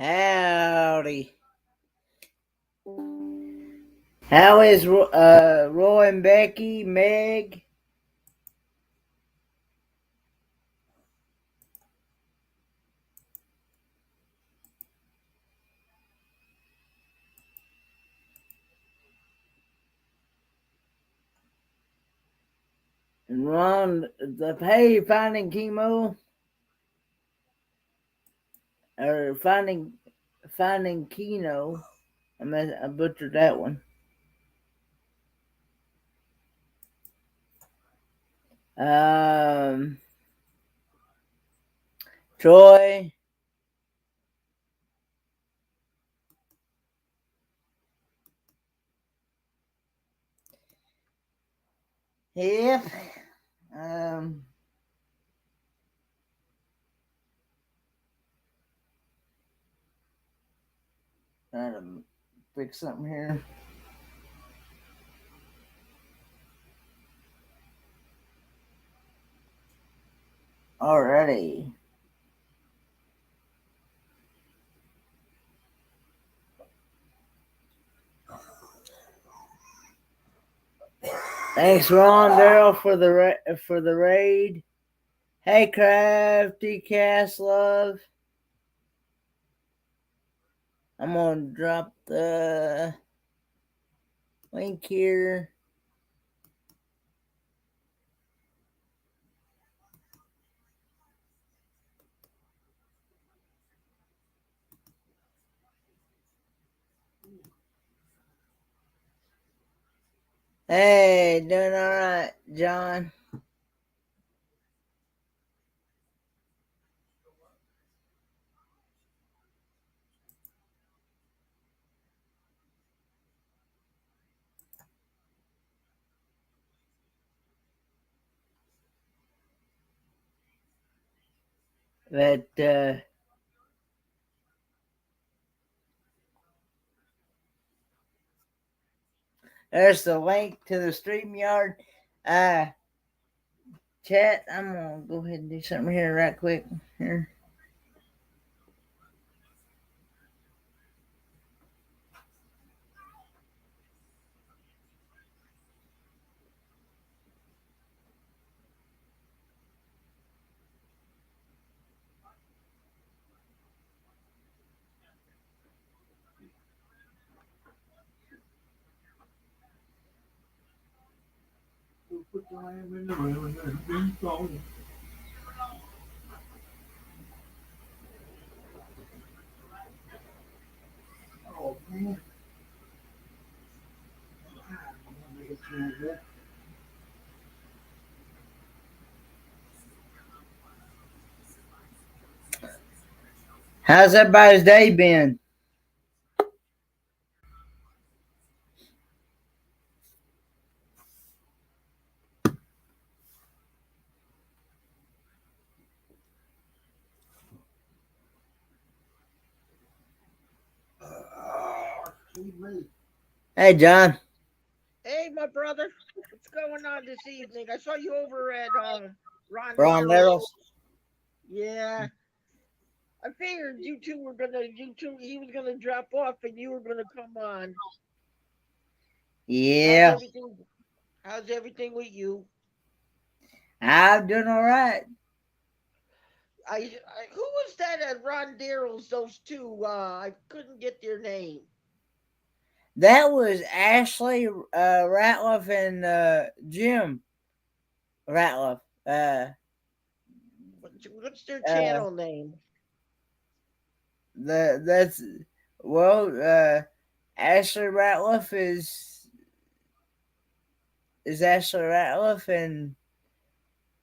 Howdy. How is Roy and Becky, Meg? And Ron, finding chemo or finding Keno. I butchered that one. Troy. Yep. Trying to fix something here. Alrighty. Thanks, Ron, Darrell, for the raid. Hey, Crafty Cast Love. I'm gonna drop the link here. Hey, doing all right, John. But there's the link to the StreamYard chat. I'm gonna go ahead and do something here right quick. Here. Put the lamb in the room and be gone. Oh man. How's everybody's day been? Hey, John. Hey, my brother. What's going on this evening? I saw you over at Ron Ron Darrell's. Nettles. Yeah. I figured he was gonna drop off and you were gonna come on. Yeah. How's everything with you? I'm doing all right. Who was that at Ron Darrell's? Those two. I couldn't get their name. That was Ashley Ratliff and Jim Ratliff. What's their channel name? Ashley Ratliff is Ashley Ratliff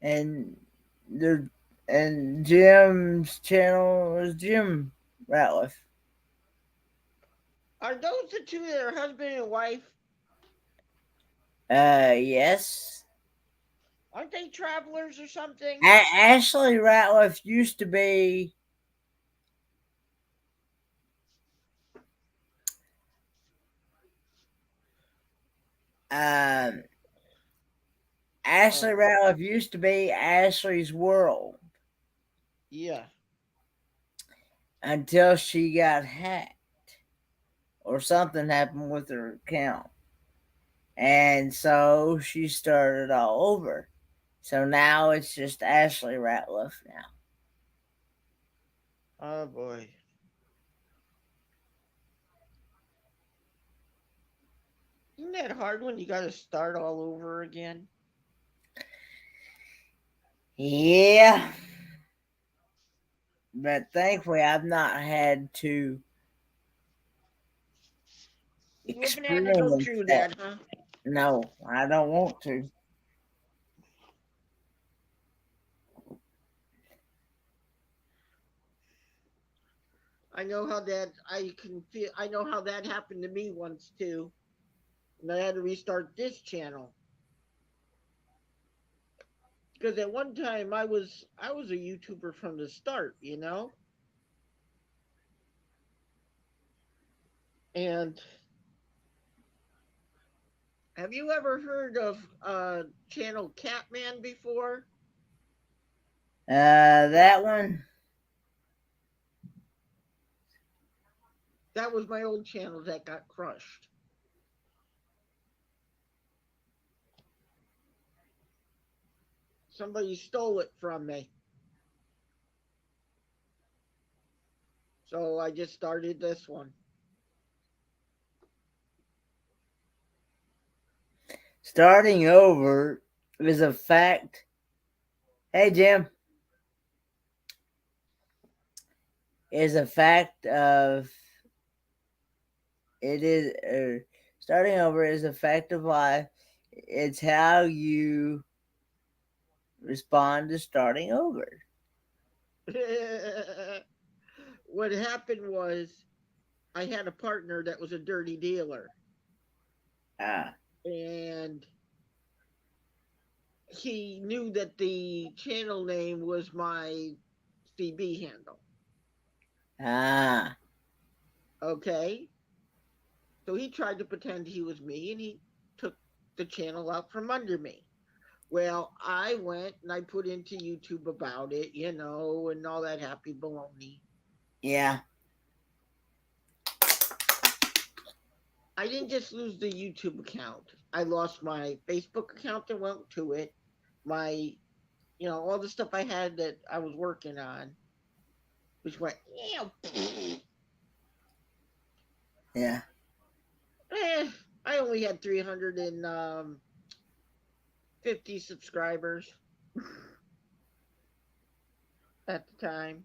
and the and Jim's channel is Jim Ratliff. Are those the two that are husband and wife? Yes. Aren't they travelers or something? Ashley Ratliff used to be Ashley Ratliff used to be Ashley's World. Yeah. until she got hacked or something happened with her account. And so she started all over. So now it's just Ashley Ratliff now. Oh boy. Isn't that hard when you got to start all over again? Yeah. But thankfully, I've not had to You haven't had to go experience through that. that, huh? No, I don't want to. I know how that I can feel. I know how that happened to me once too, and I had to restart this channel because at one time I was a YouTuber from the start, And have you ever heard of channel Catman before? That one, That was my old channel that got crushed. Somebody stole it from me. So I just started this one. starting over is a fact. Hey, Jim, is a fact of it is starting over is a fact of life. It's how you respond to starting over. What happened was I had a partner that was a dirty dealer. Ah, And he knew that the channel name was my CB handle. ah, Okay. So he tried to pretend he was me and he took the channel out from under me. Well, I went and I put into YouTube about it, and all that happy baloney. yeah. I didn't just lose the YouTube account. I lost my Facebook account that went to it, my, all the stuff I had that I was working on, which went, Yeah. eh, I only had 350 subscribers at the time.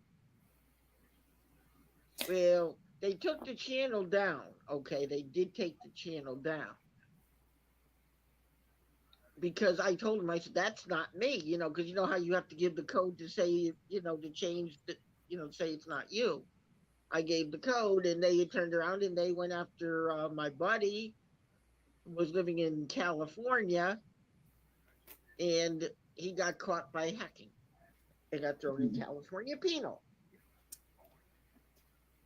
Well, they took the channel down. Okay, they did take the channel down because I told them, I said, that's not me, because you know how you have to give the code to say, to change the, say it's not you. I gave the code and they turned around and they went after my buddy who was living in California and he got caught by hacking. They got thrown in California penal.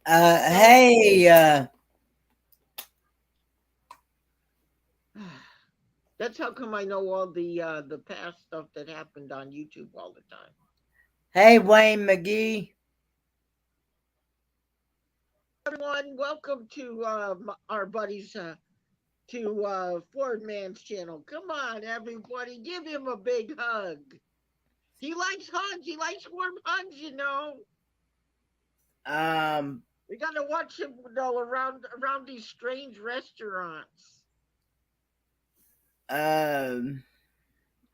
So Hey, that's how come I know all the past stuff that happened on YouTube all the time. hey, Wayne McGee. Everyone, welcome to our buddies to Ford Man's channel. Come on, everybody, give him a big hug. He likes hugs. He likes warm hugs. Um, We got to watch him though around these strange restaurants. um,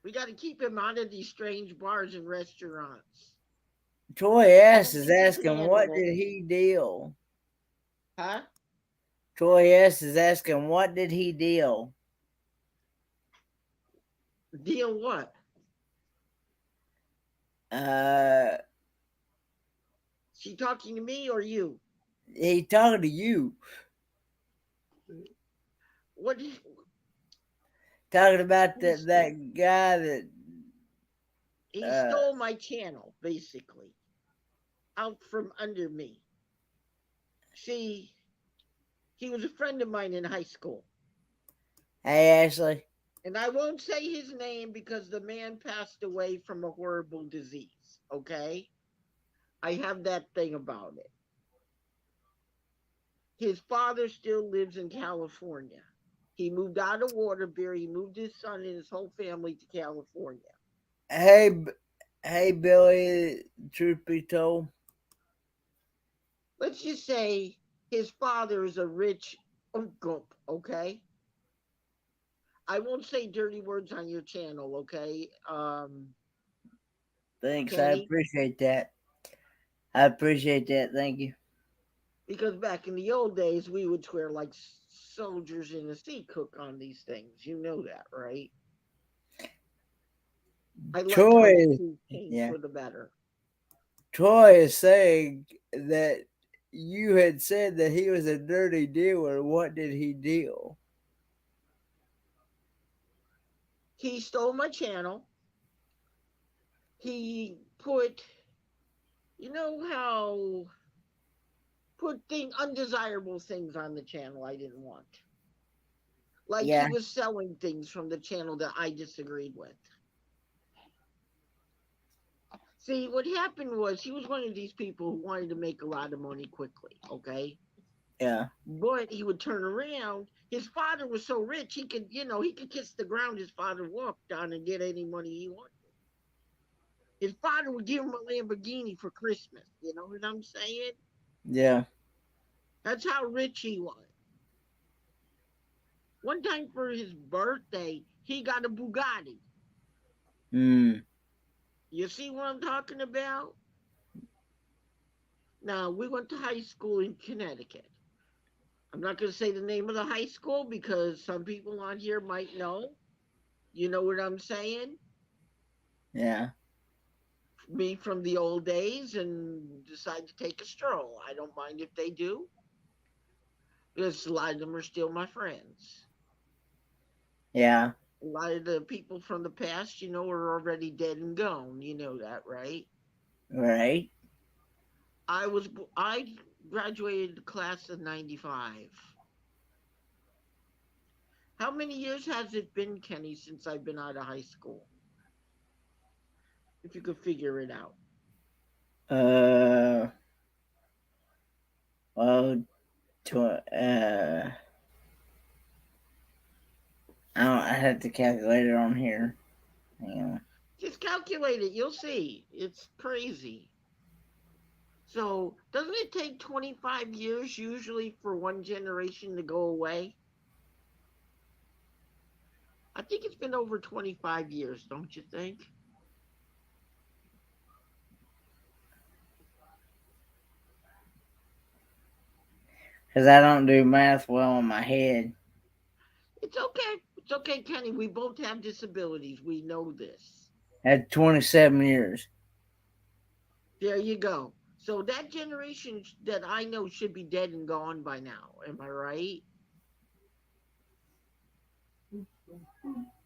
We got to keep him out of these strange bars and restaurants. Troy I S don't is think he can asking handle what it. did he deal? Huh? Troy S is asking what did he deal? Deal what? Uh, She talking to me or you? he talking to you, What? talking about He, that guy that he uh. stole my channel, basically, out from under me. See, he was a friend of mine in high school. Hey, Ashley. And I won't say his name because the man passed away from a horrible disease, okay? I have that thing about it. His father still lives in California. He moved out of Waterbury. He moved his son and his whole family to California. Hey, hey, Billy. Truth be told, Let's just say his father is a rich uncle, okay? I won't say dirty words on your channel, okay? thanks. I Kenny, appreciate that. I appreciate that. Thank you. because back in the old days, we would swear like soldiers in a sea cook on these things. You know that, right? I like how Troy, YouTube changed yeah. for the better. Troy is saying that you had said that he was a dirty dealer. What did he deal? He stole my channel. He put, you know how put undesirable things on the channel I didn't want. Like he Yeah, was selling things from the channel that I disagreed with. See, what happened was he was one of these people who wanted to make a lot of money quickly, okay? yeah, But he would turn around. His father was so rich he could, he could kiss the ground his father walked on and get any money he wanted. His father would give him a Lamborghini for Christmas. You know what I'm saying? yeah. That's how rich he was. One time for his birthday, he got a Bugatti. Hmm. You see what I'm talking about? Now, we went to high school in Connecticut. I'm not going to say the name of the high school because some people on here might know. You know what I'm saying? Yeah. Me from the old days and decide to take a stroll. I don't mind if they do because a lot of them are still my friends. Yeah. A lot of the people from the past, are already dead and gone. You know that, right? Right. I graduated the class of '95. How many years has it been, Kenny, since I've been out of high school? If you could figure it out. Uh. Well. I don't. I had the calculator on here. Hang on. Just calculate it. You'll see. It's crazy. So, doesn't it take 25 years usually for one generation to go away? I think it's been over 25 years, don't you think? Because I don't do math well in my head. It's okay. It's okay, Kenny. We both have disabilities. We know this. At 27 years. There you go. So, that generation that I know should be dead and gone by now. Am I right?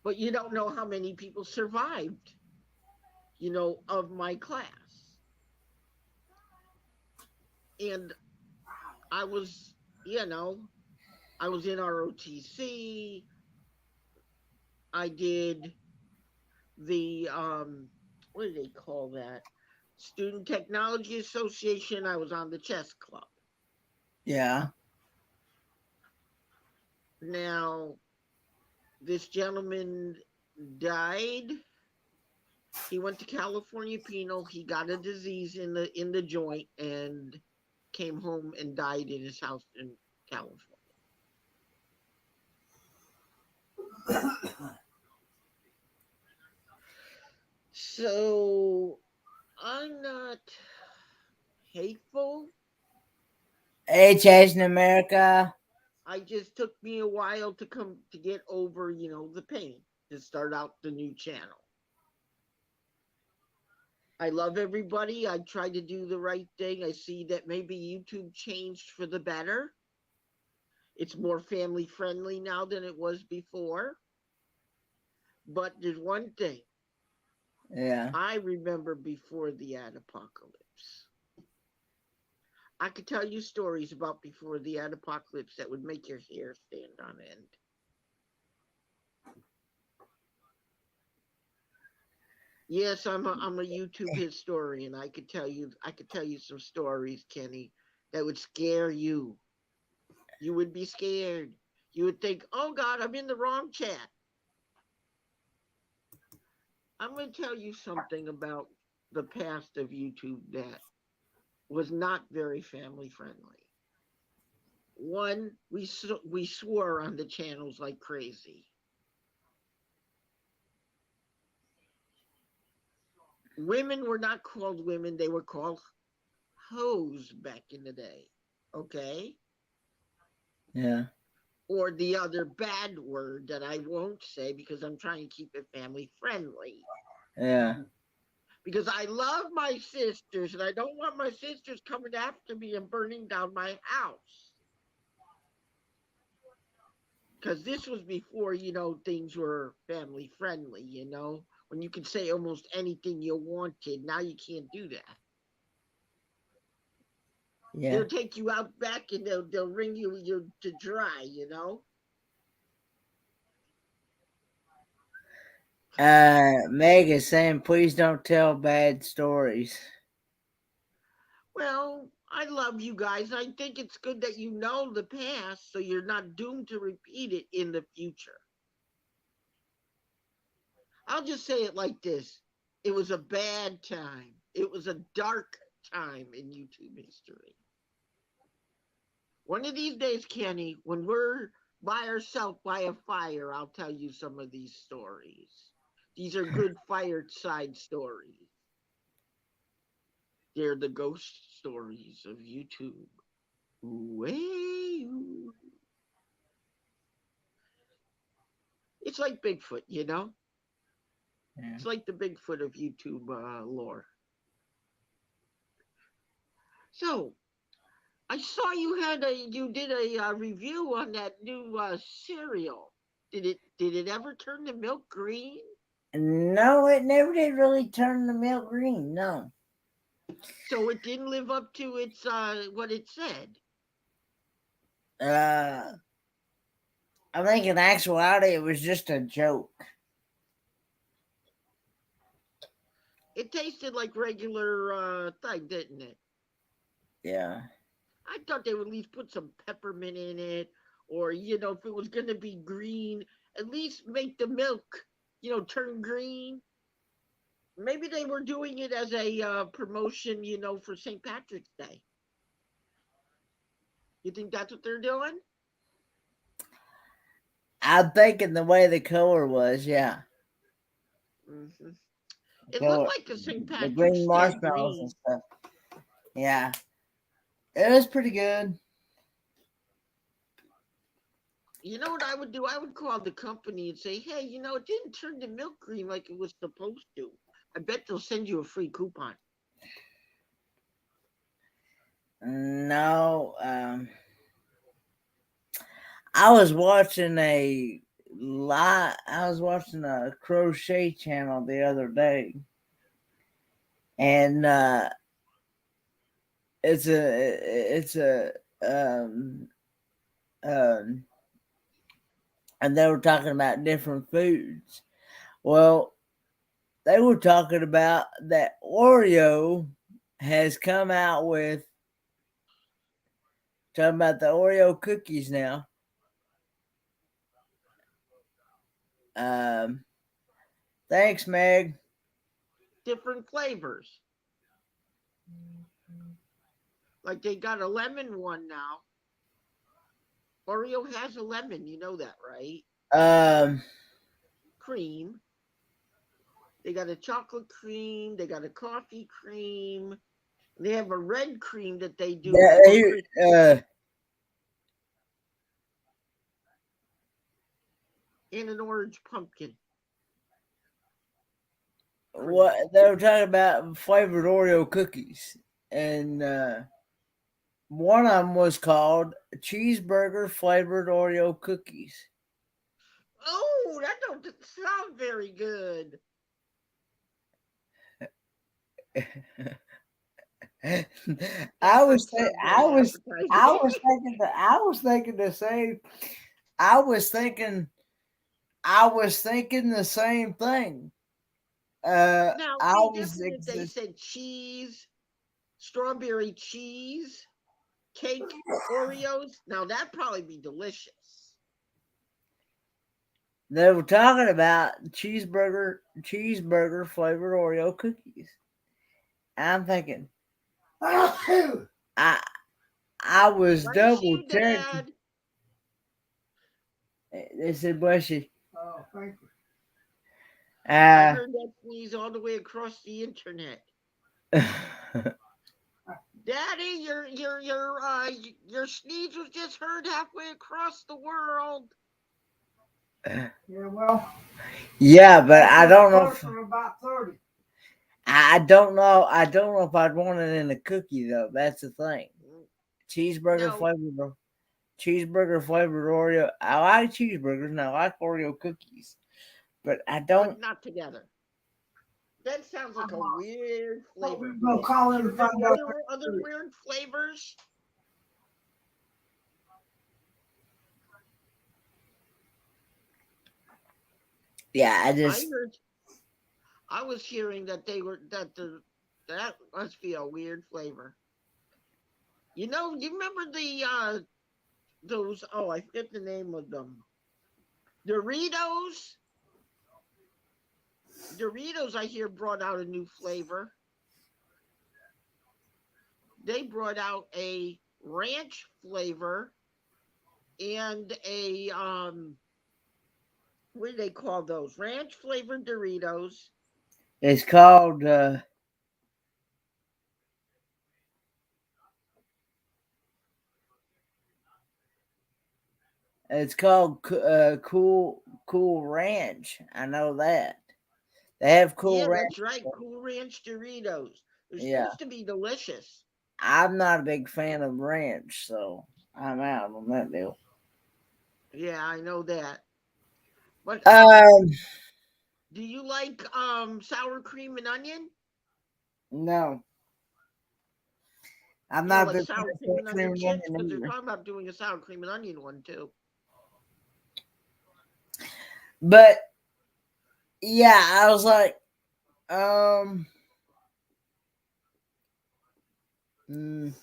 But you don't know how many people survived, of my class. And I was, you know, I was in ROTC. I did the what do they call that? Student Technology Association. I was on the chess club. Yeah. Now, this gentleman died. He went to California Penal. He got a disease in the joint and came home and died in his house in California. So I'm not hateful. Hey, Chasing America. I just took me a while to come to get over, the pain to start out the new channel. I love everybody. I try to do the right thing. I see that maybe YouTube changed for the better. It's more family friendly now than it was before. But there's one thing Yeah. I remember before the ad apocalypse. I could tell you stories about before the ad apocalypse that would make your hair stand on end. Yes, I'm a YouTube historian. I could tell you some stories, Kenny, that would scare you. You would be scared. You would think, oh God, I'm in the wrong chat. I'm going to tell you something about the past of YouTube that was not very family friendly. One, we swore on the channels like crazy. Women were not called women, they were called hoes back in the day. Okay? Yeah. Or the other bad word that I won't say because I'm trying to keep it family friendly. Yeah. Because I love my sisters and I don't want my sisters coming after me and burning down my house. Because this was before, things were family friendly, when you could say almost anything you wanted. Now you can't do that. Yeah. They'll take you out back and they'll wring you to dry. Meg is saying, please don't tell bad stories. Well, I love you guys. I think it's good that you know the past so you're not doomed to repeat it in the future. I'll just say it like this. It was a bad time. It was a dark time in YouTube history. One of these days, Kenny, when we're by ourselves by a fire, I'll tell you some of these stories. These are good fireside stories. They're the ghost stories of YouTube. Ooh, it's like Bigfoot. Yeah. It's like the Bigfoot of YouTube lore. So I saw you did a review on that new cereal. Did it ever turn the milk green? No, it never did really turn the milk green. No. So it didn't live up to its what it said. Uh, I think in actuality it was just a joke. It tasted like regular thing, didn't it? Yeah. I thought they would at least put some peppermint in it, or if it was gonna be green, at least make the milk, turn green. Maybe they were doing it as a promotion, for St. Patrick's Day. You think that's what they're doing? I'm thinking the way the color was, yeah. Hmm. The It looked color, like the St. the green Patrick's Day marshmallows and green. stuff. Yeah. It was pretty good. You know what I would do? I would call the company and say, hey, it didn't turn the milk green like it was supposed to. I bet they'll send you a free coupon. No, I was watching I was watching a crochet channel the other day, and it's a um um and they were talking about different foods. Well, they were talking about that Oreo has come out with talking about the Oreo cookies now. Um, thanks, Meg. Different flavors. Like they got a lemon one now. Oreo has a lemon, you know that, right? Um, Cream. They got a chocolate cream. They got a coffee cream. They have a red cream that they do for they, Christmas, and an orange pumpkin cream. what they were talking about flavored Oreo cookies, and one of them was called cheeseburger flavored Oreo cookies. Oh, that don't sound very good. I That was don't th- sound very appetizing. I was thinking the same. I was thinking I was thinking the same thing. Now, I be was different if they said cheese, strawberry cheese, cake Oreos. Now that'd probably be delicious. They were talking about cheeseburger flavored Oreo cookies. I'm thinking, I I was Bless double you, checking. Dad. They said, "Bless you." Oh, thank you. I Uh, heard that sneeze all the way across the internet. Daddy, your sneeze was just heard halfway across the world. Yeah, well, yeah, but this I is the don't know first if from about 30. I don't know. I don't know if I'd want it in a cookie though. That's the thing. Cheeseburger No, flavored cheeseburger flavored Oreo. I like cheeseburgers and I like Oreo cookies, but I but don't. not together. That sounds like I'm, a weird what we flavor. gonna call Do in you and find remember out. other weird flavors? Yeah, I I just heard I was hearing that they were that must be a weird flavor. You remember the those I forget the name of them. Doritos? Doritos I hear brought out a new flavor. They brought out a ranch flavor and a what do they call those? Ranch flavored Doritos. it's called cool ranch. I know that they have cool Yeah, ranch. that's right. Cool Ranch Doritos. They're Yeah, supposed to be delicious. I'm not a big fan of ranch, so I'm out on that deal. Yeah, I know that. But Um, do you like sour cream and onion? no, I'm You know, not a like big fan sour of cream and cream onion and chips onion because they're either. talking about doing a sour cream and onion one too. But yeah, I was like, um, mm,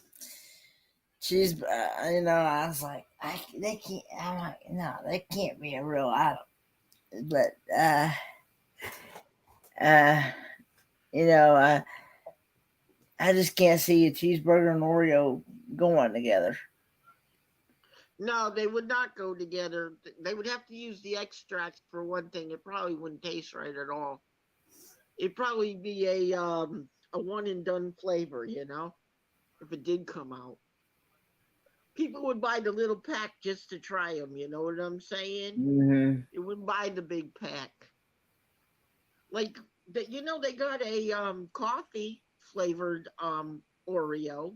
I was like, they can't. I'm like, no, they can't be a real item. But uh, you know, I just can't see a cheeseburger and Oreo going together. No, they would not go together. They would have to use the extract for one thing. It probably wouldn't taste right at all. It'd probably be a one and done flavor, if it did come out. People would buy the little pack just to try them. You know what I'm saying? Hmm. They wouldn't buy the big pack. Like they got a coffee flavored Oreo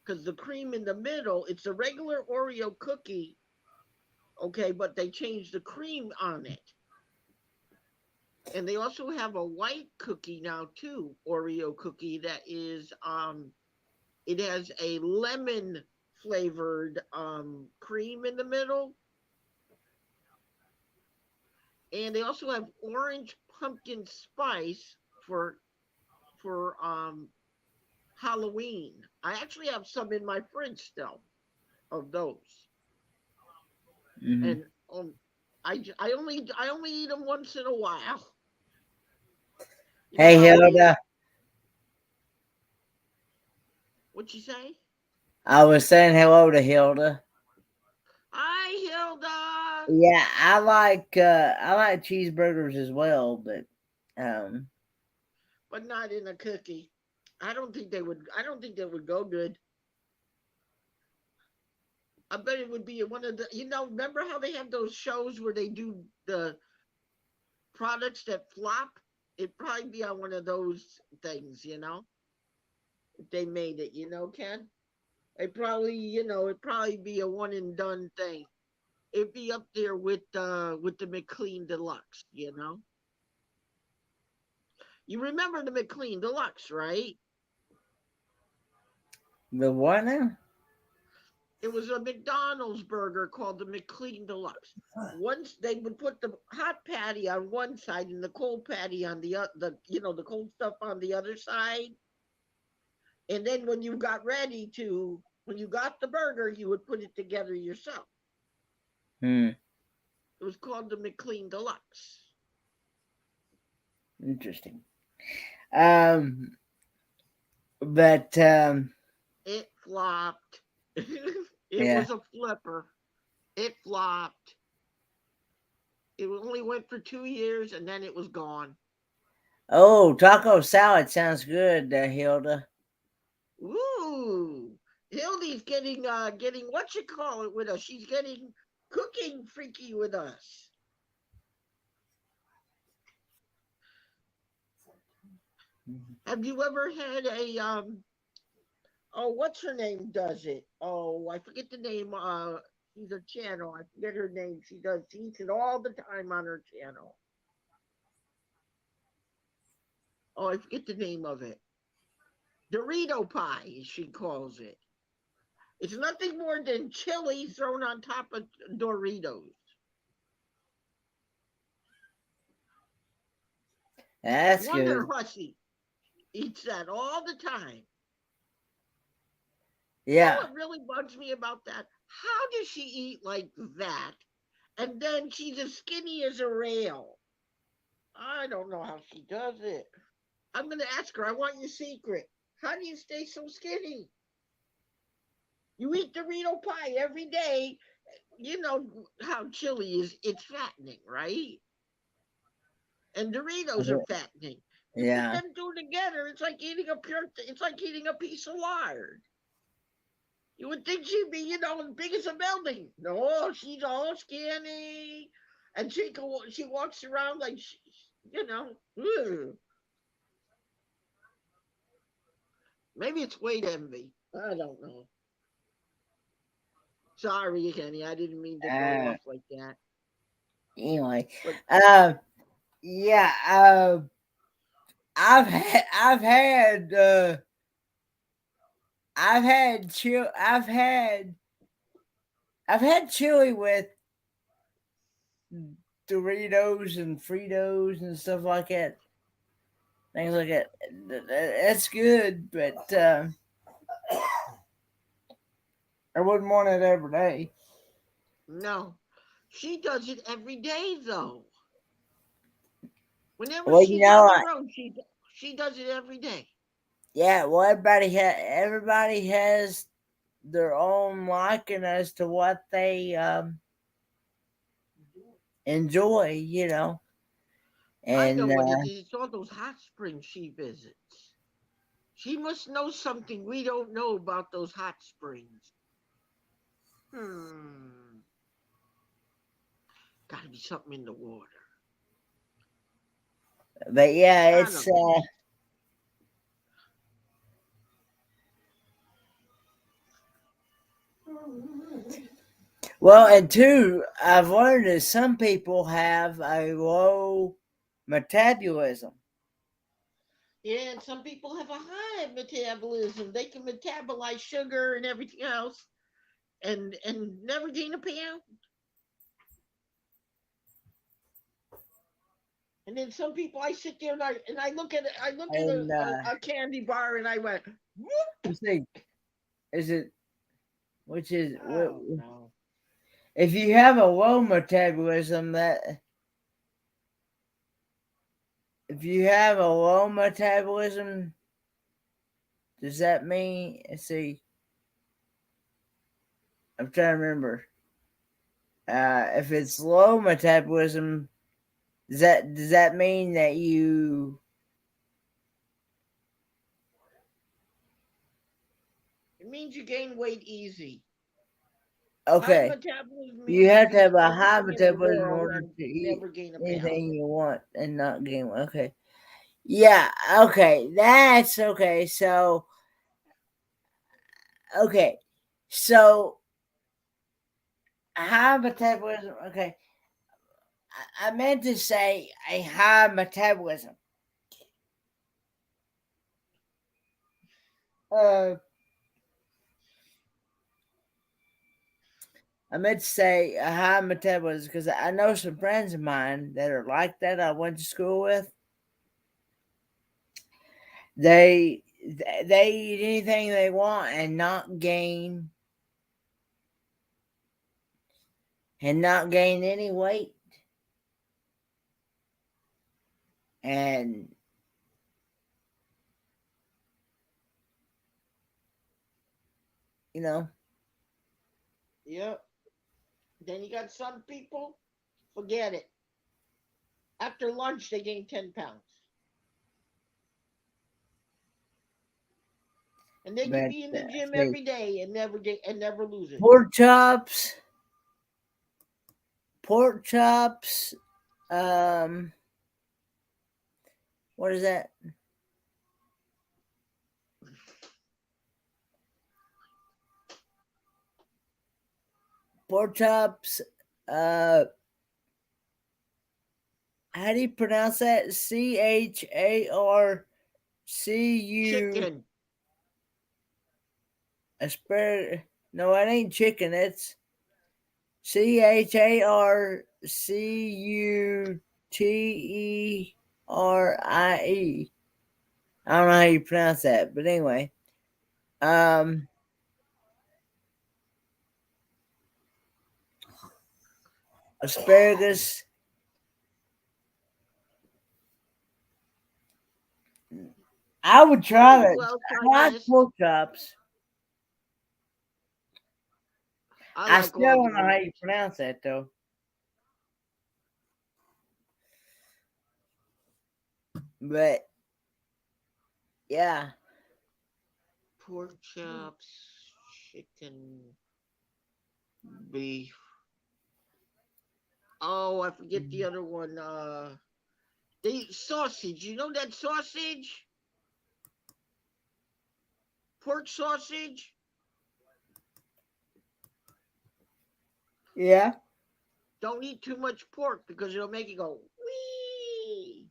because the cream in the middle, it's a regular Oreo cookie, okay, but they changed the cream on it. And they also have a white cookie now too, Oreo cookie that is it has a lemon flavored cream in the middle, and they also have orange pumpkin spice for Halloween. I actually have some in my fridge still of those, Hmm. and I only eat them once in a while. You know Hey how it is. Hilda, What you say? I was saying hello to Hilda. Hi, Hilda. Yeah, I like cheeseburgers as well, but um, But not in a cookie. I don't think they would. I don't think they would go good. I bet it would be one of the. Remember how they have those shows where they do the products that flop? It'd probably be on one of those things. If they made it. Ken. It'd probably be a one and done thing. It'd be up there with the McLean Deluxe. You remember the McLean Deluxe, right? the what now? It was a McDonald's burger called the McLean Deluxe. Once they would put the hot patty on one side and the cold patty on the other, the cold stuff on the other side. And then when you got ready to When you got the burger, you would put it together yourself. Hmm. It was called the McLean Deluxe. Interesting. Um, but It flopped. It yeah. was a flipper. It flopped. It only went for 2 years and then it was gone. Oh, taco salad sounds good, Hilda. Ooh, Hildy's getting what you call it with us. She's getting cooking freaky with us. Have you ever had a oh, what's her name does it? Oh, I forget the name. She's a channel. I forget her name. She eats it all the time on her channel. Oh, I forget the name of it. Dorito pie, she calls it. It's nothing more than chili thrown on top of Doritos. That's Wonder good. Hussy eats that all the time. You know Yeah. what really bugs me about that? How does she eat like that? And then she's as skinny as a rail. I don't know how she does it. I'm going to ask her, I want your secret. How do you stay so skinny? You eat Dorito pie every day. You know how chili is, it's fattening, right? And Doritos are fattening. You put Yeah. them two together, it's like eating a piece of lard. You would think she'd be, as big as a building. No, she's all skinny, and she walks around like ugh. Maybe it's weight envy. I don't know. Sorry, Kenny, I didn't mean to go Uh, off like that. anyway, But uh, yeah. I've had chill. I've had chili with Doritos and Fritos and stuff like that. Things like that. That's good, but I wouldn't want it every day. no, she does it every day though. Whenever Well, she's on the road, she does it every day. yeah. Well, everybody has their own liking as to what they enjoy. I know And what it is. It's all those hot springs she visits. She must know something we don't know about those hot springs. Hmm. Got to be something in the water. but yeah, I it's don't know. well, and two, I've learned that some people have a low metabolism. Yeah, and some people have a high metabolism. They can metabolize sugar and everything else, and never gain a pound. And then some people, I sit there and I look at And a candy bar and I went, whoop. let's see, is it which is I don't know. if you have a low metabolism, that if you have a low metabolism, does that mean? Let's see, I'm trying to remember. If it's low metabolism, does that mean that you It means you gain weight easy. High okay? metabolism You means you have to can have eat a high everything in the metabolism in world order and to eat never gain a pound. anything you want and not gain weight. Okay. Yeah, okay. That's okay. Okay. So high metabolism, okay. I meant to say a high metabolism. Uh I meant to say a high metabolism because I know some friends of mine that are like that I went to school with. They they eat anything they want and not gain any weight. And you know, Yep. Then you got some people, forget it. After lunch, they gain 10 pounds. And they could but be in the gym see, every day and never lose it. pork chops, pork chops. Um, what is that? Pork chops. Uh, how do you pronounce that? CHARCU. Chicken. Asparagus. No, it ain't chicken. It's CHARCUTERIE. I don't know how you pronounce that, but anyway. Um, Asparagus. I would try Ooh, that. I'll I try like this. pork chops. I I like still all the don't know how meat. you pronounce that though. But yeah. Pork chops, chicken, beef. Oh, I forget the other one. The sausage. You know that sausage? Pork sausage? Yeah. Don't eat too much pork because it'll make you go wee.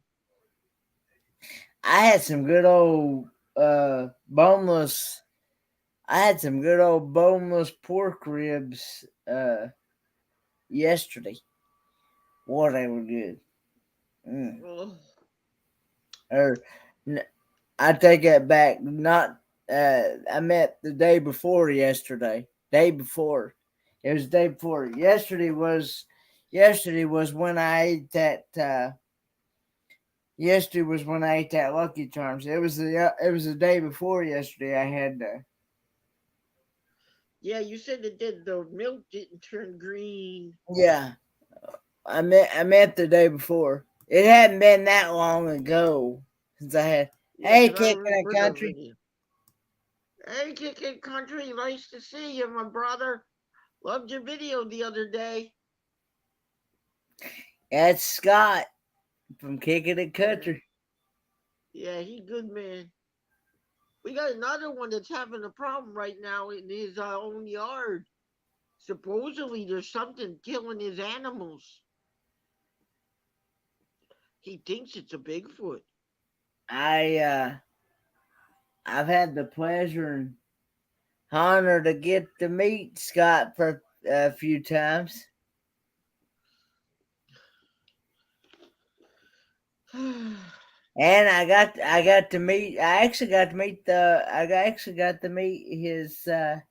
I had some good old boneless I had some good old boneless pork ribs yesterday. What they were good. Mm. Oh, Or I take that back. Not I meant the day before yesterday. Day before. It was the day before. Yesterday was when I ate that yesterday was when I ate that Lucky Charms. It was the day before yesterday I had yeah, you said it did. The milk didn't turn green. yeah. I meant the day before. It hadn't been that long ago since I had. Yeah, Hey, because I kicking a remember the country. video. Hey, Kickin' Country, nice to see you, my brother. Loved your video the other day. That's Scott from Kicking a Yeah, Country. yeah, he good man. We got another one that's having a problem right now in his own yard. Supposedly, there's something killing his animals. He thinks it's a Bigfoot. I I've had the pleasure and honor to get to meet Scott for a few times, and I actually got to meet his. I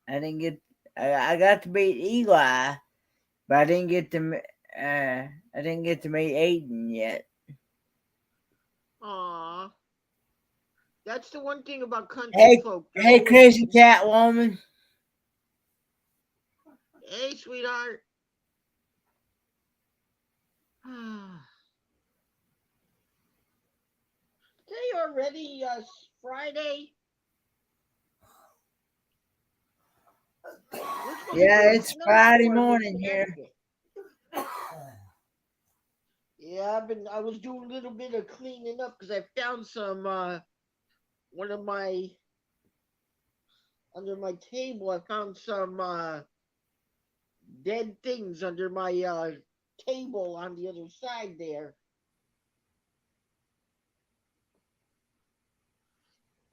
didn't get I got to meet Eli, but I didn't get to meet Aiden yet. Aw, that's the one thing about country Hey, folk. They're hey, always, crazy cat woman. hey, sweetheart. Hey, already Friday. We're supposed to get Yeah, a it's Friday snowstorm in morning here. Connecticut. Yeah, I was doing a little bit of cleaning up because I found some one of my under my table. I found some dead things under my table on the other side there.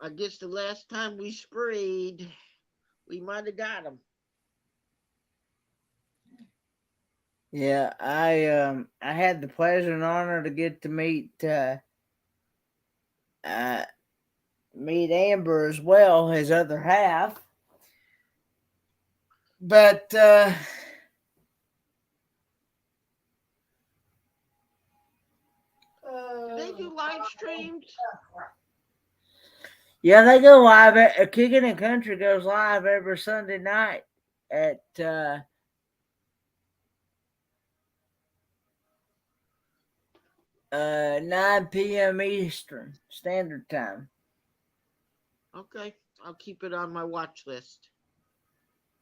I guess the last time we sprayed, we might have got them. Yeah, I had the pleasure and honor to get to meet uh, meet Amber as well, his other half. But Do they do live streams? yeah, they go live. Kicking and Country goes live every Sunday night at 9 p.m. Eastern Standard Time. Okay, I'll keep it on my watch list.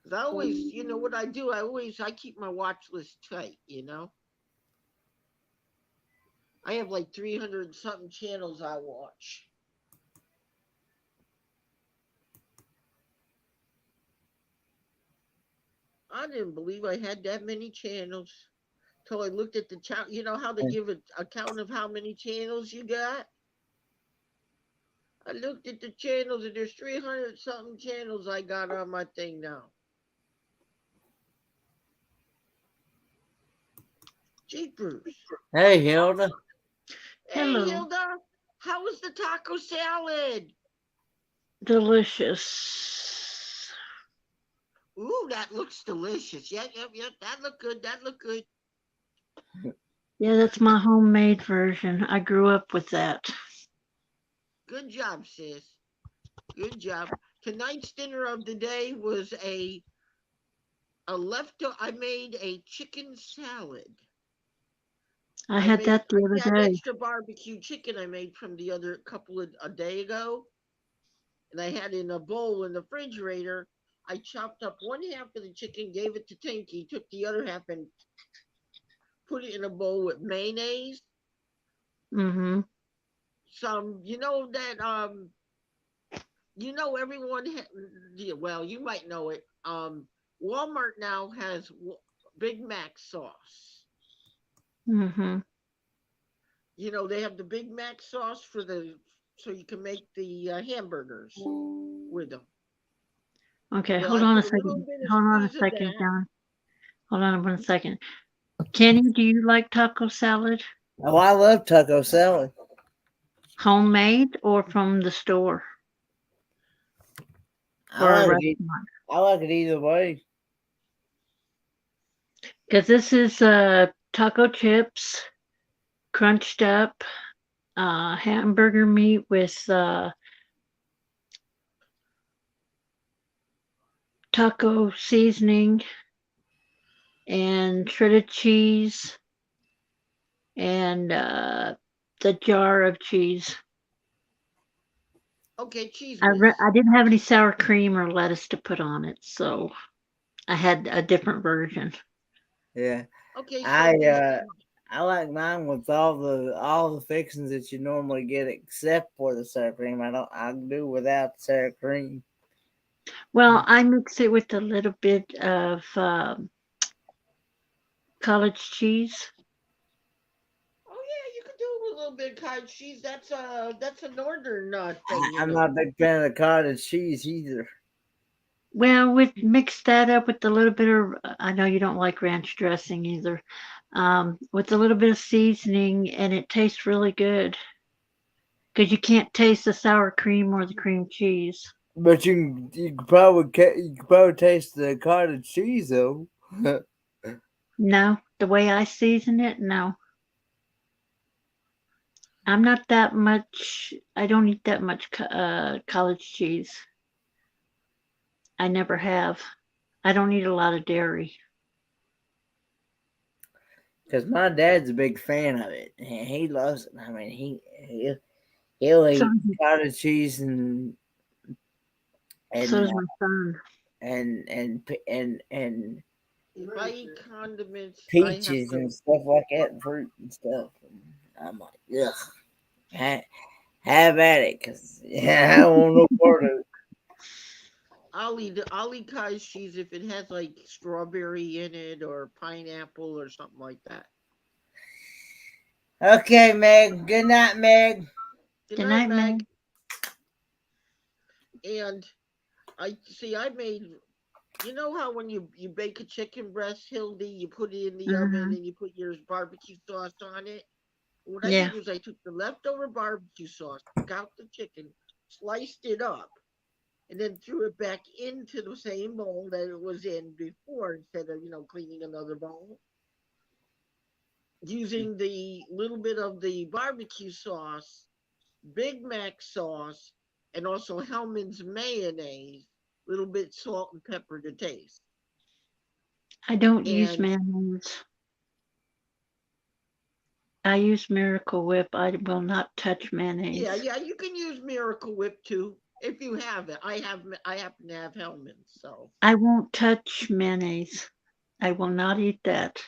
Cause I always, what I do, I keep my watch list tight. I have like 300 something channels I watch. I didn't believe I had that many channels till I looked at the channel. You know how they give a count of how many channels you got? I looked at the channels and there's 300 something channels I got on my thing now. Jeepers. Hey, Hilda. Hey, Hello. Hilda. How was the taco salad? Delicious. Ooh, that looks delicious. Yep, yep, yep. That looked good. That looked good. Yeah, that's my homemade version. I grew up with that. Good job, sis. Good job. Tonight's dinner of the day was a leftover. I made a chicken salad. I had that the I other had day. extra barbecue chicken I made from the other couple of a day ago, and I had it in a bowl in the refrigerator. I chopped up one half of the chicken, gave it to Tinky, took the other half and put it in a bowl with mayonnaise. Mm-hmm. Some, everyone. Yeah, well, you might know it. Walmart now has Big Mac sauce. Mm-hmm. They have the Big Mac sauce so you can make the hamburgers with them. Okay, Well, hold I on a put a little second. bit of Hold on a squeeze of second, that. John. Hold on 1 second. Kenny, do you like taco salad? Oh, I love taco salad. Homemade or from the store or a I like it. restaurant? I like it either way. Because this is taco chips crunched up, hamburger meat with taco seasoning and shredded cheese and the jar of cheese. Okay, cheese whiz. I didn't have any sour cream or lettuce to put on it, so I had a different version. Yeah, Okay, so I the uh, I like mine with all the fixings that you normally get, except for the sour cream. I do without sour cream. Well, I mix it with a little bit of college cheese. oh yeah, you could do it with a little bit of cottage cheese. That's a northern thing, I'm not a big fan of cottage cheese either. Well, we mix that up with a little bit of, I know you don't like ranch dressing either, with a little bit of seasoning, and it tastes really good because you can't taste the sour cream or the cream cheese. But you can probably taste the cottage cheese though. No, the way I season it, no. I'm not that much, I don't eat that much college cheese. I never have. I don't eat a lot of dairy. Because my dad's a big fan of it, and he loves it. I mean, he'll So, eat cottage cheese so and does my son. and if I eat condiments, I have peaches to. and stuff like that, and fruit and stuff. And I'm like, ugh, have at it, cause yeah, I don't want no part of it. I'll eat cottage cheese if it has like strawberry in it or pineapple or something like that. Okay, Meg. Good night, Meg. Good Good night, night, Meg. man. And I made. You know how when you bake a chicken breast, Hildy, you put it in the oven Hmm. and you put your barbecue sauce on it. What I Yeah. did was I took the leftover barbecue sauce, took out the chicken, sliced it up, and then threw it back into the same bowl that it was in before instead of, cleaning another bowl. Using the little bit of the barbecue sauce, Big Mac sauce, and also Hellman's mayonnaise, little bit salt and pepper to taste. I don't use And mayonnaise. I use Miracle Whip. I will not touch yeah, mayonnaise. yeah, you can use Miracle Whip too if you have it. I happen to have Hellman's, so I won't touch mayonnaise. I will not eat that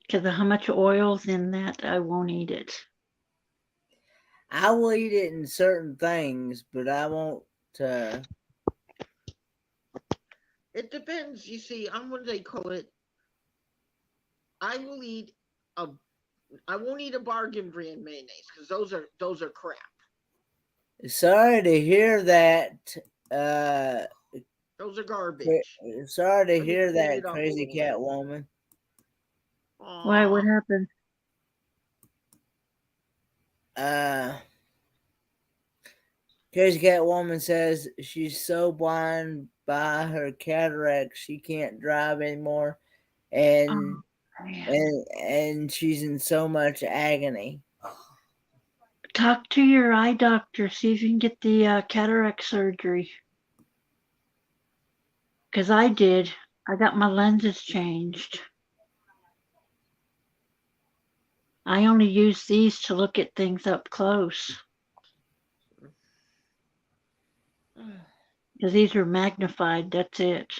because of how much oil's in that. I won't eat it. I will eat it in certain things, but I won't. it depends. You see, I'm what do they call it? I will eat a I won't eat a bargain brand mayonnaise because those are crap. Sorry to hear that. Uh, Those are garbage. Sorry to Let me hear clean that, it up a crazy little cat bit. woman. Why? What Aw. happened? Uh, Crazy cat woman says she's so blind by her cataract she can't drive anymore, Oh, and man. and she's in so much agony. Talk to your eye doctor. See if you can get the cataract surgery. Because I did. I got my lenses changed. I only use these to look at things up close because these are magnified. That's it.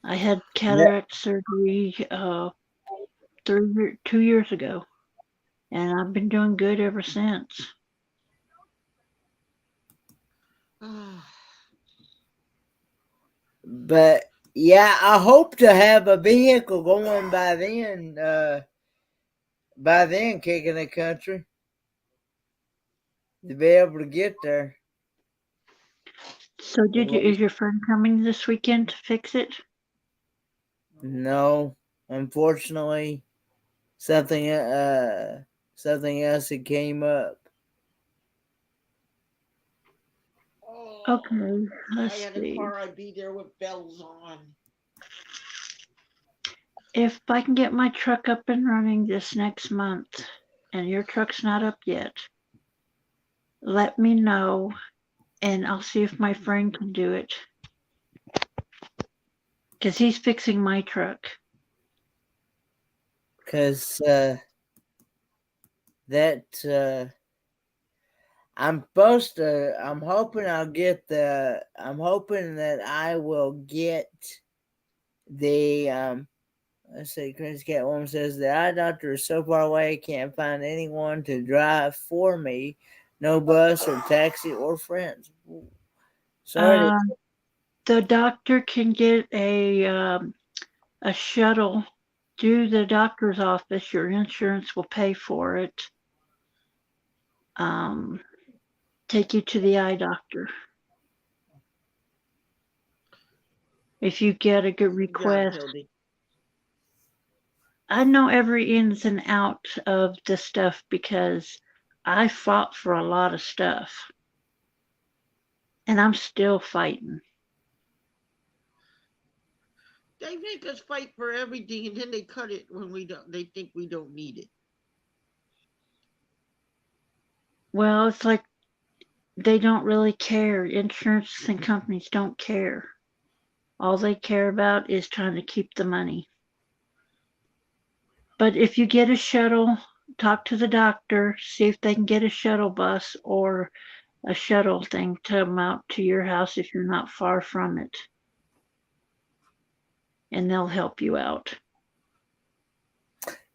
I had That, cataract surgery 2 years ago, and I've been doing good ever since. but yeah, I hope to have a vehicle going by then. Kicking the country to be able to get there. So, is your friend coming this weekend to fix it? No, unfortunately, something something else that came up. Oh, Okay, if I let's had a see. car, I'd be there with bells on. If I can get my truck up and running this next month, and your truck's not up yet, let me know, and I'll see if my friend can do it. Because he's fixing my truck. Because that I'm hoping I'll get I'm hoping that I will get the let's see, Crazy Cat Woman says the eye doctor is so far away, can't find anyone to drive for me. No bus or taxi or friends. Sorry to, Uh, the doctor can get a shuttle to the doctor's office. Your insurance will pay for it. Um, take you to the eye doctor. If you get a good You got it, request, Hildy. I know every ins and out of the stuff because I fought for a lot of stuff and I'm still fighting. They make us fight for everything, and then they cut it when we don't. They think we don't need it. Well, it's like they don't really care. Insurance and companies don't care. All they care about is trying to keep the money. But if you get a shuttle, talk to the doctor, see if they can get a shuttle bus or a shuttle thing to come out to your house if you're not far from it. And they'll help you out.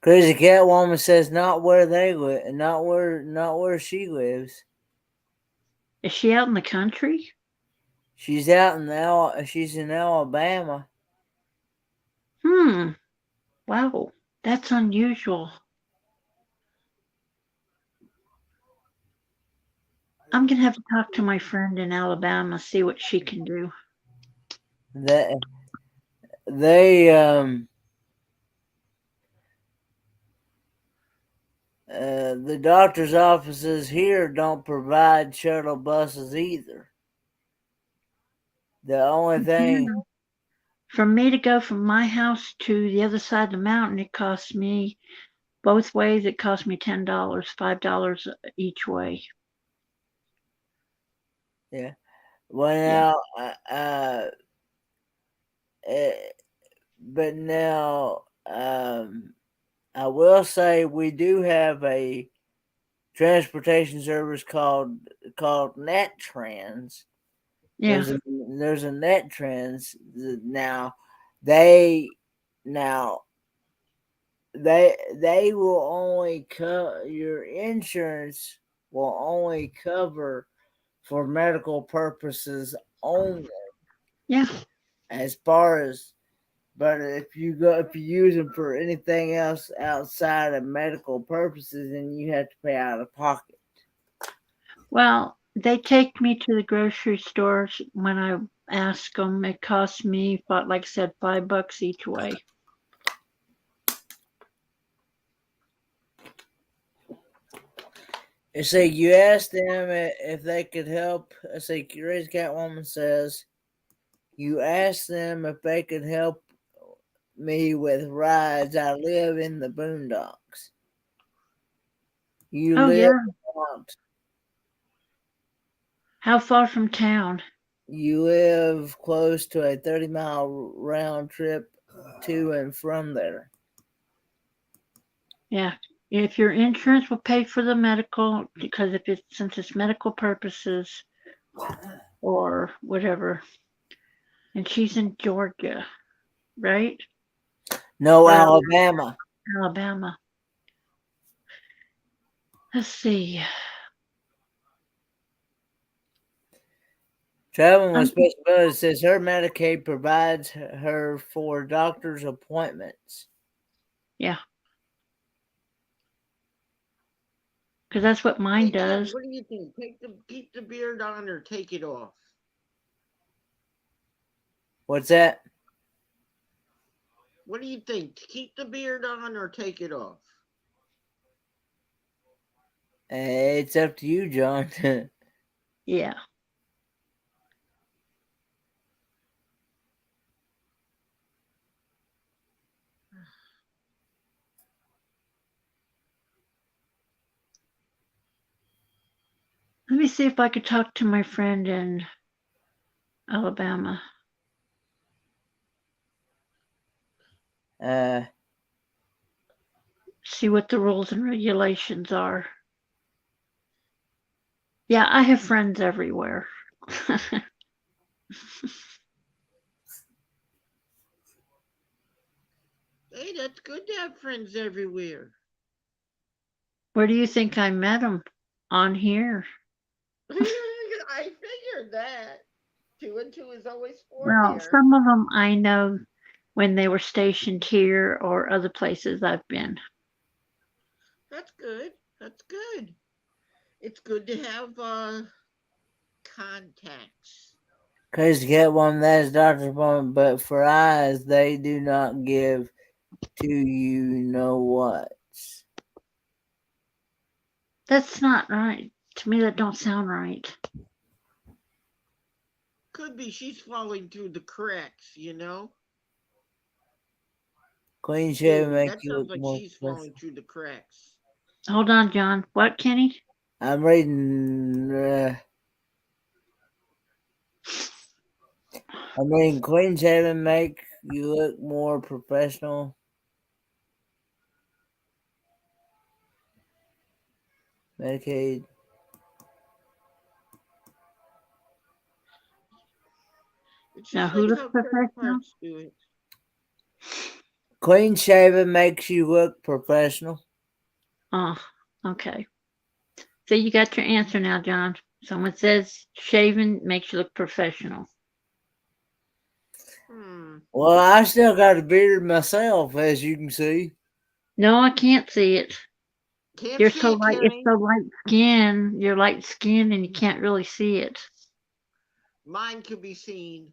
Crazy Cat Woman says not where they live, not where she lives. Is she out in the country? She's in Alabama. Wow, that's unusual. I'm gonna have to talk to my friend in Alabama, see what she can do. That they the doctor's offices here don't provide shuttle buses either. The only thing, Yeah. For me to go from my house to the other side of the mountain, it costs me both ways. It cost me $10, $5 each way. yeah. Well, Yeah. now, uh, but now, I will say we do have a transportation service called NetTrans. Yeah. There's a NetTrans now. They now they will only your insurance will only cover for medical purposes only. Yeah. As far as But if you use them for anything else outside of medical purposes, then you have to pay out of pocket. Well, they take me to the grocery stores when I ask them. It costs me, but like I said, $5 each way. You see, you ask them if they could help. I say, Curious Catwoman says, you ask them if they could help me with rides. I live in the boondocks. You Oh, live yeah. out. How far from town? You live close to a 30-mile round trip to and from there. Yeah. If your insurance will pay for the medical, because since it's medical purposes or whatever, and she's in Georgia, right? No, Or Alabama. Alabama. Let's see. Traveling with Um, special abilities says her Medicaid provides her for doctor's appointments. yeah, because that's what mine Hey Jen, does. what do you think? Keep the beard on or take it off? What's that? What do you think? Keep the beard on or take it off? It's up to you, John. Yeah. Let me see if I could talk to my friend in Alabama. uh, See what the rules and regulations are. Yeah, I have friends everywhere. Hey, that's good to have friends everywhere. Where do you think I met them? On here. I figured that. Two and two is always four Well, here. some of them I know when they were stationed here or other places I've been. That's good. That's good. It's good to have contacts. Crazy Cat One, that is doctor's appointment, but for eyes, they do not give to you know what. That's not right. To me, that don't sound right. Could be she's falling through the cracks, you know? Clean Yeah, shaven make that you sounds look like more she's falling professional. through the cracks. Hold on, John. What, Kenny? I'm reading. Clean shaven make you look more professional. Medicaid. It's Now, just who like looks how credit professional? cards do it. Clean shaven makes you look professional. Oh, okay. So you got your answer now, John. Someone says shaven makes you look professional. Well, I still got a beard myself, as you can see. No, I can't see it. Can't You're see so it, light. It's Kenny. so light skin. You're light skin, and you can't really see it. Mine could be seen.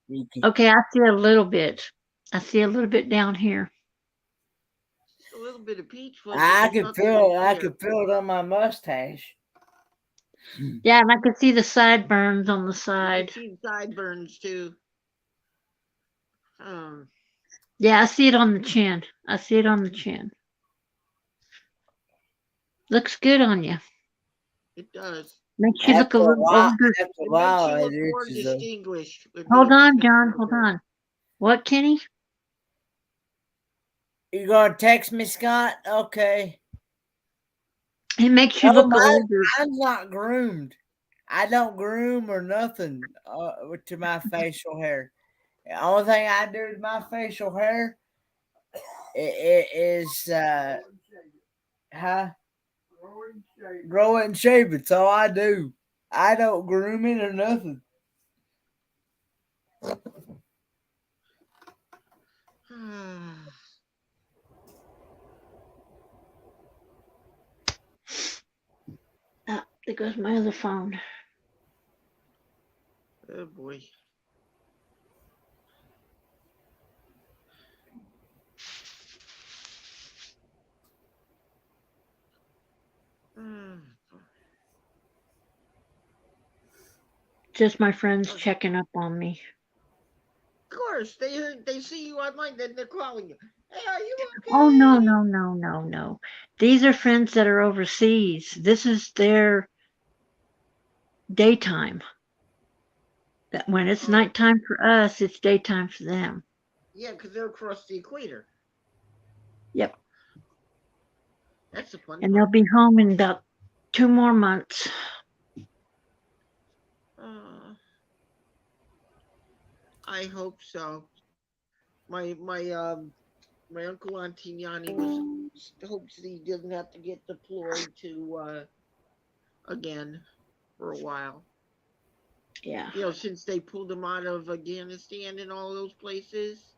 You can, Okay, I see a little bit. I see a little bit down here. A little bit of peach flavor. I There's could nothing feel else it. I there. could feel it on my mustache. Yeah, and I could see the sideburns on the You side. can see the sideburns too. Um, Yeah, I see it on the chin. I see it on the chin. Looks good on you. it does. Makes you look a After a little while, older. after a It makes while, you it look more itches. distinguished. Would be a Hold on, better John. way Hold to. on. What, Kenny? You gonna text me, Scott? Okay. It makes you No, look older. mine's not groomed. I don't groom or nothing to my facial hair. The only thing I do to my facial hair is huh? Grow it and shave it. That's all I do. I don't groom it or nothing. Ah, there goes my other phone. Oh boy. Just my friends checking up on me. Of course, they see you online, then they're calling you. Hey, are you Oh, no, okay? no, no, no, no. These are friends that are overseas. This is their daytime. That when it's Oh, nighttime for us, it's daytime for them. yeah, because they're across the equator. Yep. That's the fun And they'll part. be home in about 2 more months. I hope so. My uncle Antignani was hopes that he doesn't have to get deployed to again for a while. Yeah. You know, since they pulled him out of Afghanistan and all those places.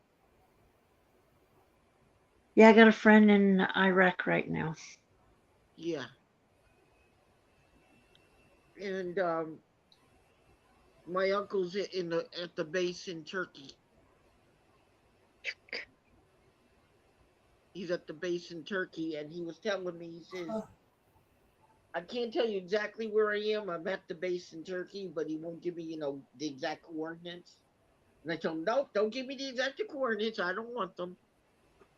Yeah, I got a friend in Iraq right now. Yeah. And my uncle's in the at the base in Turkey. He's at the base in Turkey, and he was telling me, he says, I can't tell you exactly where I am. I'm at the base in Turkey, but he won't give me, the exact coordinates. And I told him, nope, don't give me the exact coordinates. I don't want them,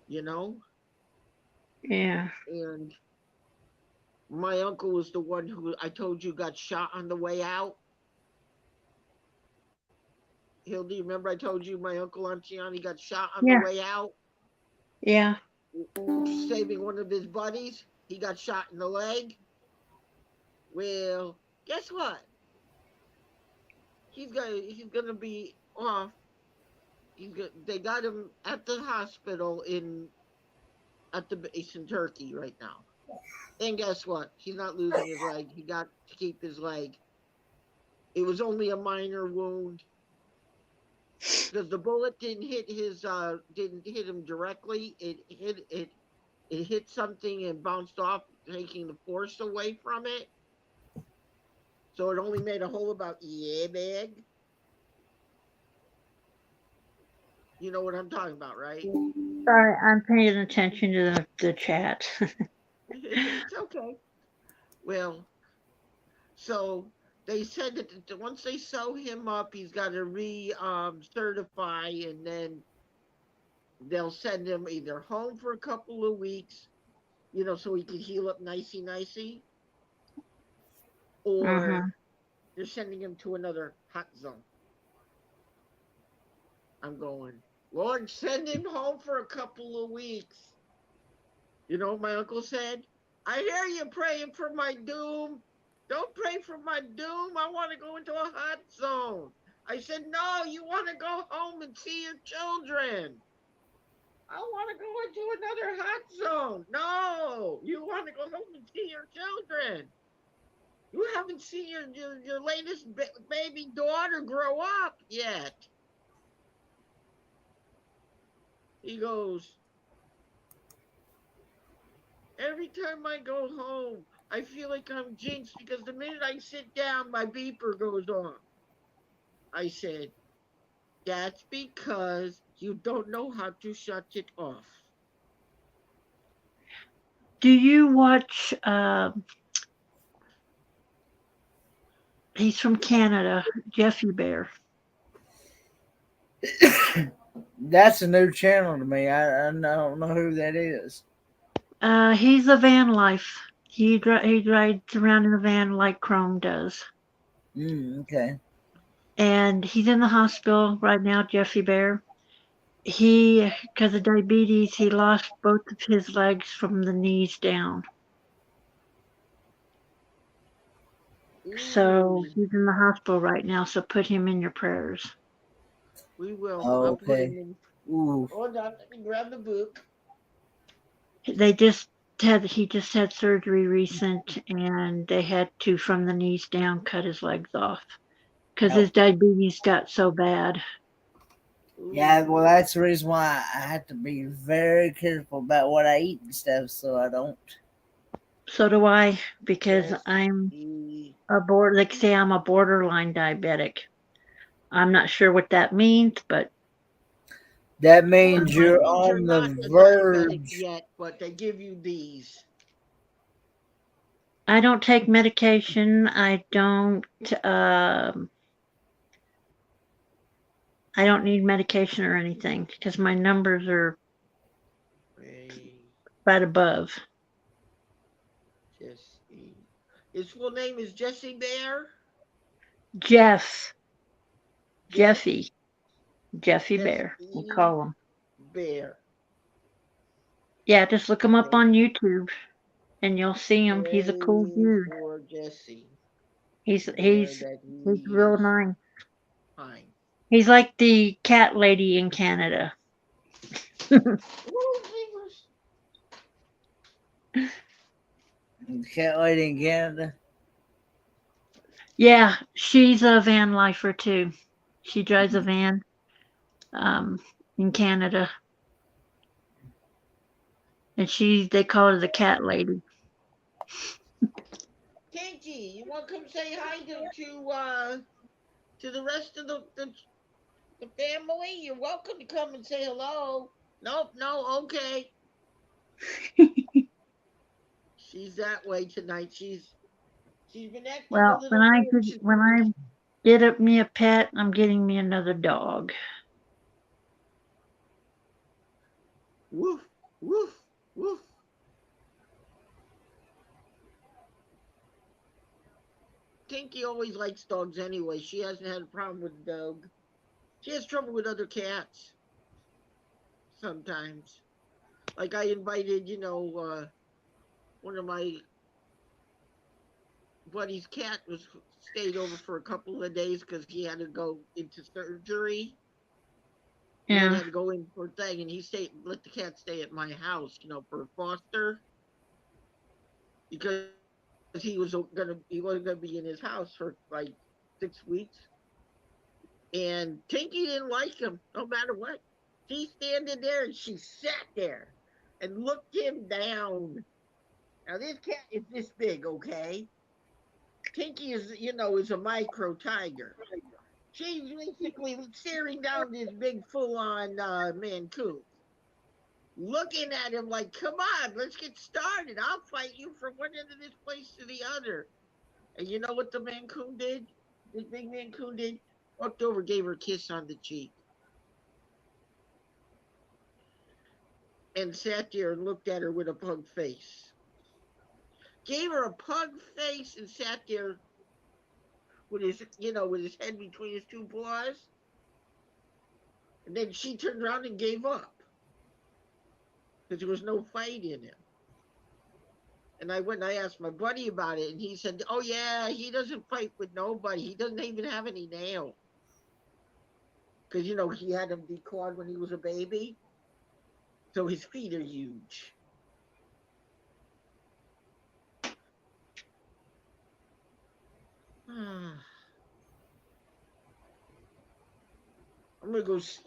you know? Yeah. And my uncle was the one who I told you got shot on the way out. Hildy, remember I told you my uncle Anciani got shot on the Yeah. way out? Yeah. Saving one of his buddies. He got shot in the leg. Well, guess what? He's gonna be off. They got him at the hospital at the base in Turkey right now. And guess what? He's not losing his leg. He got to keep his leg. It was only a minor wound because the bullet didn't hit him directly. It hit something and bounced off, taking the force away from it. So it only made a hole about big. You know what I'm talking about, right? Sorry, I'm paying attention to the chat. It's okay. Well, so they said that once they sew him up, he's got to certify, and then they'll send him either home for a couple of weeks, so he can heal up nicey, Uh-huh. or they're sending him to another hot zone. I'm going, Lord, send him home for a couple of weeks. You know what my uncle said? I hear you praying for my doom. Don't pray for my doom. I want to go into a hot zone. I said, no, you want to go home and see your children. I want to go into another hot zone. No, you want to go home and see your children. You haven't seen your latest baby daughter grow up yet. He goes, every time I go home, I feel like I'm jinxed because the minute I sit down, my beeper goes on. I said, that's because you don't know how to shut it off. Do you watch? He's from Canada, Jeffy Bear. That's a new channel to me. I don't know who that is. He's a van life. He rides around in a van like Chrome does, Okay. and he's in the hospital right now. Jeffy Bear. He, because of diabetes, he lost both of his legs from the knees down. So Ooh, he's in the hospital right now. So put him in your prayers. we will. Oh, I'll put him okay. in. Ooh. Hold on, let me grab the book. They just he just had surgery recent, and they had to, from the knees down, cut his legs off because his Oh, diabetes got so bad. yeah. Well, Ooh, that's the reason why I have to be very careful about what I eat and stuff, so I don't. So do I, because I'm Jesse like say I'm a borderline diabetic. I'm not sure what that means, but That means Borderline you're means you're on not the a diabetic verge. yet, but they give you these. I don't take medication. Um I don't need medication or anything because my numbers are Hey, right above. Jesse. His full name is Jesse Bear. Jeff, Jeff Jeffy, Jeffy Bear, we Jesse call him. Bear. Yeah, just look him up Okay. on YouTube and you'll see him. He's a cool Pray dude. for Jesse He's Bear he's that he's he real is nice. fine. He's like the cat lady in Canada. Ooh, fingers. Cat lady in Canada. Yeah, she's a van lifer too. She drives a van um in Canada, and they call her the cat lady. Kenji, you want to come say hi to the rest of the family? You're welcome to come and say hello. Nope, no, okay. She's that way tonight. She's been acting a Well, little weird when tonight. I get me a pet, I'm getting me another dog. Woof, woof, woof. Tinky always likes dogs anyway. She hasn't had a problem with the dog. She has trouble with other cats sometimes. Like I invited, one of my buddy's cat was stayed over for a couple of days because he had to go into surgery. He had Yeah. to go in for a thing, and he stayed let the cat stay at my house, for foster because he wasn't gonna be in his house for like 6 weeks. And Tinky didn't like him no matter what. She standing there and she sat there and looked him down. Now this cat is this big, okay? Tinky is a micro tiger. She's basically staring down this big full-on Mancoon, looking at him like, "Come on, let's get started. I'll fight you from one end of this place to the other." And you know what the Mancoon did? This big Mancoon did? Walked over, gave her a kiss on the cheek, and sat there and looked at her with a pug face. Gave her a pug face and sat there with his head between his two paws. And then she turned around and gave up because there was no fight in him. And I went and I asked my buddy about it, and he said, "Oh yeah, he doesn't fight with nobody. He doesn't even have any nails because he had him declawed when he was a baby, so his feet are huge." I'm gonna go. It's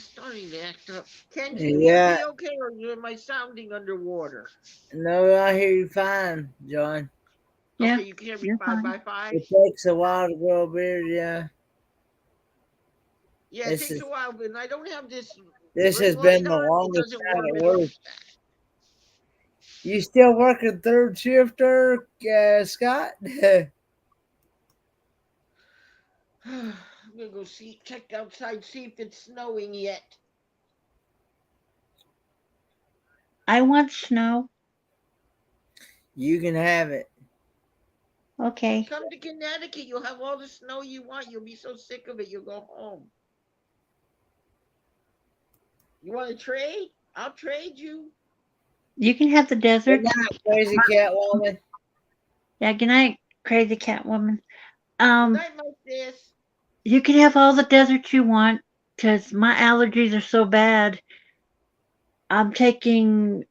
starting to act up. Ken, can you hear Yeah. me okay, or am I sounding underwater? No, I hear you fine, John. Yeah, Okay, you can hear me you're five fine. by five. It takes a while to grow a beard. Yeah. Yeah, it This takes is a while, but I don't have this. This has Ring been light the on, it longest doesn't time warm at it up. work. You still working third shifter, Scott? I'm gonna go check outside, see if it's snowing yet. I want snow. You can have it. Okay. Come to Connecticut, you'll have all the snow you want. You'll be so sick of it, you'll go home. You want to trade? I'll trade you. You can have the Good desert. night, crazy cat woman. Yeah, good night, crazy cat woman. Good night, my sis. You can have all the desert you want because my allergies are so bad. I'm taking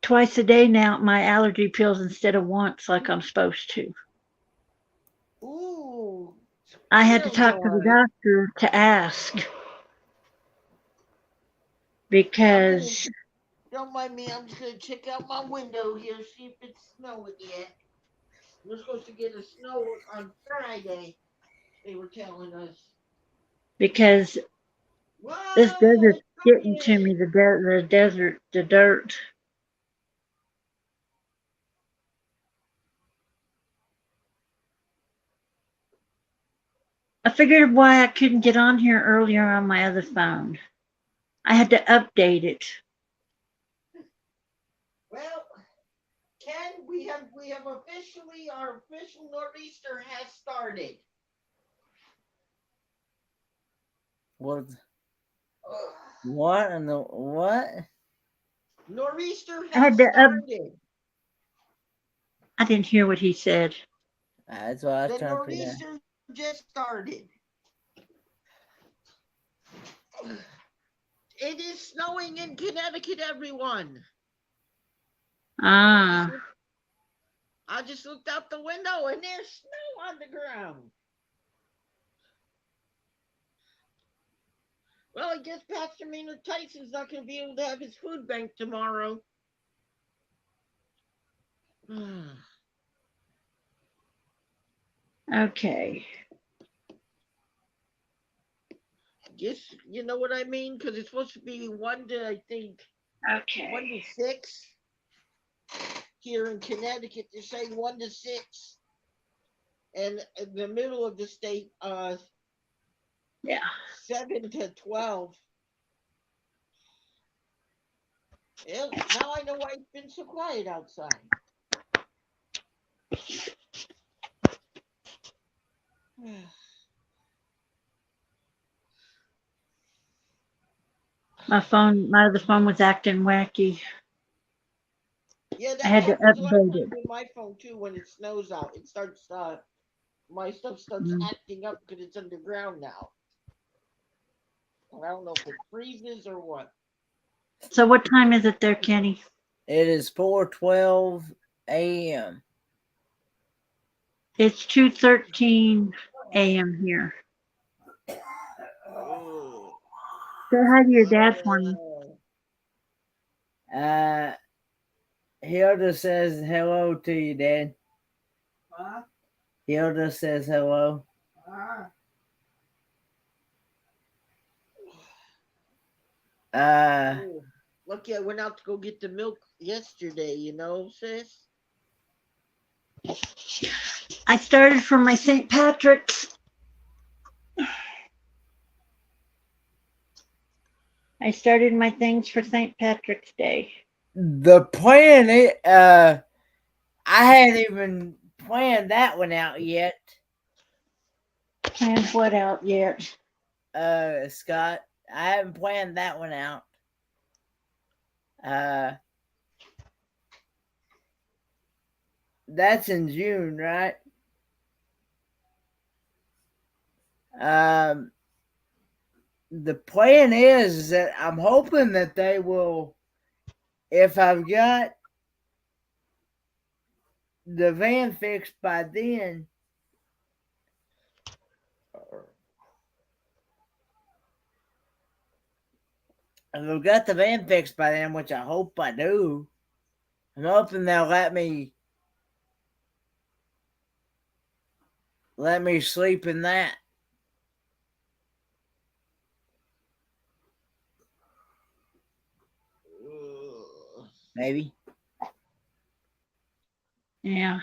twice a day now my allergy pills instead of once like I'm supposed to. Ooh, I had to pills talk to the on. doctor to ask I'm gonna. because Don't mind me. I'm just gonna check out my window here, see if it's snowing yet. We're supposed to get a snow on Friday. They were telling us. because this Whoa, desert's it's getting to me, coming! the desert, the dirt. I figured why I couldn't get on here earlier on my other phone. I had to update it. Well, Ken, we have officially our official nor'easter has started. What? Ugh. What in the what? Nor'easter I has had to started. I didn't hear what he said. That's what I was The trying to figure out. nor'easter just started. It is snowing in Connecticut, everyone. Ah, I just looked out the window and there's snow on the ground. Well, I guess Pastor Maynard Tyson's not going to be able to have his food bank tomorrow. okay. Guess you know what I mean? Because it's supposed to be 1 to, I think, 1 Okay. to 6. Here in Connecticut, they're saying 1 to 6. And in the middle of the state, Yeah. 7 to 12. Well, now I know why it's been so quiet outside. My other phone was acting wacky. Yeah, I that had to happens a lot of update times it. with my phone too. When it snows out, it starts. My stuff starts Mm. acting up because it's underground now. I don't know if it freezes or what. So what time is it there, Kenny? It is 4:12 a.m. It's 2:13 a.m. here. Oh. Say hi to your dad for me. Uh, Hilda says hello to you, Dad. Huh? Hilda says hello. Ah, Uh, Oh. Lucky I went out to go get the milk yesterday. You know, sis. I started for my St. Patrick's. I started my things for St. Patrick's Day. the plan I hadn't even planned that one out yet. Planned what out yet? Scott, I haven't planned that one out. Uh, that's in June, right? Um, the plan is that I'm hoping that they will, if I've got the van fixed by then. If I've got the van fixed by then, which I hope I do, I'm hoping they'll let me sleep in that. maybe. Yeah.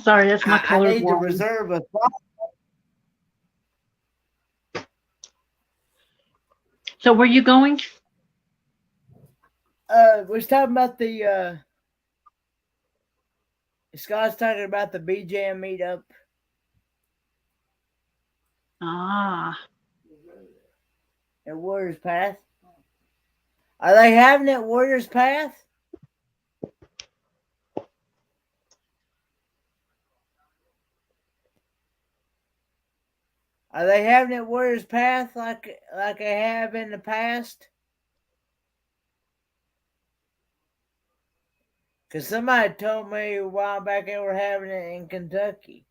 Sorry, that's my I colored need to water. reserve a spot. So were you going? We're talking about the Scott's talking about the BJM meetup. Ah. At Warriors Path. Are they having it at Warriors Path? Are they having it at Warriors Path like they have in the past? Because somebody told me a while back they were having it in Kentucky.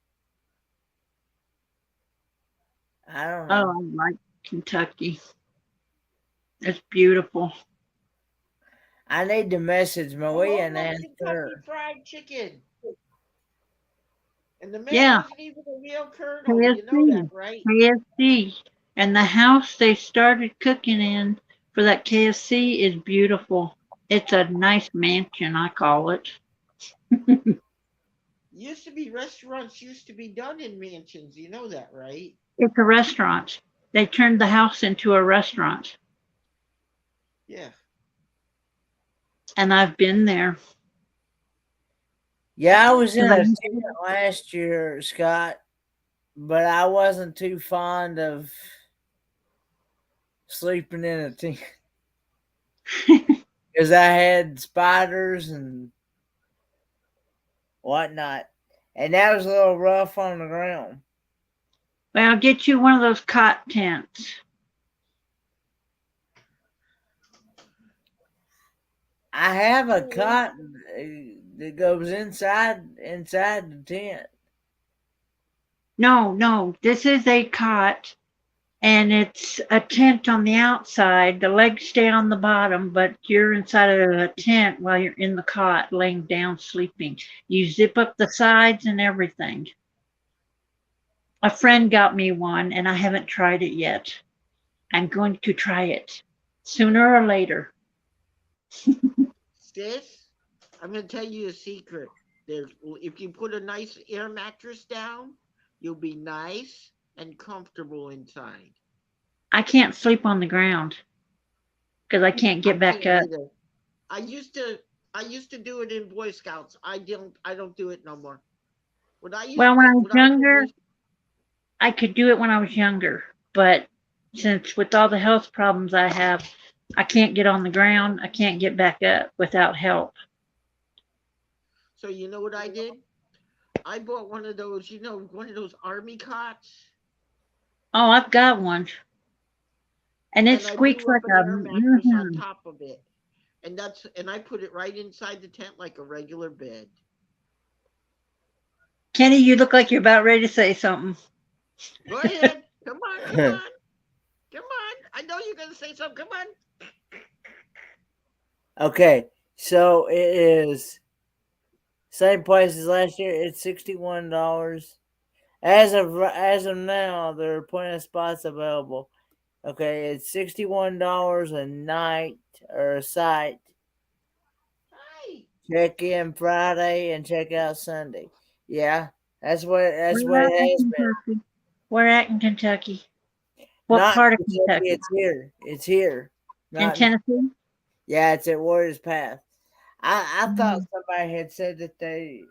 I don't Oh, know. I like Kentucky. It's beautiful. I need to message Oh, Malia and love ask Kentucky her. Fried Chicken. And the man Yeah. wasn't even a real colonel. You know that, KFC. right? KFC. And the house they started cooking in for that KFC is beautiful. It's a nice mansion, I call it. Used to be restaurants used to be done in mansions. You know that, right? It's a restaurant. They turned the house into a restaurant. Yeah. And I've been there. Yeah, I was in 'Cause I a used tent last year, Scott, but I wasn't too fond of sleeping in a tent because I had spiders and whatnot, and that was a little rough on the ground. Well, I'll get you one of those cot tents. I have a Oh, cot that goes inside the tent. No, this is a cot and it's a tent on the outside. The legs stay on the bottom, but you're inside of a tent while you're in the cot, laying down, sleeping. You zip up the sides and everything. A friend got me one, and I haven't tried it yet. I'm going to try it sooner or later. sis, I'm going to tell you a secret. If you put a nice air mattress down, you'll be nice and comfortable inside. I can't sleep on the ground because I can't I get back can't up. either. I used to I used to do it in Boy Scouts. I don't do it no more. Well, when I was What I did younger, was I could do it when I was younger, but since with all the health problems I have, I can't get on the ground. I can't get back up without help. so you know what I did? I bought one of those, one of those army cots, Oh, I've got one, and it and I squeaks blew up like an a. air mattress on Mhm. top of it. And I put it right inside the tent like a regular bed. Kenny, you look like you're about ready to say something. Go ahead. Come on, come on. Come on. I know you're gonna say something. Come on. Okay, so it is same price as last year. It's $61. As of now, there are plenty of spots available. Okay, it's $61 a night or a site. Hi. Check in Friday and check out Sunday. Yeah, that's what We're it at in has been. Kentucky. We're at in Kentucky. What Not part of Kentucky, Kentucky? it's here. It's here. In Not in, Tennessee? yeah, it's at Warriors Path. I thought Mm. somebody had said that they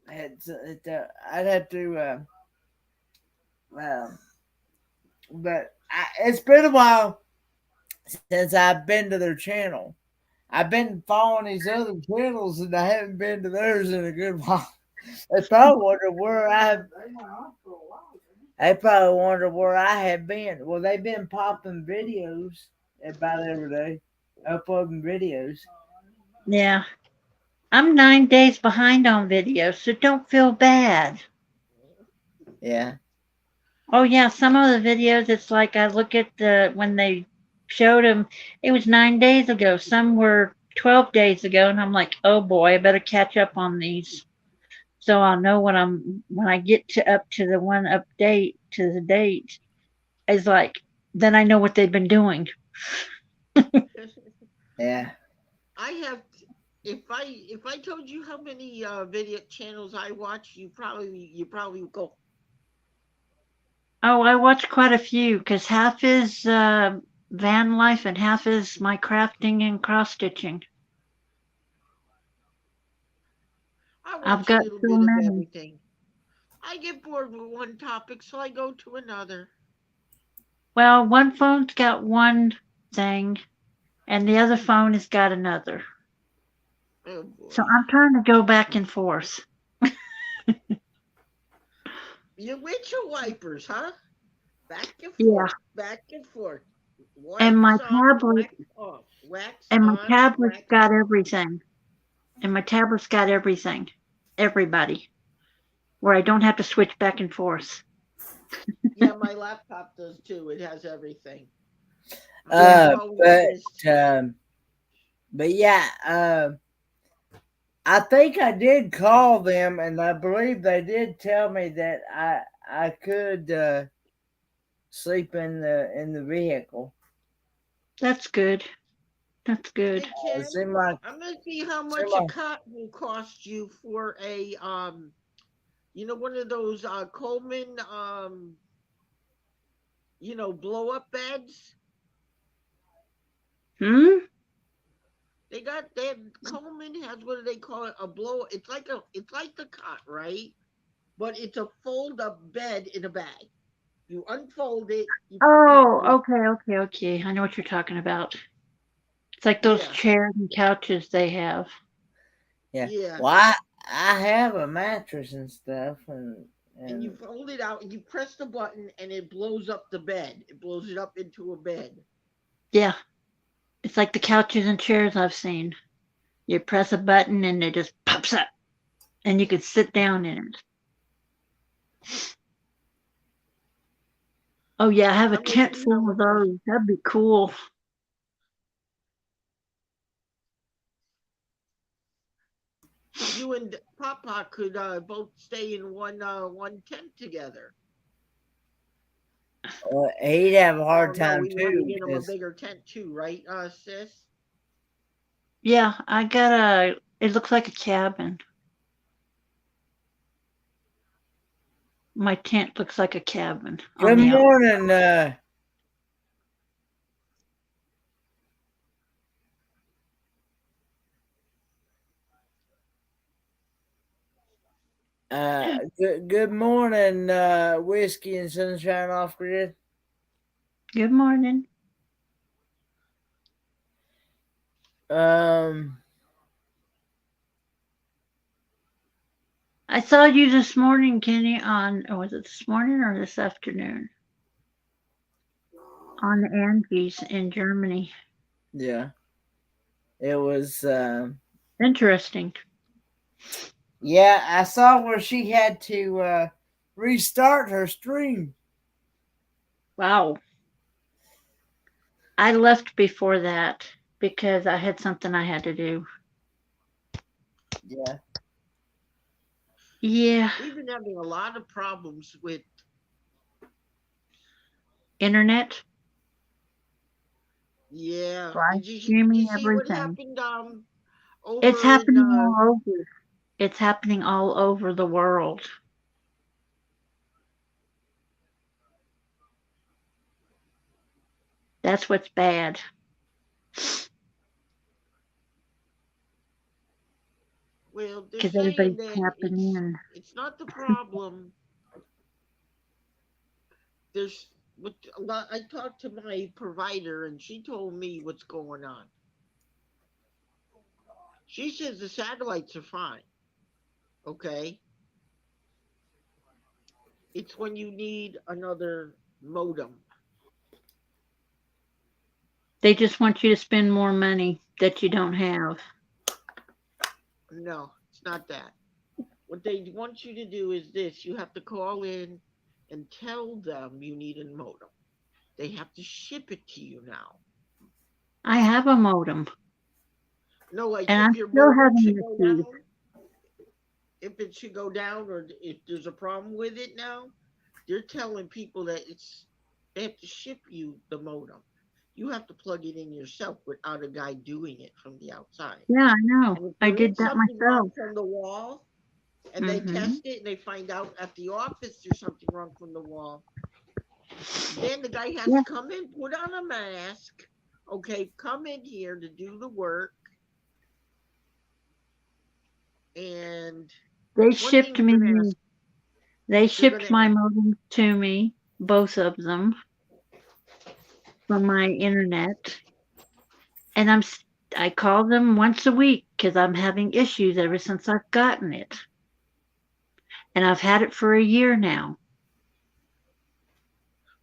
I'd have to well, but it's been a while since I've been to their channel. I've been following these other channels and I haven't been to theirs in a good while. They probably wonder where they probably wonder where I have been. Well, they've been popping videos about every day, uploading videos. Yeah. I'm 9 days behind on videos, so don't feel bad. Yeah. Oh yeah, some of the videos it's like I look at the when they showed them, it was 9 days ago. Some were 12 days ago, and I'm like, oh boy, I better catch up on these. so I'll know when I get to up to the one update to the date. It's like then I know what they've been doing. Yeah. I have. If I told you how many video channels I watch, you probably would go. Oh, I watch quite a few because half is van life and half is my crafting and cross stitching. I I've watch a got little so bit of many. everything. I get bored with one topic, so I go to another. Well, one phone's got one thing and the other phone has got another. Oh So boy. I'm trying to go back and forth. You windshield wipers, huh? Back and Yeah. forth, back and forth. And my Wax on, tablet wax off, wax and my on, tablet's wax got off. everything. And my tablet's got everything. Everybody. Where I don't have to switch back and forth. Yeah, my laptop does too. It has everything. My Yeah. Uh, phone but just. um, but yeah. I think I did call them, and I believe they did tell me that I could sleep in the vehicle. That's good. That's good. Hey It Ken, seemed like I'm gonna see how seemed much a like cot will cost you for a one of those Coleman blow up beds. Hmm? Coleman has, what do they call it? A blow. It's like the cot, right? But it's a fold up bed in a bag. You unfold it. Oh, okay. I know what you're talking about. It's like those Yeah, chairs and couches they have. yeah. yeah. Well, I have a mattress and stuff, And you and fold it out and you press the button and it blows up the bed. It blows it up into a bed. Yeah. It's like the couches and chairs I've seen. You press a button and it just pops up and you can sit down in it. Oh yeah, I have a I'm gonna tent see how full of much. those. That'd be cool. You and Papa could both stay in one tent together. he'd have a Oh hard no, time we want to too get him a because bigger tent too, right, sis? Yeah, I got it looks like a cabin. My tent looks like a cabin on good the out. morning, good morning, whiskey and sunshine off grid. Good morning. Um, I saw you this morning, Kenny, was it this morning or this afternoon? On the Andes in Germany. yeah, it was. Interesting. Yeah, I saw where she had to restart her stream. Wow. I left before that because I had something I had to do. Yeah. Yeah. We've been having a lot of problems with. Internet, Yeah. live Did you streaming, see what everything. happened It's over in happening all over. It's happening all over the world. That's what's bad. well, they're Because saying everybody's that tapping in. it's not the problem. There's what a lot. I talked to my provider and she told me what's going on. She says the satellites are fine. Okay. It's when you need another modem. They just want you to spend more money that you don't have. No, it's not that. What they want you to do is this: you have to call in and tell them you need a modem. They have to ship it to you now. I have a modem No, like and if I'm your still modem having should go issues. down. if it should go down or if there's a problem with it now, they're telling people that they have to ship you the modem. You have to plug it in yourself without a guy doing it from the outside. Yeah, I know. And if I there did is that something wrong myself. from the wall and they Mm-hmm. test it and they find out at the office there's something wrong from the wall, then the guy has Yeah, to come in, put on a mask, okay, come in here to do the work. And they one thing shipped they're going to ask, me. They they're going shipped to my ask, modem to me, both of them, from my internet, and I call them once a week because I'm having issues ever since I've gotten it, and I've had it for a year now.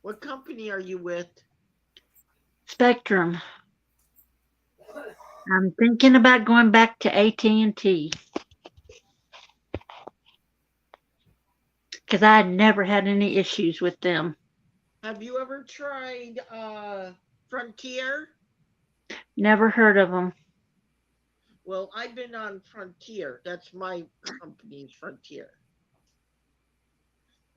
what company are you with? Spectrum. I'm thinking about going back to AT&T because I had never had any issues with them. Have you ever tried Frontier? Never heard of them. Well, I've been on Frontier. That's my company's Frontier.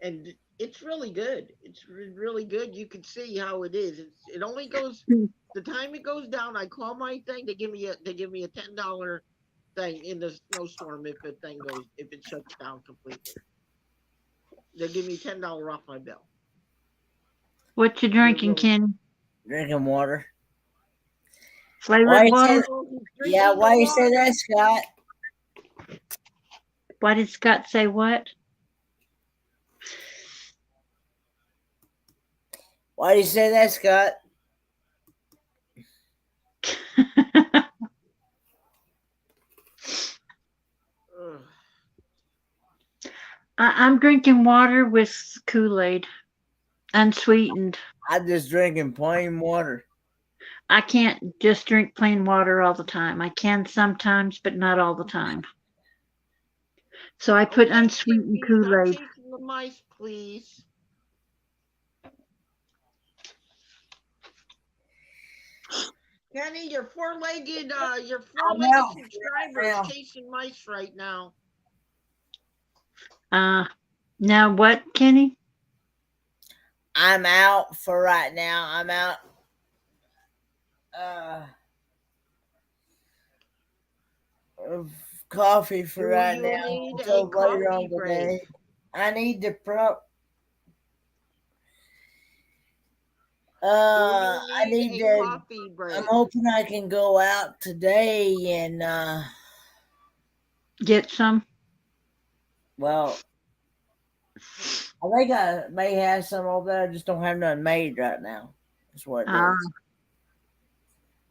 And it's really good. It's really good. You can see how it is. It only goes the time it goes down. I call my thing. They give me a $10 thing in the snowstorm if it shuts down completely. They give me $10 off my bill. What you They're drinking, really Kenny? Drinking water. Why Flavored you say? water? oh, he's Yeah, drinking the why you say water. that, Scott? Why did Scott say what? Why do you say that, Scott? Ugh. I'm drinking water with Kool-Aid, unsweetened. I'm just drinking plain water. I can't just drink plain water all the time. I can sometimes, but not all the time. So I put Okay, unsweetened Kenny, stop Kool-Aid. chasing the mice, please. Kenny, your I'm four-legged out subscriber is now. chasing mice right now. Uh, now what, Kenny? I'm out for right now. I'm out. Of coffee for Do right you now need a until later on coffee break? today. I need to prep. Do you I need need a to. coffee I'm break? hoping I can go out today and Get some? well, I think I may have some over there. I just don't have none made right now. That's what it Uh, is.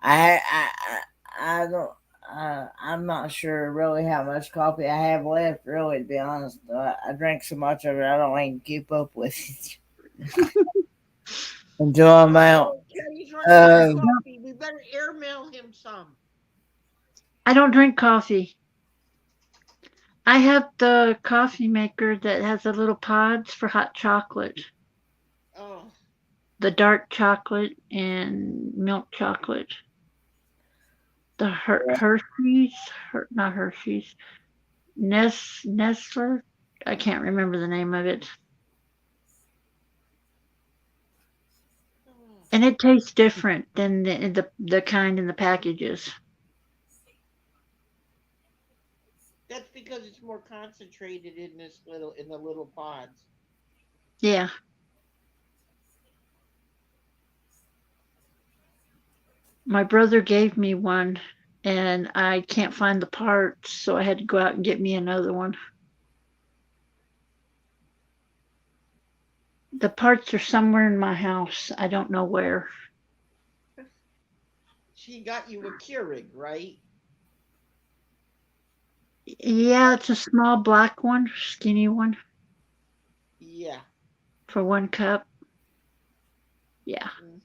I don't. I'm not sure really how much coffee I have left. Really, to be honest, I drank so much of it, I don't even keep up with it until I'm out. Oh, Kenny's running out of Um, coffee. We better airmail him some. I don't drink coffee. I have the coffee maker that has the little pods for hot chocolate. Oh, The dark chocolate and milk chocolate. The Hershey's, not Hershey's, Nestler. I can't remember the name of it. And it tastes different than the kind in the packages. that's because it's more concentrated in the little pods. Yeah. My brother gave me one and I can't find the parts, so I had to go out and get me another one. The parts are somewhere in my house. I don't know where. She got you a Keurig, right? Yeah, it's a small black one, skinny one Yeah. for 1 cup. Yeah. Hmm.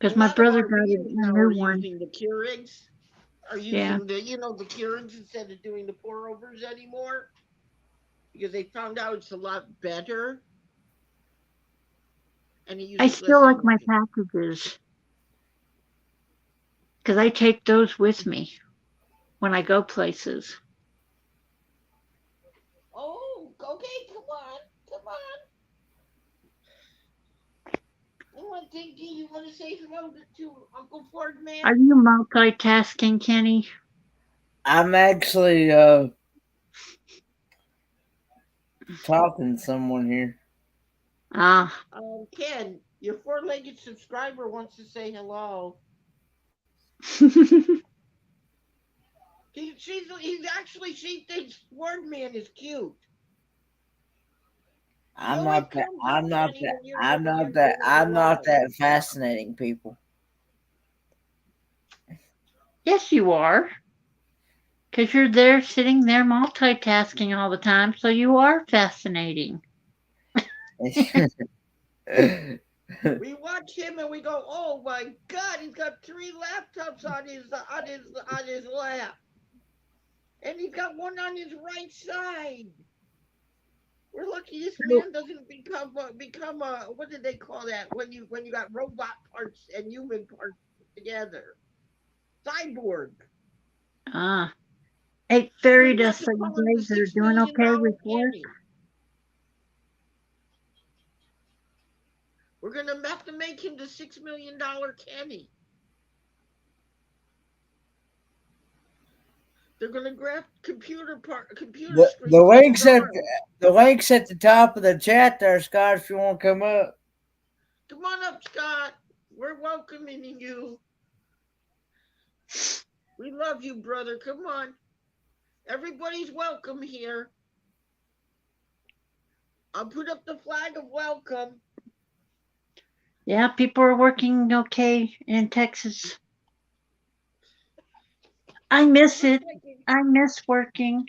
A Because my lot of brother got a RVers now new are one. using the Keurigs. Are Yeah. using the Keurigs instead of doing the pour overs anymore because they found out it's a lot better and it I uses still less like my energy. packages because I take those with me when I go places. Okay, come on. Come on. You want Tinky? You want to say hello to Uncle Ford Man? Are you multitasking, Kenny? I'm actually talking to someone here. Ah, Ken, your four-legged subscriber wants to say hello. She thinks Ford Man is cute. He I'm always not that. comes up, I'm not Kenny, that. when you're I'm when not you're that. doing the I'm not live. that fascinating, people. yes, you are. Because you're there sitting there multitasking all the time, so you are fascinating. We watch him and we go, "Oh my God, he's got three laptops on his lap, and he's got one on his right side." We're lucky this man doesn't become a what did they call that when you got robot parts and human parts together? Cyborg. Ah, hey, We're fairy gonna have dust, to so you call him the guys are six doing million okay dollar with work? Kenny. We're gonna have to make him the $6 million Kenny. They're gonna grab computer the the screens on his links at arm. the links at the top of the chat there, Scott. If you want to come up, Come on up, Scott. We're welcoming you. We love you, brother. Come on. Everybody's welcome here. I'll put up the flag of welcome. Yeah, people are working okay in Texas. I miss it. I miss working.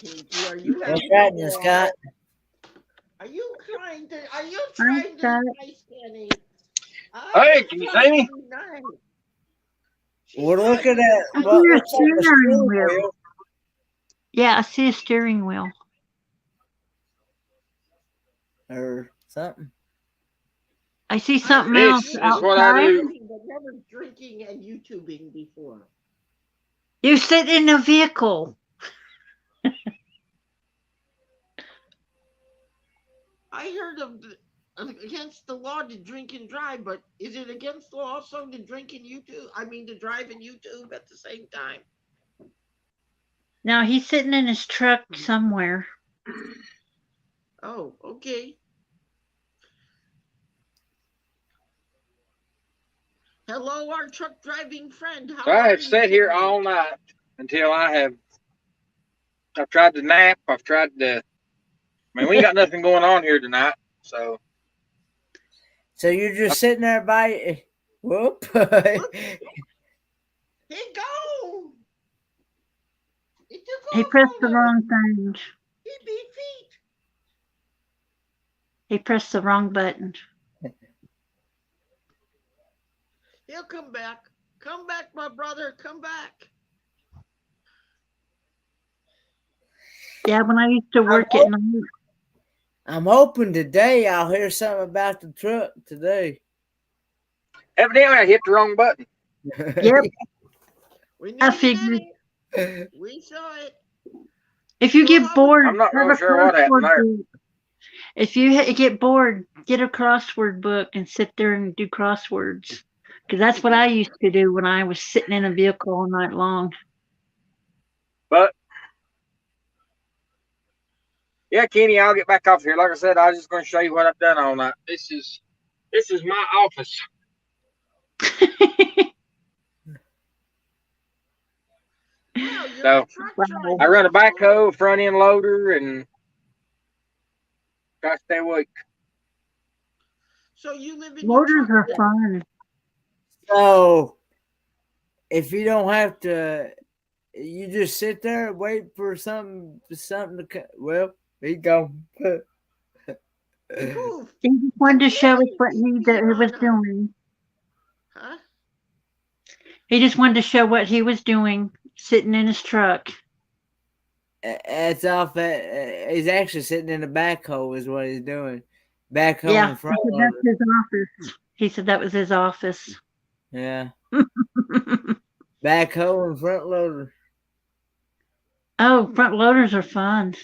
Pinky, are you what's having a happening, Scott? ball? Are you trying I'm to be Scott. nice, Kenny? I'm Hey, just can you trying see to me? be nice. She's We're trying looking to be at I see nice. what your looks like a steering steering wheel. wheel. Yeah, I see a steering wheel. Or something. I see I something heard of else This you is what I outside. do. driving, but never drinking and YouTubing before. You sit in a vehicle. I heard against the law to drink and drive, but is it against the law also to drink and YouTube? I mean, to drive and YouTube at the same time? Now he's sitting in his truck somewhere. Oh, okay. Hello, our truck driving friend. So How I are have you sat here today? all night until I've tried to nap. I mean, we ain't got nothing going on here tonight. So So you're just sitting there by. Whoop. Look, he go. He took He off pressed the already. wrong thing. He beat feet. He pressed the wrong button. He'll come back. Come back, my brother. Come back. Yeah, when I used to I'm, work at hop- night. I'm hoping today I'll hear something about the truck today. evidently, I hit the wrong button. Yep, We I knew you figured. did it. We saw it. If you So get how was bored, I'm not have real a sure what happened crossword there. book. If you get bored, get a crossword book and sit there and do crosswords. Because that's what I used to do when I was sitting in a vehicle all night long. But yeah, Kenny, I'll get back off here. Like I said, I was just going to show you what I've done all night. This is my office. wow, you're So a truck Wow. I driver. run a That's cool. backhoe, a front end loader, and try to stay awake. So you live in your Motors truck are then? fun. So if you don't have to, you just sit there and wait for something to come. Well, he gone. He poofed. He just I wanted to show us can't what he he being was on her. doing. Huh? He just wanted to show what he was doing, sitting in his truck. It's off. He's actually sitting in the backhoe, is what he's doing. back home Yeah, in he front said loader. that's his office. He said that was his office. Yeah, back home in front loader. Oh, front loaders are fun.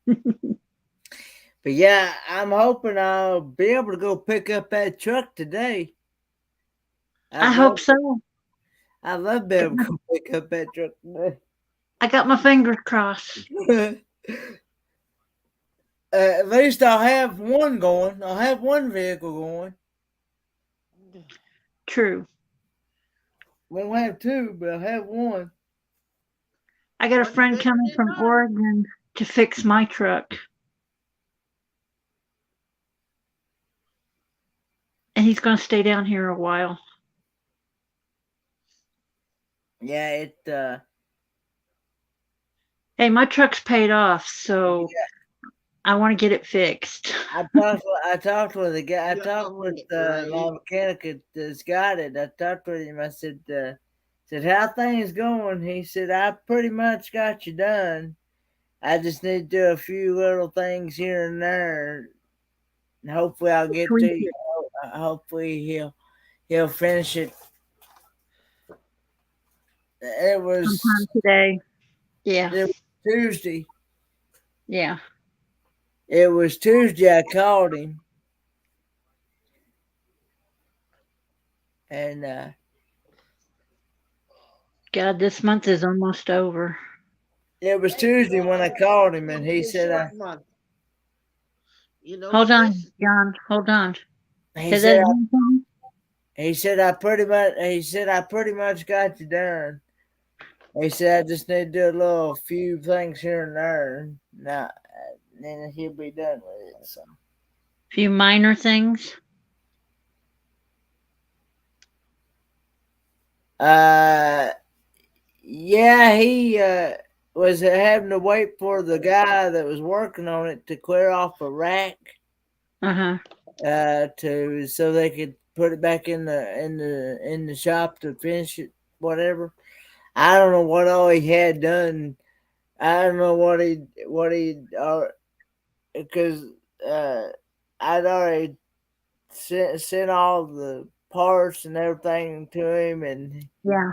But yeah, I'm hoping I'll be able to go pick up that truck today. I I'd hope love, so. I'd love to be able to go pick up that truck today. I got my fingers crossed. At least I'll have one going. I'll have one vehicle going. True. Won't have two, but I'll have one. I got a One's friend better coming than from none. Oregon to fix my truck. And he's going to stay down here a while. Yeah, Hey, my truck's paid off, so I want to get it fixed. I talked with the guy. I You talked own with it, right? my mechanic that's got it. I talked with him. I said how things going. He said I pretty much got you done. I just need to do a few little things here and there. And hopefully I'll get to Tweak you. it Hopefully he'll finish it. It was sometime today. Yeah, it was Tuesday. yeah. It was Tuesday. I called him, and God, this month is almost over. it was Hey, Tuesday when I called him, and It's he a said short month. You Hold notice on, this? John. Hold on. he Say that said again, John? he said I pretty much got you done. He said I just need to do a little few things here and there. Now, then he'll be done with it. So. Few minor things. Uh, yeah, he was having to wait for the guy that was working on it to clear off a rack, Uh-huh. to so they could put it back in the shop to finish it, whatever. I don't know what all he had done. I don't know what he because uh, I'd already sent all the parts and everything to him, Yeah.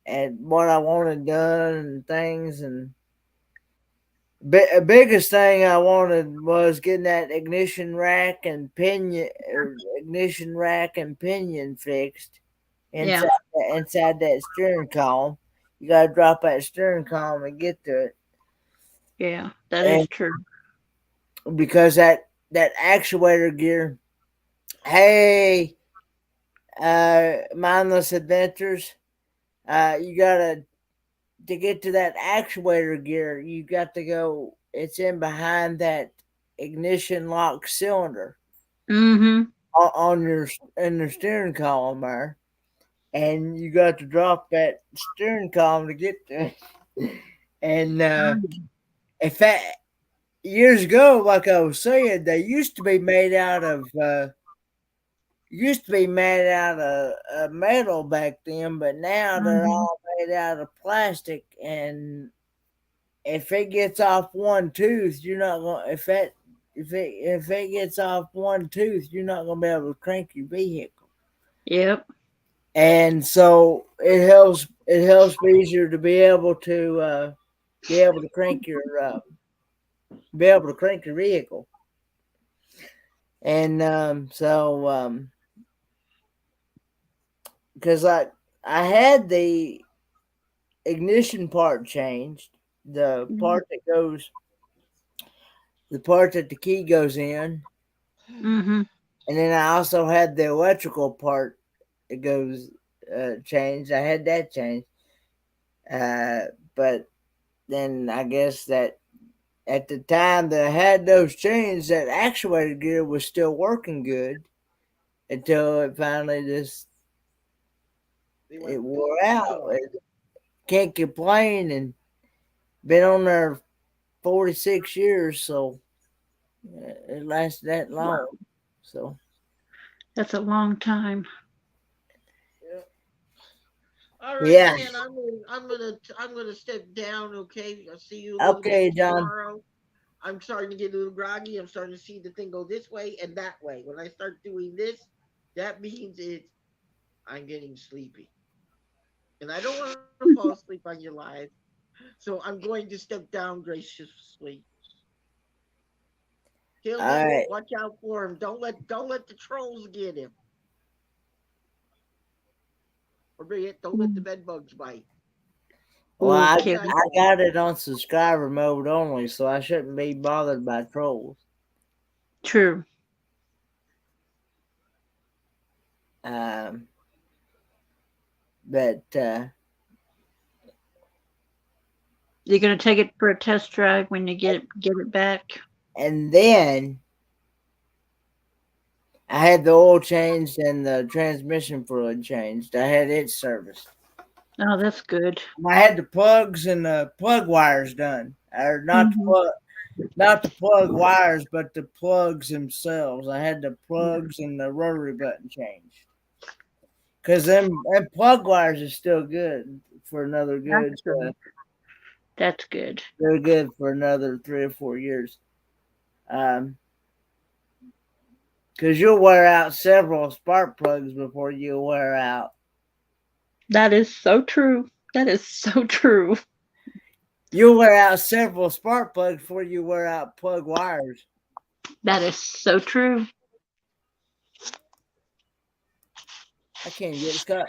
and what I wanted done and things. And biggest thing I wanted was getting that ignition rack and pinion fixed Yeah. inside that steering column. You got to drop that steering column and get to it, Yeah. That is and true. because that actuator gear. Hey, mindless adventures. You gotta to get to that actuator gear. You got to go. It's in behind that ignition lock cylinder Mm-hmm. on your in the steering column there, and you got to drop that steering column to get to it. And in fact, years ago, like I was saying, they used to be made out of metal back then, but now they're Mm-hmm. all made out of plastic. And if it gets off one tooth, you're not going. If it gets off one tooth, you're not going to be able to crank your vehicle. Yep. And so it helps be easier to be able to crank your vehicle. And because I had the ignition part changed, the part that the key goes in, Mm-hmm. and then I also had the electrical part that goes changed. I had that changed, but then I guess that at the time that I had those changed, that actuator gear was still working good until it finally just They went it beep wore out. gone. Can't complain, and been on there 46 years, so it lasted that long. Wow. So That's a long time. Yeah. All right, yeah, man. I'm gonna step down. Okay. I'll see you a little bit okay, John. tomorrow. I'm starting to get a little groggy. I'm starting to see the thing go this way and that way. When I start doing this, that means I'm getting sleepy. And I don't want to fall asleep on your live. So I'm going to step down graciously. All Hilda, right. watch out for him. Don't let the trolls get him. Or don't let the bed bugs bite. Well, Ooh, I Carrie. I got it on subscriber mode only, so I shouldn't be bothered by trolls. True. Um, but You're gonna take it for a test drive when you get it back. and then I had the oil changed and the transmission fluid changed. I had it serviced. Oh, that's good. I had the plugs and the plug wires done, or Mhm. not the plug wires, but the plugs themselves. I had the plugs and the rotary button changed because them plug wires are still good for another good. That's good. That's good. They're good for another 3 or 4 years. Because you'll wear out several spark plugs before you wear out. That is so true. That is so true. You'll wear out several spark plugs before you wear out plug wires. That is so true. I can't get Scott.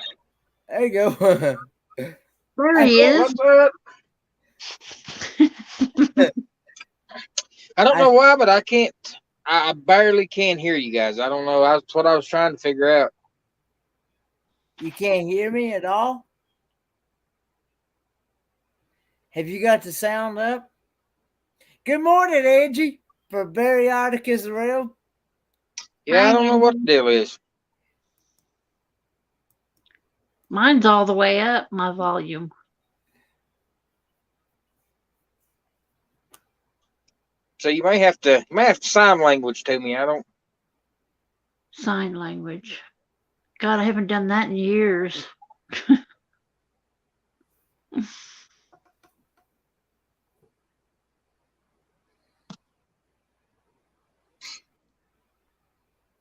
There you go. There I, he is. What's up? I don't I know why, but I can't. I barely can hear you guys. I don't know. That's what I was trying to figure out. You can't hear me at all? Have you got the sound up? Good morning, Angie. For Bariatric Israel. Yeah, I Hi, don't know what the Andy. deal is. Mine's all the way up, my volume. So you may have to sign language to me. I don't. Sign language. God, I haven't done that in years.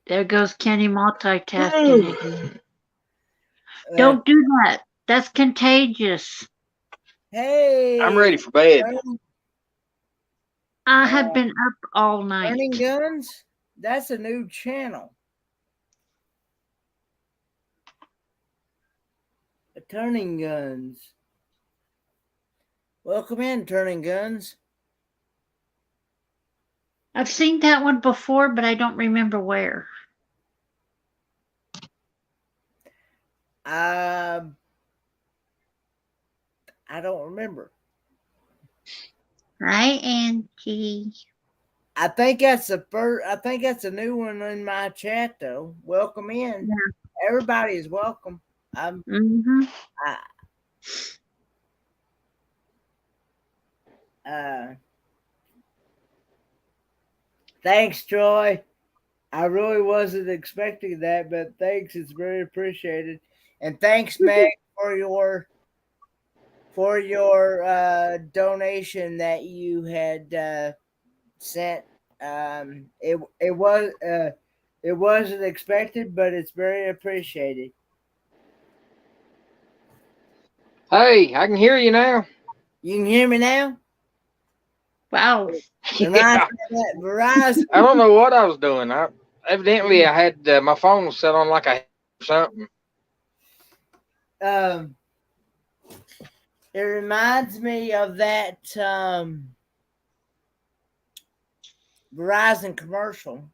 There goes Kenny multitasking again. Don't do that. That's contagious. I'm Hey, ready for bed. I have been up all Turning night. Guns? That's a new channel. Turning Guns. Welcome in, Turning Guns. I've seen that one before, but I don't remember where. I don't remember. Hi, Auntie. I think that's the first. I think that's a new one in my chat, though. Welcome in. Yeah. Everybody is welcome. I'm. Mm-hmm. Uh, thanks, Troy. I really wasn't expecting that, but thanks. It's very appreciated. And thanks, Meg, for your donation that you had sent. It wasn't expected, but it's very appreciated. Hey, I can hear you now. You can hear me now. Wow. Yeah. Verizon. I don't know what I was doing. Evidently I had my phone was set on like a or something. Um, it reminds me of that Verizon commercial.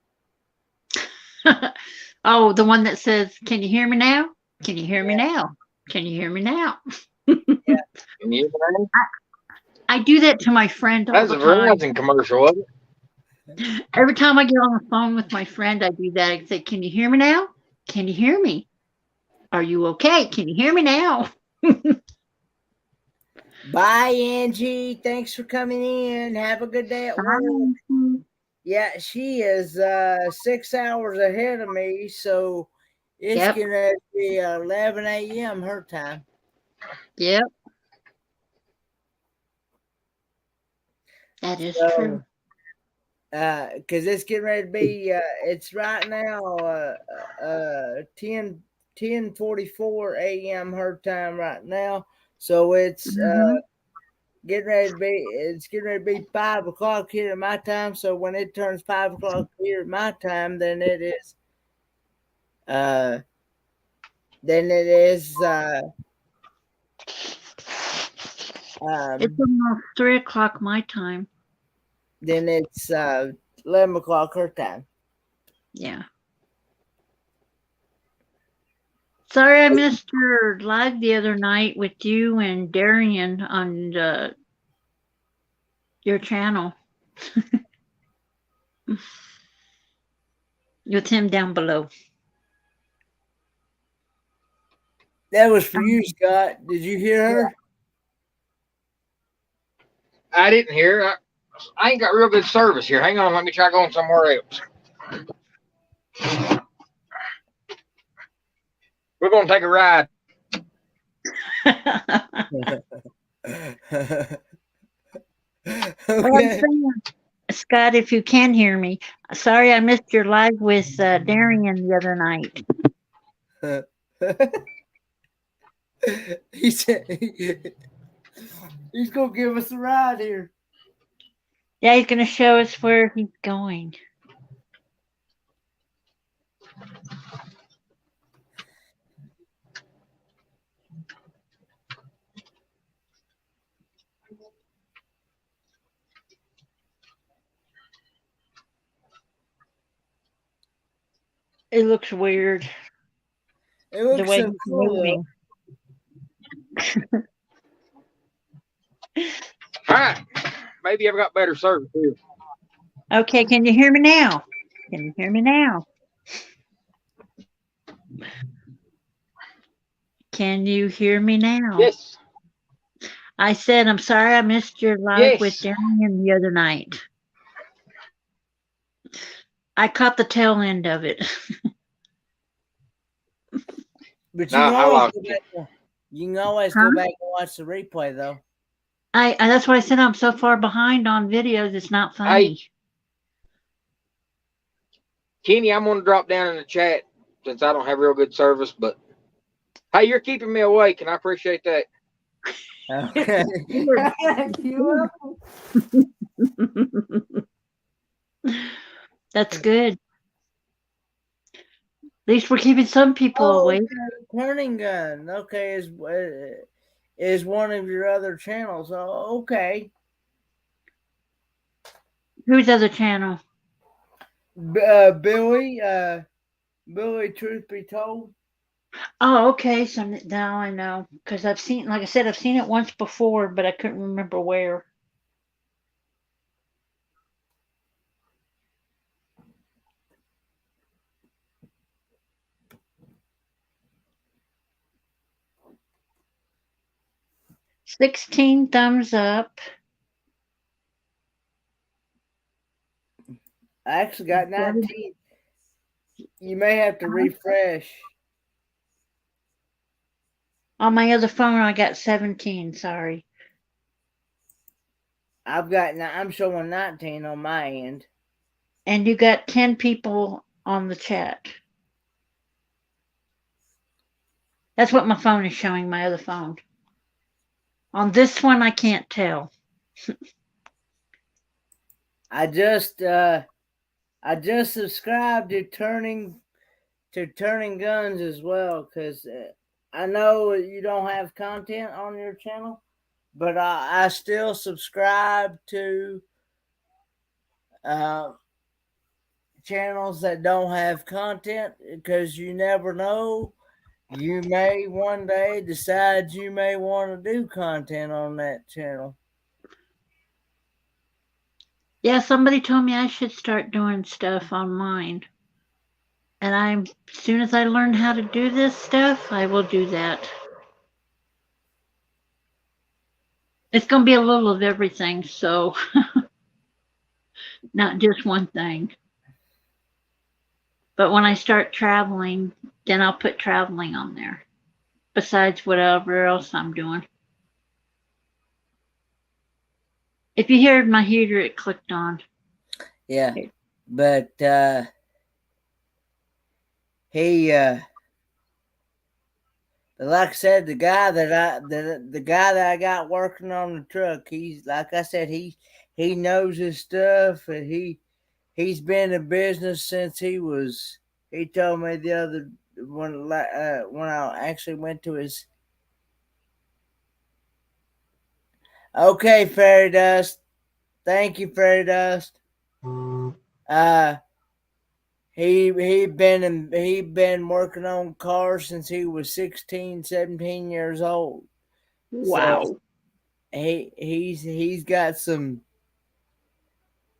Oh, the one that says, "Can you hear me now? Can you hear me now? Can you hear me now?" Yeah. Can you hear me? I do that to my friend all That's the a time. Verizon commercial, wasn't it? Every time I get on the phone with my friend, I do that. I say, "Can you hear me now? Can you hear me? Are you okay? Can you hear me now?" Bye, Angie. Thanks for coming in. Have a good day at work. Yeah, she is 6 hours ahead of me, so it's Yep. gonna be 11 a.m. her time. Yep. That is true. So Because it's getting ready to be. It's right now. 10:44 a.m. her time right now. So it's Mhm. getting ready to be. It's getting ready to be 5 o'clock here at my time. So when it turns 5 o'clock here at my time, then it is. Uh, then it is. It's Um, almost 3 o'clock my time. then it's 11 o'clock her time. Yeah. Sorry I missed your live the other night with you and Darian on your channel. With him down below. That was for you, Scott. Did you hear her? I didn't hear. I ain't got real good service here. Hang on, let me try going somewhere else. We're gonna take a ride. Well, I'm saying, Scott, if you can hear me, sorry I missed your live with Darian the other night. He said he's gonna give us a ride here. Yeah, he's going to show us where he's going. It looks weird It the looks way so he's cool moving. All right, maybe I've got better service here. Okay, can you hear me now? Can you hear me now? Can you hear me now? Yes, I said, I'm sorry I missed your live with yes. Darian the other night. I caught the tail end of it. But No, I lost you. You can always Huh? go back and watch the replay though. I that's why I said I'm so far behind on videos. It's not Hey, funny. Kenny, I'm gonna drop down in the chat since I don't have real good service. But hey, you're keeping me awake, and I appreciate that. Okay. That's good. At least we're keeping some people Oh, awake. okay. Turning gun. Okay, is one of your other channels. Oh, okay. Whose other channel? Billy. Billy. Truth be told. Oh, okay. So now I know because I've seen, like I said, I've seen it once before, but I couldn't remember where. $16 thumbs up. I actually got 19. You may have to refresh. On my other phone, I got 17. Sorry. I'm showing 19 on my end. And you got 10 people on the chat. That's what my phone is showing, my other phone. On this one, I can't tell. I just subscribed to Turning Guns as well because I know you don't have content on your channel, but I still subscribe to channels that don't have content because you never know. You may one day decide you may want to do content on that channel. Yeah, somebody told me I should start doing stuff on mine. And as soon as I learn how to do this stuff, I will do that. It's going to be a little of everything, so not just one thing. But when I start traveling, then I'll put traveling on there, besides whatever else I'm doing. If you heard my heater, it clicked on. Yeah, but he but like I said, the guy that I got working on the truck, he's like I said, he knows his stuff, and he's been in business since he was. He told me the other when I actually went to his. Okay, Fairy Dust. Thank you, Fairy Dust. Uh, he been working on cars since he was 16, 17 years old. So Wow. he's got some.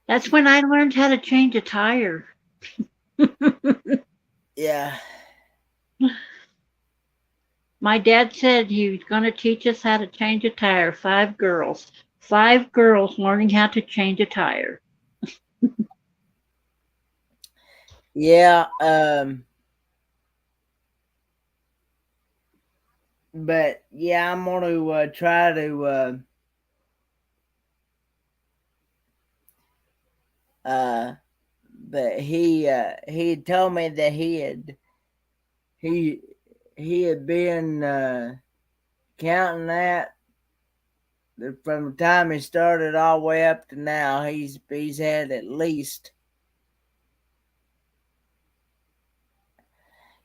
That's when I learned how to change a tire. Yeah. My dad said he was going to teach us how to change a tire. 5 girls. 5 girls learning how to change a tire. Yeah, but yeah, I'm gonna try to uh but he had told me that he he had been counting that from the time he started all the way up to now. He's had at least.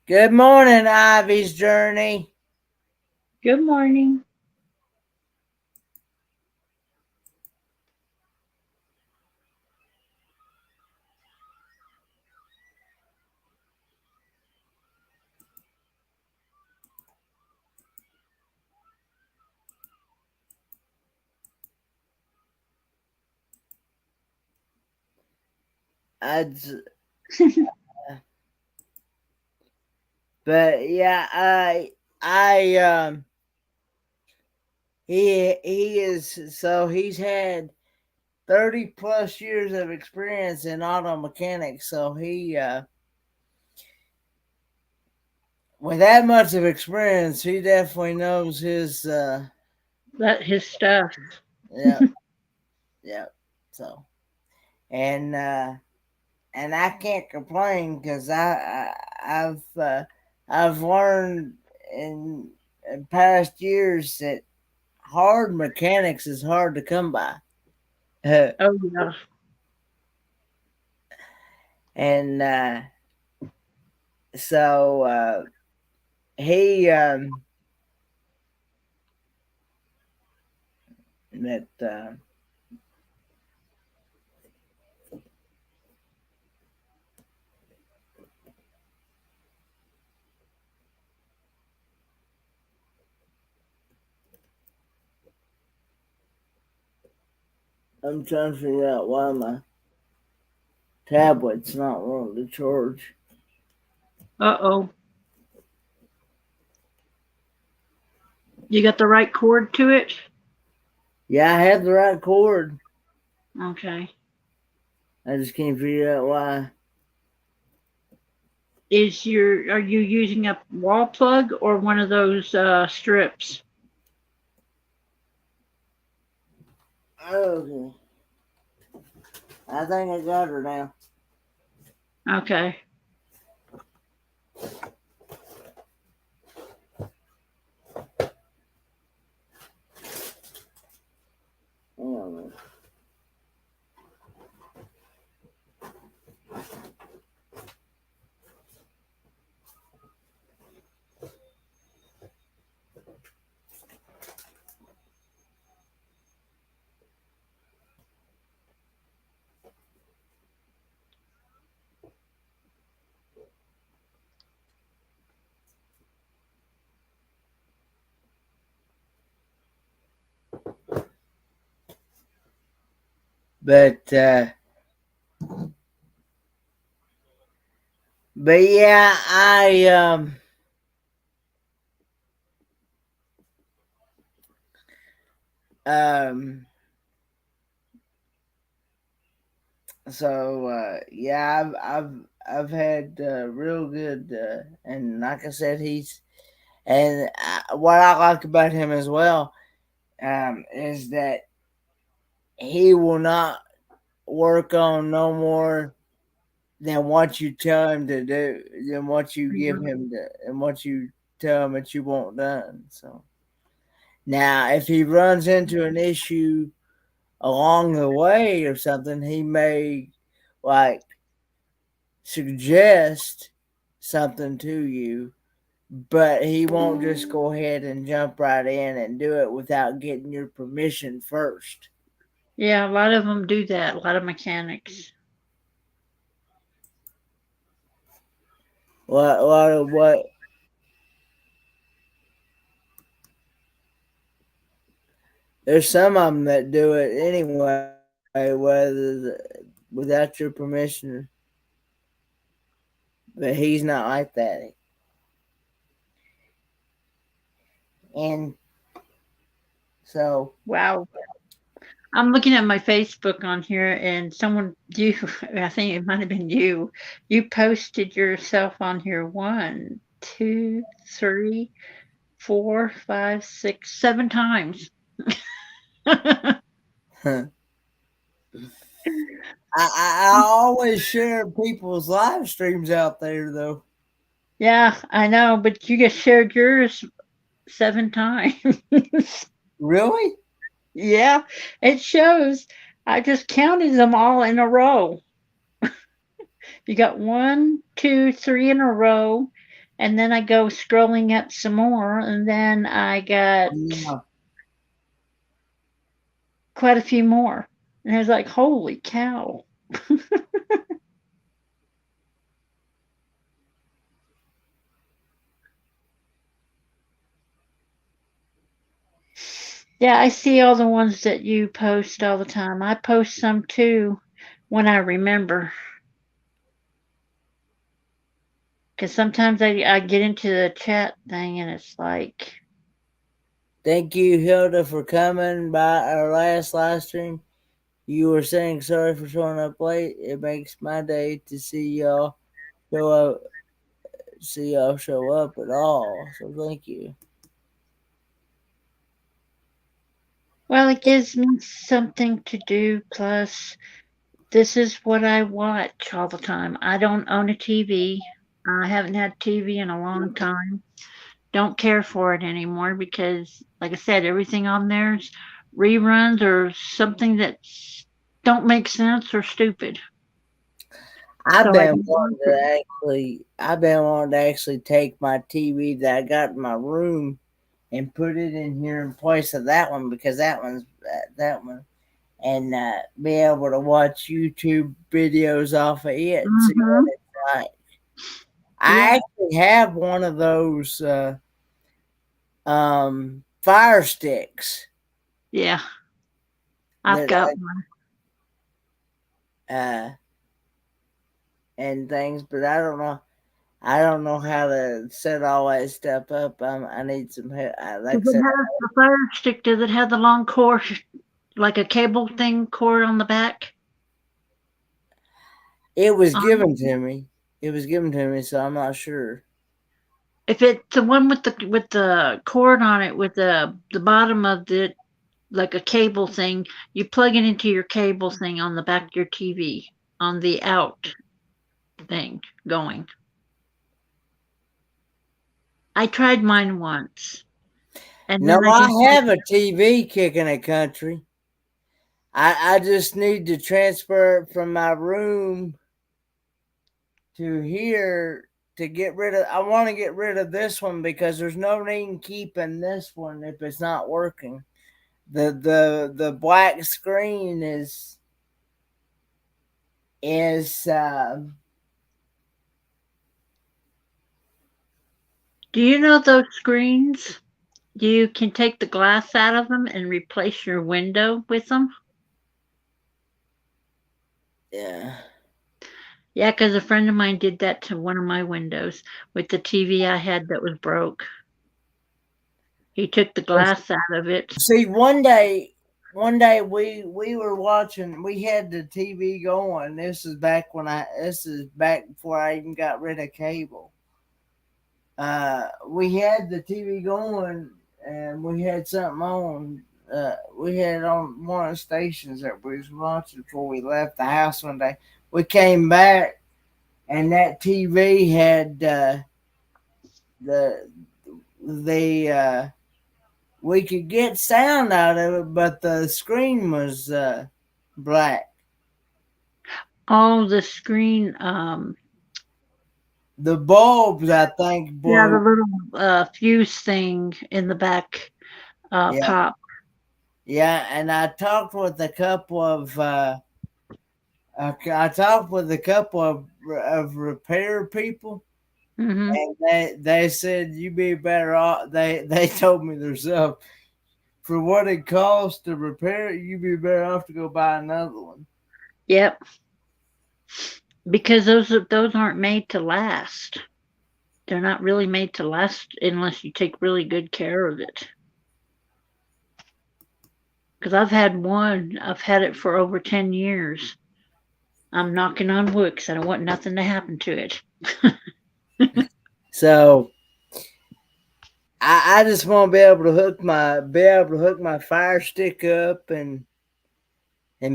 Good morning, Ivy's Journey. Good morning. I'd, but yeah, he is so he's had 30 plus years of experience in auto mechanics. So he with that much of experience, he definitely knows his His stuff. yeah, yeah. So and I can't complain because I've learned in past years that hard mechanics is hard to come by. Oh yeah. And so he that I'm trying to figure out why my tablet's not wanting to charge. Uh-oh. You got the right cord to it? Yeah, I have the right cord. Okay. I just can't figure out why. Are you using a wall plug or one of those strips? Okay. I think I got her now. Okay. Hang on a minute. But yeah, I um so yeah, I've had real good and like I said, he's and what I like about him as well is that he will not work on no more than what you tell him to do, than what you give Mhm. him to, and what you tell him that you want done. So now, if he runs into an issue along the way or something, he may like suggest something to you, but he won't just go ahead and jump right in and do it without getting your permission first. Yeah, a lot of them do that. A lot of mechanics. What there's some of them that do it anyway, without your permission, but he's not like that. And so, Wow. I'm looking at my Facebook on here, and someone, you, I think it might have been you, you posted yourself on here one, two, three, 4, 5, 6, 7 times. I, I always share people's live streams out there, though. Yeah, I know, but you just shared yours 7 times. Really? Yeah, it shows. I just counted them all in a row. You got one, two, three in a row, and then I go scrolling up some more, and then I got Yeah. quite a few more. And I was like, holy cow. Yeah, I see all the ones that you post all the time. I post some too when I remember. Because sometimes I get into the chat thing and it's like, Thank you, Hilda, for coming by our last live stream. You were saying sorry for showing up late. It makes my day to show up, see y'all show up at all. So thank you. well, it gives me something to do. Plus, this is what I watch all the time. I don't own a TV. I haven't had TV in a long time. Don't care for it anymore because, like I said, everything on there's reruns or something that don't make sense or stupid. So I don't watch it. I've been wanting to actually take my TV that I got in my room and put it in here in place of that one, because that one, and be able to watch YouTube videos off of it and see what Hmm. it's like. Yeah, I actually have one of those fire sticks yeah. I've that got one. uh and things, but I don't know how to set all that stuff up. I need some help. Does Like I it said, have the fire stick? Does it have the long cord, like a cable thing cord on the back? it was Um, given to me. It was given to me, so I'm not sure. if it's the one with the cord on it, with the bottom of the like a cable thing, you plug it into your cable thing on the back of your TV on the out thing going. I tried mine once, and No, then I I didn't like have it. a TV kicking a country. I just need to transfer it from my room to here to get rid of. I want to get rid of this one because there's no need in keeping this one if it's not working. The black screen is. Do you know those screens? You can take the glass out of them and replace your window with them. Yeah. Yeah, because a friend of mine did that to one of my windows with the TV I had that was broke. He took the glass out of it. See, one day we were watching. We had the TV going. This is back when I. This is back before I even got rid of cable. We had the TV going, and we had something on. we had it on one of the stations that we was watching before we left the house one day. We came back and that TV had the we could get sound out of it, but the screen was black. Oh, the screen. The bulbs, I think, Yeah, the blew. little fuse thing in the back Yeah, pop. yeah. And I talked with a couple of I talked with a couple of repair people, Hmm. and they said you be better off. They told me themselves for what it costs to repair it, you'd be better off to go buy another one. Yep, because those aren't made to last. They're not really made to last unless you take really good care of it. Because I've had one. I've had it for over 10 years. I'm knocking on wood because I don't want nothing to happen to it. So I just want to be able to hook my fire stick up and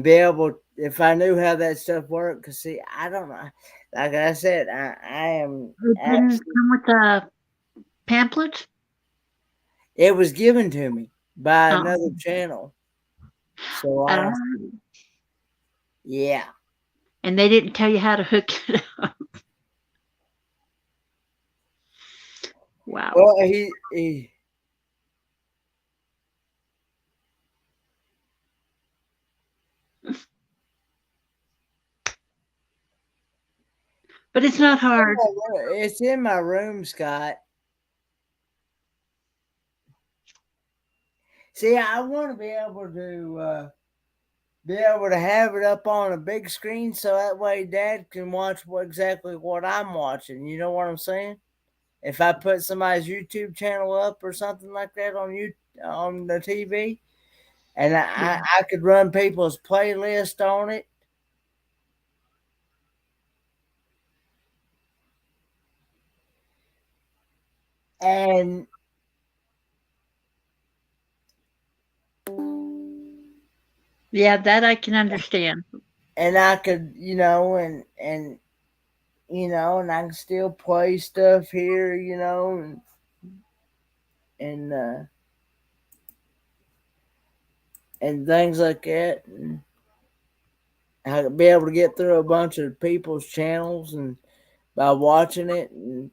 be able, if I knew how that stuff worked. Cause see, I don't know. Like I said, I am It didn't actually. come with a pamphlet. It was given to me by Uh, another channel. So uh, yeah. and they didn't tell you how to hook it up. Wow. Well, he But it's not hard. it's in my room, Scott. See, I want to be able to have it up on a big screen so that way Dad can watch exactly what I'm watching. You know what I'm saying? If I put somebody's YouTube channel up or something like that on the TV, and Yeah. I could run people's playlist on it. And Yeah, that I can understand. I could, and I can still play stuff here, and and things like that. And I could be able to get through a bunch of people's channels and by watching it, and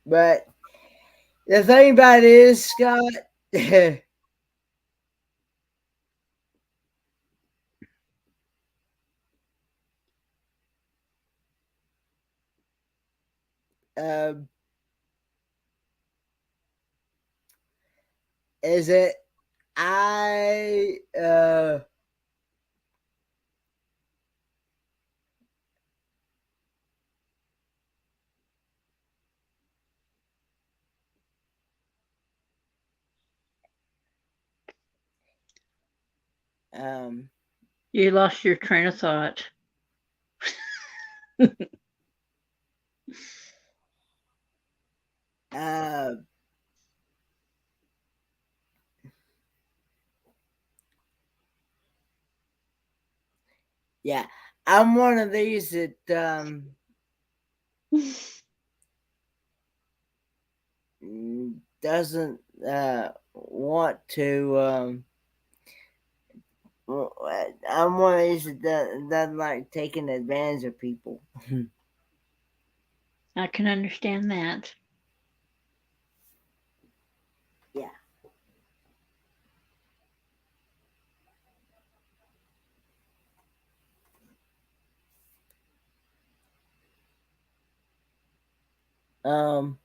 but the thing about it is, Scott, uh, is that I um You lost your train of thought. uh yeah, I'm one of these that doesn't want to I'm one of these that doesn't like taking advantage of people. I can understand that. Yeah. Um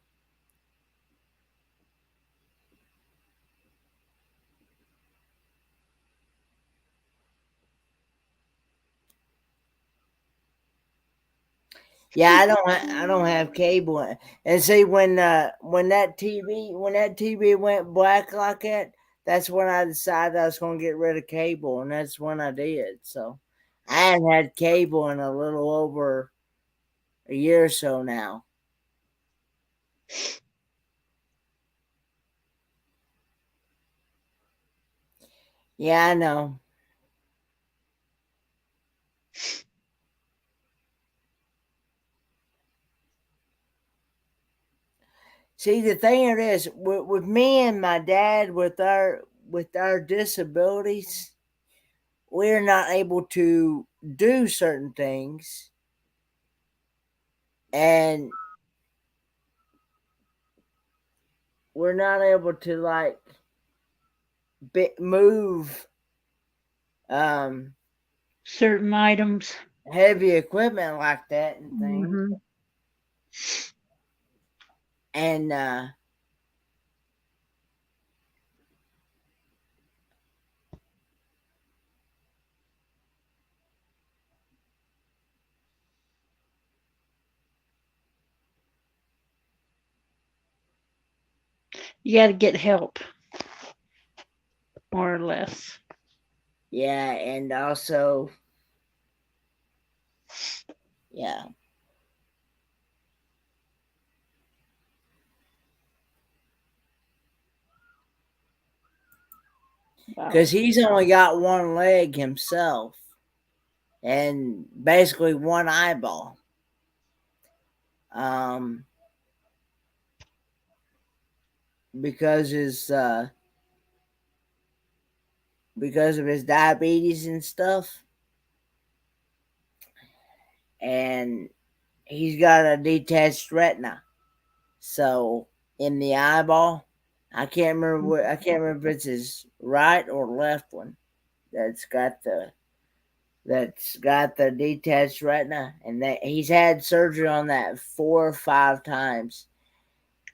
Yeah, I don't have cable, and see when that TV went black like that, that's when I decided I was going to get rid of cable, and that's when I did. So I hadn't had cable in a little over a year or so now. Yeah, I know. See, the thing it is with me and my dad with our disabilities, we're not able to do certain things, and we're not able to like move Certain items. heavy equipment like that and things. Hmm. And You got to get help, more or less. yeah, and also yeah, Wow. because he's only got one leg himself and basically one eyeball. Um, because his because of his diabetes and stuff, and he's got a detached retina. So in the eyeball, I can't remember if it's his right or left one that's got the detached retina, and that he's had surgery on that 4 or 5 times.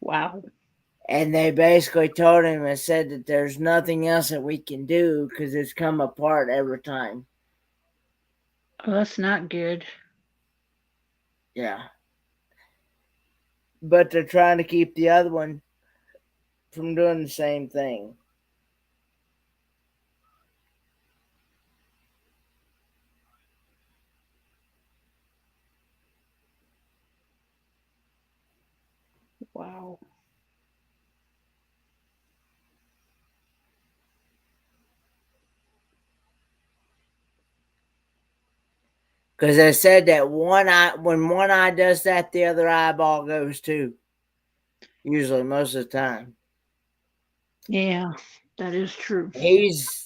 Wow. And they basically told him and said that there's nothing else that we can do because it's come apart every time. Well, that's not good. Yeah. But they're trying to keep the other one from doing the same thing. Wow. Because they said that when one eye does that, the other eyeball goes too. Usually, most of the time. Yeah, that is true. He's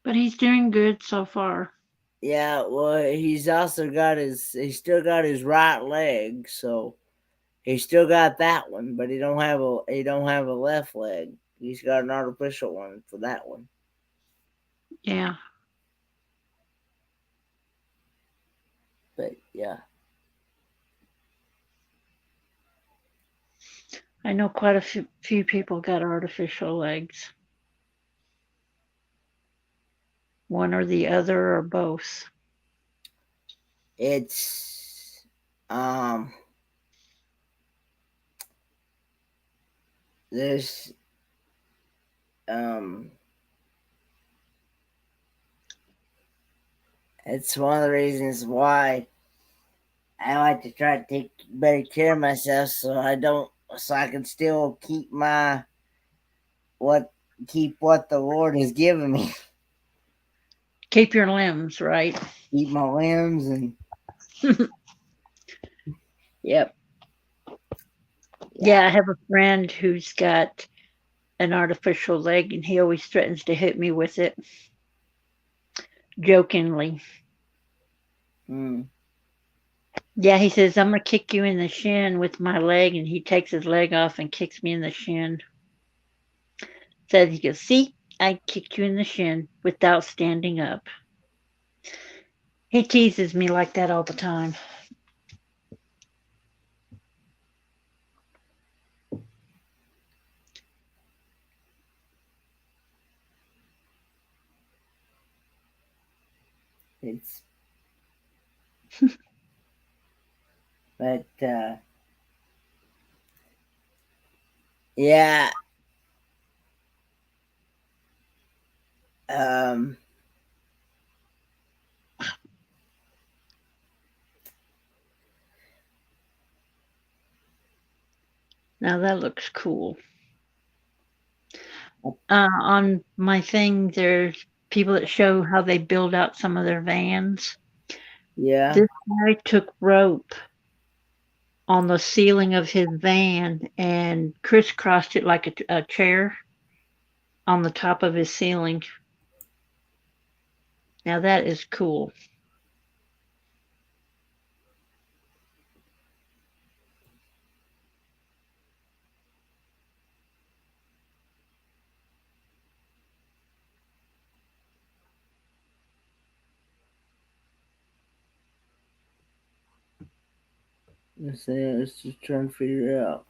But he's doing good so far. Yeah, well, he's still got his right leg, so he's still got that one, but he don't have a left leg. He's got an artificial one for that one. Yeah. But yeah, I know quite a few people got artificial legs. One or the other or both. it's um there's um it's one of the reasons why I like to try to take better care of myself so I can still what keep what the Lord has given me. Keep your limbs, right? Keep my limbs and Yep. Yeah, yeah. I have a friend who's got an artificial leg and he always threatens to hit me with it jokingly. Mm. Yeah, he says, I'm going to kick you in the shin with my leg. And he takes his leg off and kicks me in the shin. Says, he goes, see, I kicked you in the shin without standing up. He teases me like that all the time. It's but yeah. Um Now that looks cool. On my thing, there's people that show how they build out some of their vans. Yeah. This guy took rope on the ceiling of his van and crisscrossed it like a chair on the top of his ceiling. Now that is cool. Let's see. Let's just try and figure it out.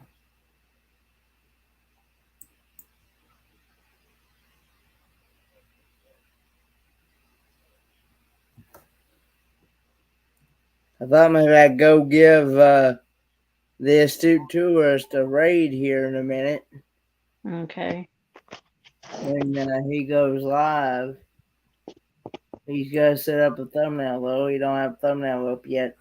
I thought maybe I'd go give the astute tourist a raid here in a minute Okay. when he goes live. He's got to set up a thumbnail though. He don't have a thumbnail up yet.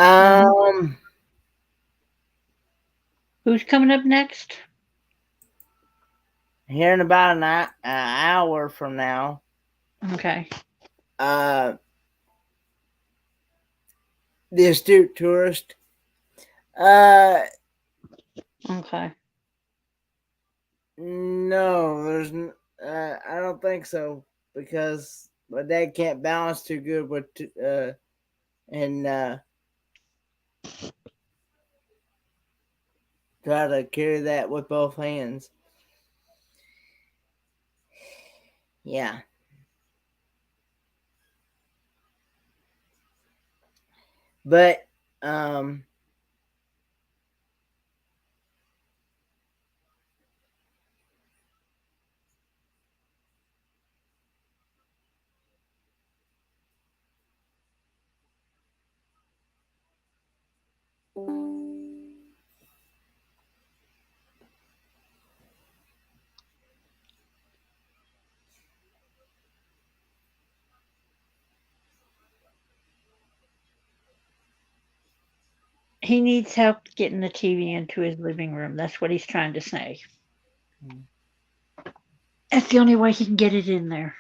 Um, Who's coming up next? Here in about an hour from now. Okay. The astute tourist. Okay. No, there's. I don't think so because my dad can't balance too good with and try to carry that with both hands. Yeah. But He needs help getting the TV into his living room. That's what he's trying to say. That's the only way he can get it in there.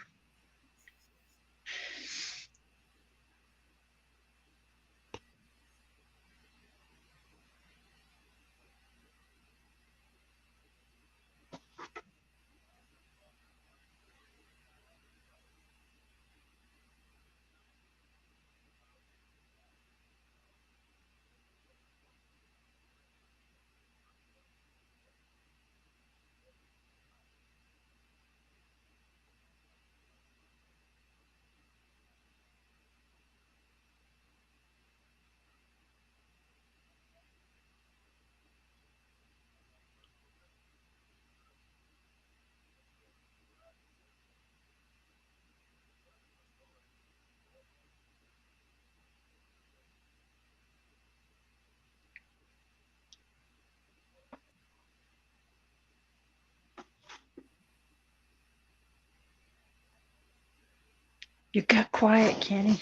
You got quiet, Kenny.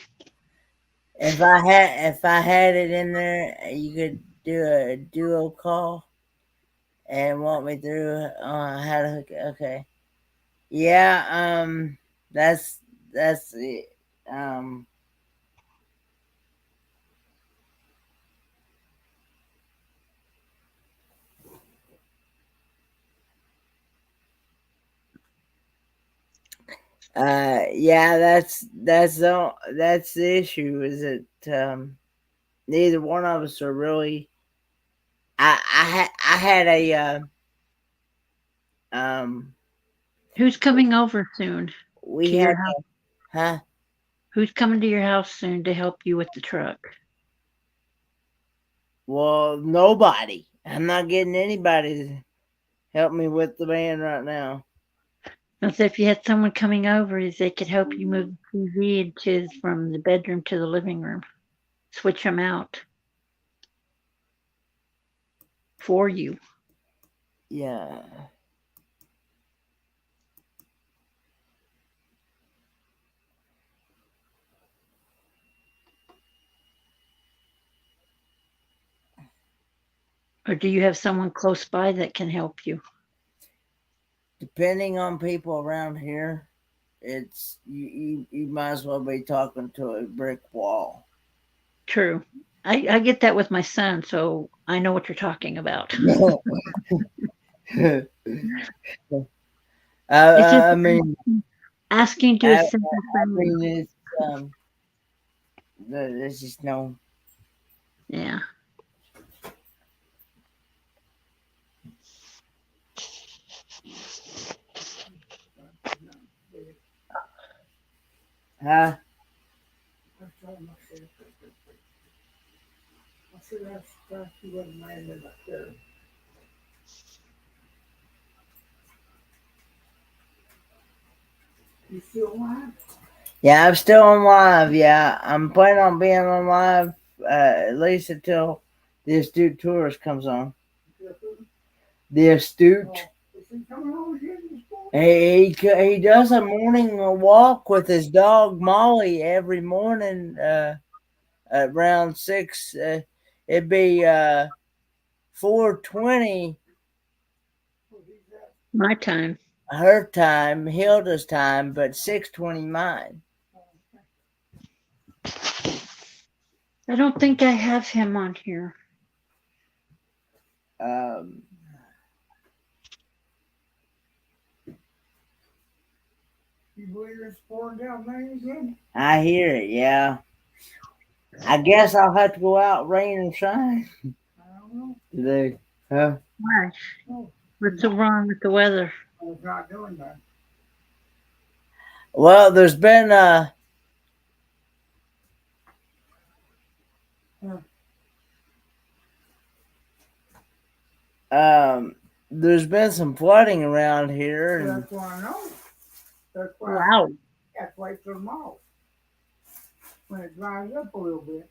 if I had it in there, you could do a duo call and walk me through how to hook it. Okay. Yeah. That's it. Um. Yeah, that's the issue. Is that neither one of us are really. I had a um Who's coming over soon we to your had house? huh. Who's coming to your house soon to help you with the truck? Well, nobody. I'm not getting anybody to help me with the van right now. And so if you had someone coming over, is they could help you move the TV from the bedroom to the living room, switch them out for you. Yeah. Or do you have someone close by that can help you? Depending on people around here, it's you might as well be talking to a brick wall. True. I get that with my son, so I know what you're talking about. I, It's just I mean, asking to a simple I thing. mean, um, there's just no. Yeah. Huh? I told myself, I should have thought you wouldn't mind it up there. You still alive? Yeah, I'm still on live. Yeah, I'm planning on being on live at least until the astute tourist comes on. The astute. Is he coming over here this morning? He does a morning walk with his dog Molly every morning at around 6. It'd be 4:20 My time. her time, Hilda's time, but 6:20 mine. I don't think I have him on here. Um, You believe it's pouring down rain again? I hear it. Yeah, I guess I'll have to go out, rain or shine I don't know. today. Huh? Why? Oh, What's so wrong with the weather? it's not doing that. Well, there's been there's been some flooding around here, and That's why I know. That's why Wow. that's why it's tomorrow. When it dries up a little bit.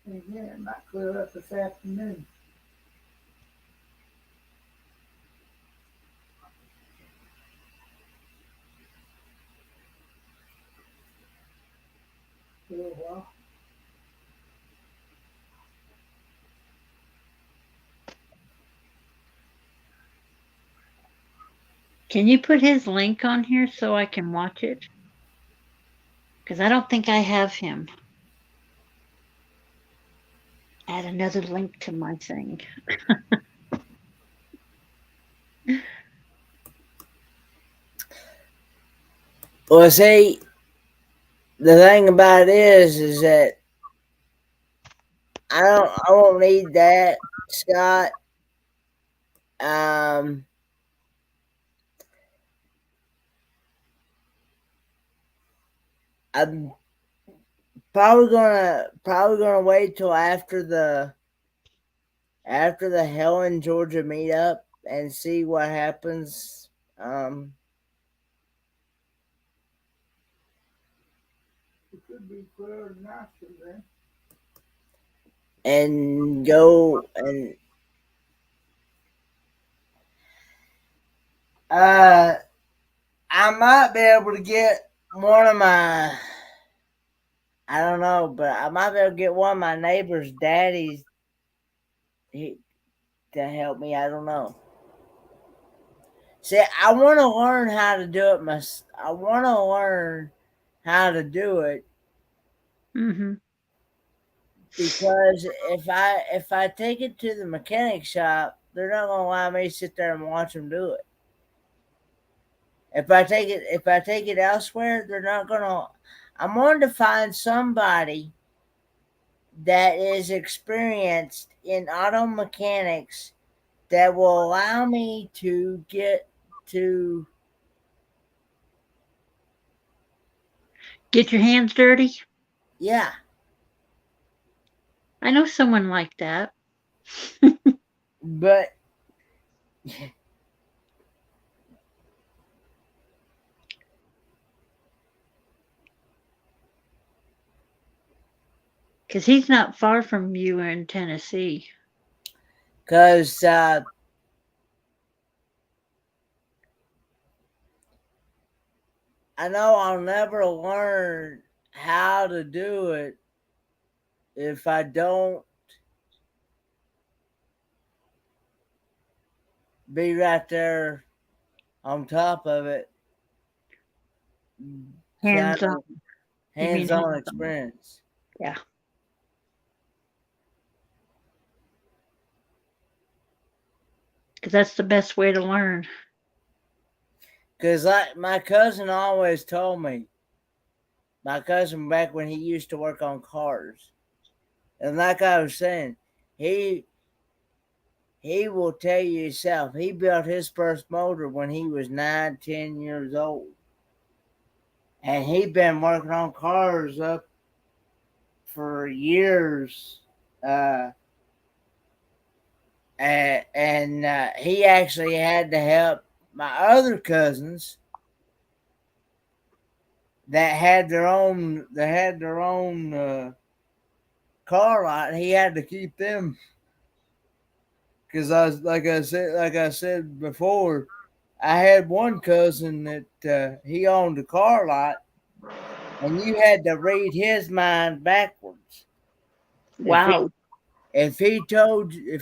And again, it might clear up this afternoon. For a little while. Can you put his link on here so I can watch it? Because I don't think I have him. Add another link to my thing. well, see, the thing about it is that I won't need that, Scott. Um, I'm probably gonna wait till after the Helen, Georgia meetup and see what happens. It could be clear enough then. And go and I might be able to get one of my I don't know, but I might be able to get one of my neighbor's daddies to help me. I don't know. See, I want to learn how to do it. I want to learn how to do it Mm-hmm. because if I take it to the mechanic shop, they're not gonna allow me to sit there and watch them do it. If I take it elsewhere, they're not gonna. I'm wanting to find somebody that is experienced in auto mechanics that will allow me to to Get your hands dirty. yeah. I know someone like that. But Because he's not far from you in Tennessee. because I know I'll never learn how to do it if I don't be right there on top of it, kind Hands on. of You mean hands-on hands on? experience. Yeah. Because that's the best way to learn. Because like my cousin always told me, my cousin back when he used to work on cars, and like I was saying, he he will tell you himself. He built his first motor when he was 9, 10 years old, and he'd been working on cars up for years. Uh, and he actually had to help my other cousins that had their own car lot. He had to keep them because I was like I said before. I had one cousin that he owned a car lot, and you had to read his mind backwards. If he Wow. if he told you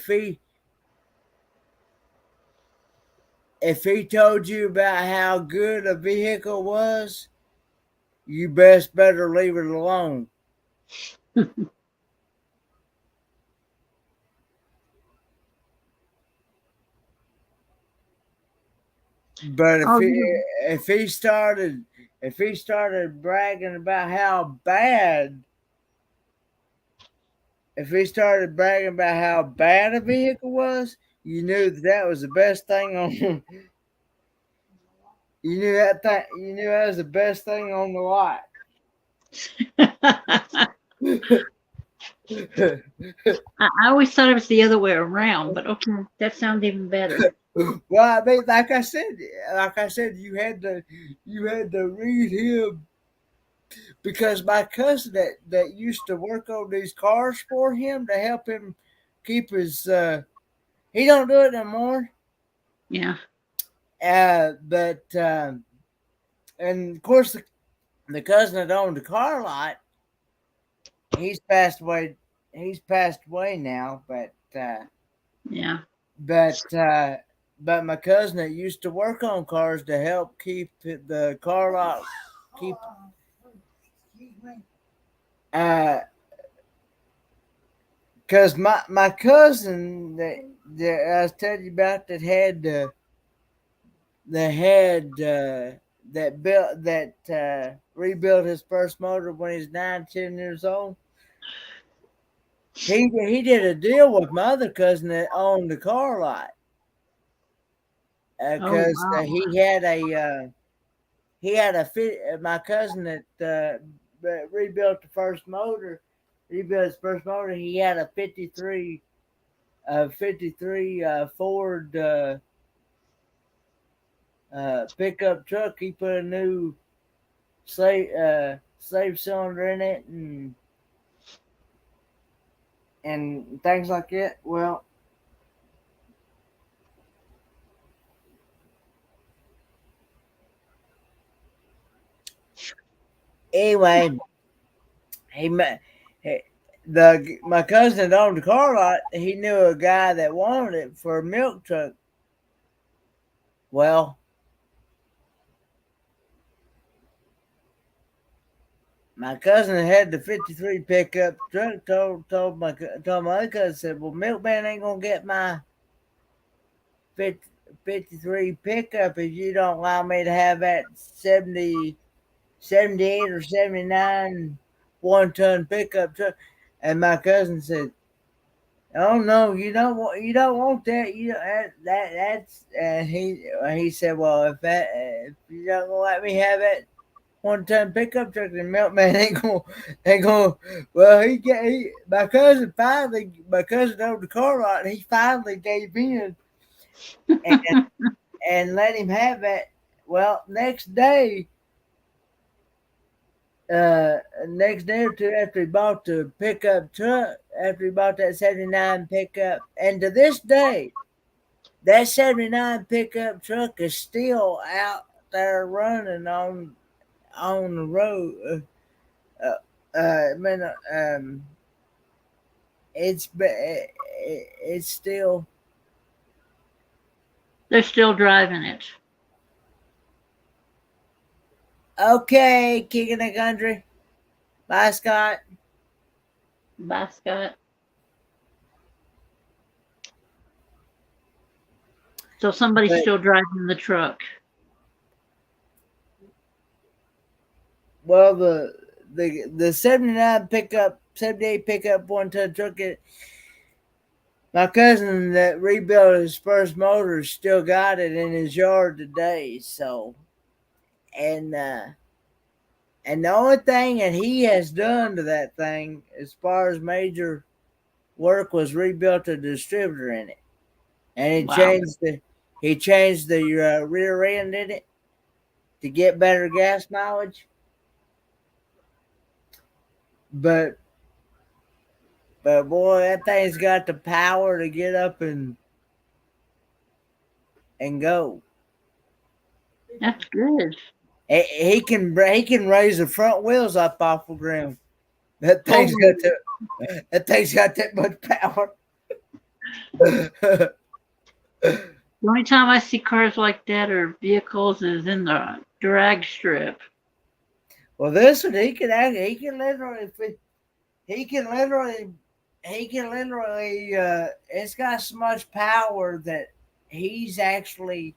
if he told you about how good a vehicle was, you best better leave it alone. But Oh, yeah. if he started bragging about how bad if he started bragging about how bad a vehicle was, you knew that was the best thing on you knew that was the best thing on the lot. I always thought it was the other way around, but okay, that sounds even better. Well, I mean, like I said, you had to read him because my cousin that used to work on these cars for him to help him keep his he don't do it no more. Yeah. But and of course the cousin that owned the car lot, he's passed away. He's passed away now, Yeah. but but my cousin that used to work on cars to help keep the car lot keep uh because my cousin that I was telling you about that built that rebuilt his first motor when he was 9, 10 years old. He did a deal with my other cousin that owned the car lot Oh, because wow. he had a fit my cousin that rebuilt the first motor rebuilt his first motor. He had a 53 Ford pickup truck. He put a new slave cylinder in it and things like that. Well, anyway, he met the my cousin that owned the car lot. He knew a guy that wanted it for a milk truck. Well, my cousin had the '53 pickup truck. Told my other cousin, said, "Well, Milkman ain't gonna get my '53 pickup if you don't allow me to have that 78 or 79 1-ton pickup truck." And my cousin said, "Oh no, you don't want that. That's." And he said, "Well, if you don't gonna let me have that 1-ton pickup truck, the milkman ain't gonna." Well, my cousin owned the car lot. And he finally gave in and let him have it. Well, next day or two after he bought the pickup truck, after he bought that '79 pickup, and to this day, that '79 pickup truck is still out there running on the road. Man, it's still They're still driving it. okay. King of the country. Bye, Scott. Bye, Scott. So somebody's But- still driving the truck. Well, the '79 pickup, '78 pickup 1-ton truck. My cousin that rebuilt his first motor still got it in his yard today. So, and the only thing that he has done to that thing, as far as major work, was rebuilt a distributor in it, and Wow. he changed the rear end in it to get better gas mileage. But boy, that thing's got the power to get up and go. That's good. He can raise the front wheels up off the ground. That thing's got that much power. The only time I see cars like that or vehicles is in the drag strip. Well, this one he can literally. It's got so much power that he actually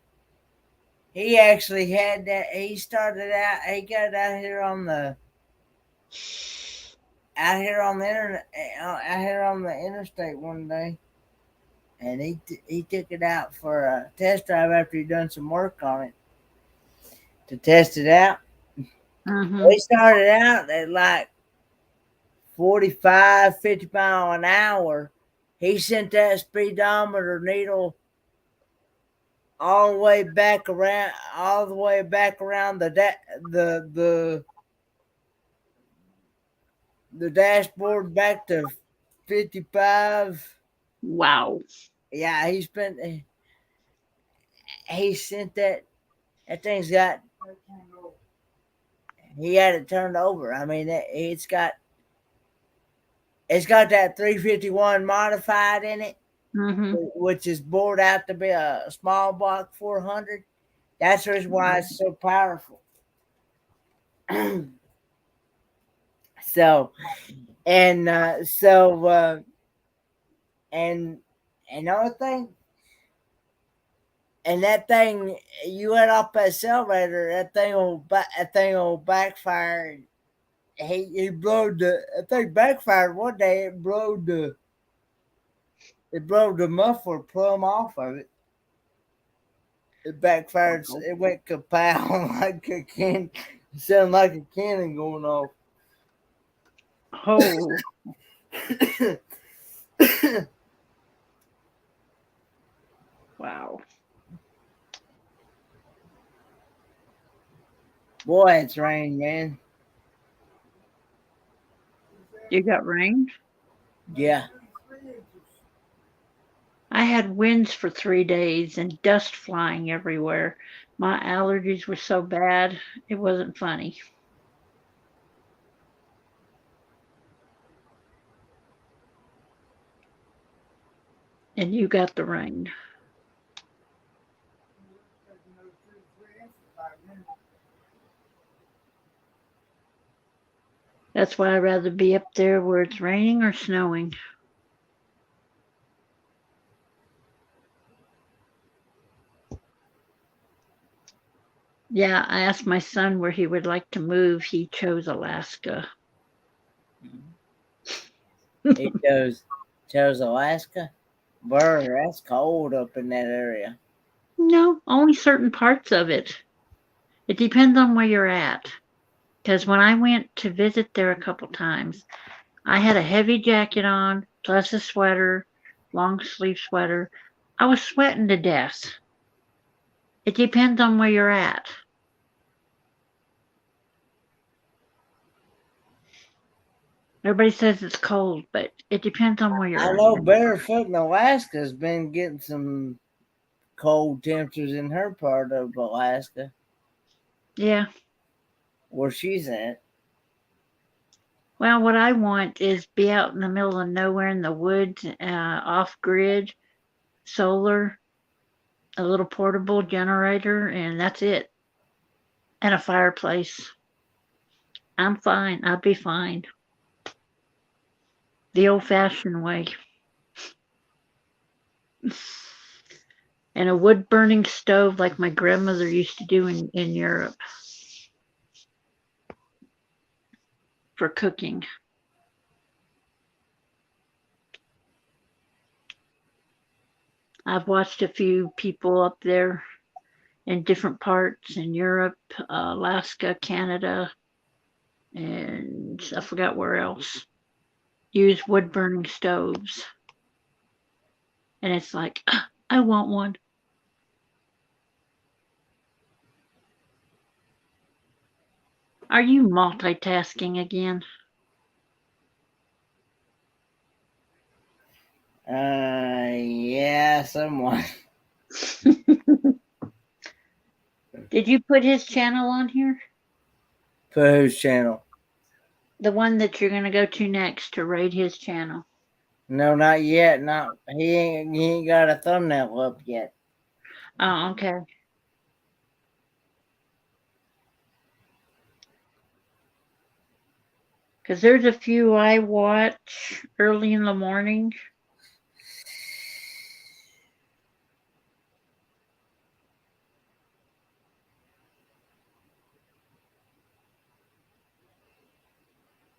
had that. He started out. He got out here on the internet, out here on the interstate one day, and he took it out for a test drive after he'd done some work on it to test it out. Mm-hmm. We started out at like 45, 50 mile an hour. He sent that speedometer needle all the way back around the dashboard back to 55. Wow. Yeah, he sent that thing's got, he had it turned over. I mean, it's got that 351 modified in it, Mm-hmm. which is bored out to be a small block 400. That's the reason why it's so powerful. So, and another thing, and that thing, you let off that accelerator, that thing will backfire. He blowed that thing backfired one day. It blowed the muffler plumb off of it. It backfired. It went kapow like a can. It sounded like a cannon going off. Oh. Wow. Boy, it's rain, man. You got rain? Yeah. I had winds for 3 days and dust flying everywhere. My allergies were so bad, it wasn't funny. and you got the rain. That's why I'd rather be up there where it's raining or snowing. Yeah, I asked my son where he would like to move. He chose Alaska. He chose Alaska. Brr, that's cold up in that area. No, only certain parts of it. It depends on where you're at. Because when I went to visit there a couple times, I had a heavy jacket on, plus a sweater, long sleeve sweater. I was sweating to death. It depends on where you're at. Everybody says it's cold, but it depends on where I you're know at. Barefoot in Alaska's been getting some cold temperatures in her part of Alaska, Yeah. where she's at. Well, what I want is be out in the middle of nowhere in the woods, off grid, solar, a little portable generator, and that's it. And a fireplace. I'm fine. I'll be fine. The old fashioned way. And a wood burning stove like my grandmother used to do in Europe for cooking. I've watched a few people up there in different parts in Europe, Alaska, Canada, and I forgot where else, use wood burning stoves. And it's like, I want one. Are you multitasking again? Yeah, somewhat. Did you put his channel on here? For whose channel? The one that you're going to go to next to raid his channel. No, not yet. Not he ain't got a thumbnail up yet. Oh, okay. Because there's a few I watch early in the morning.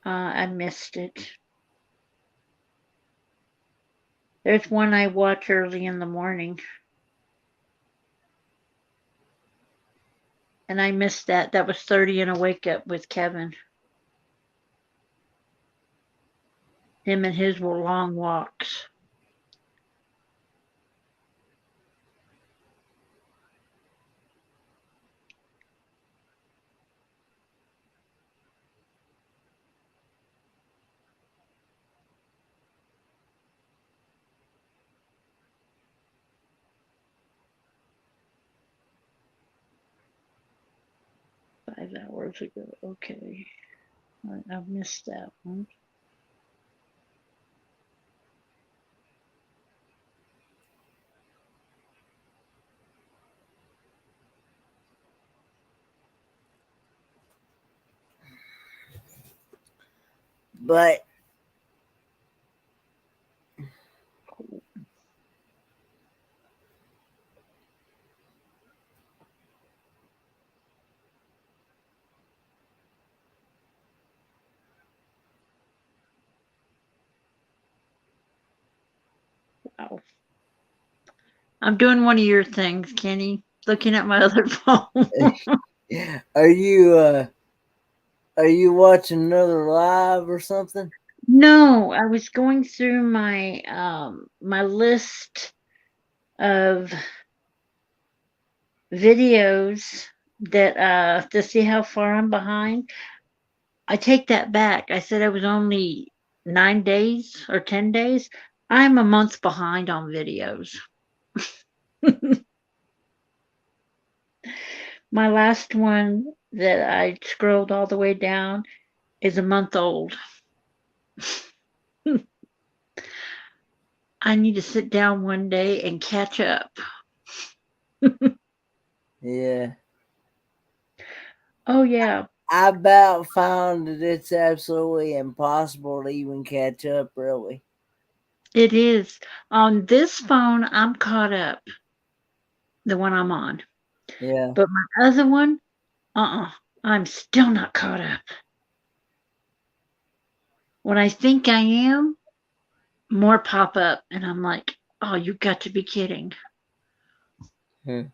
I missed it. There's one I watch early in the morning. And I missed that. That was 30 and a Wake Up with Kevin. Him and his were long walks. Five hours ago. Okay. I missed that one. But Wow. I'm doing one of your things, Kenny. Looking at my other phone. are you watching another live or something? No, I was going through my my list of videos that to see how far I'm behind. I take that back. I said I was only 9 days or 10 days. I'm a month behind on videos. My last one that I scrolled all the way down is a month old. I need to sit down one day and catch up. Yeah. Oh, yeah, I about found that it's absolutely impossible to even catch up, really. it is. On this phone, I'm caught up, the one I'm on. Yeah. But my other one, I'm still not caught up. When I think I am, more pop up, and I'm like, oh, you got to be kidding. Hmm.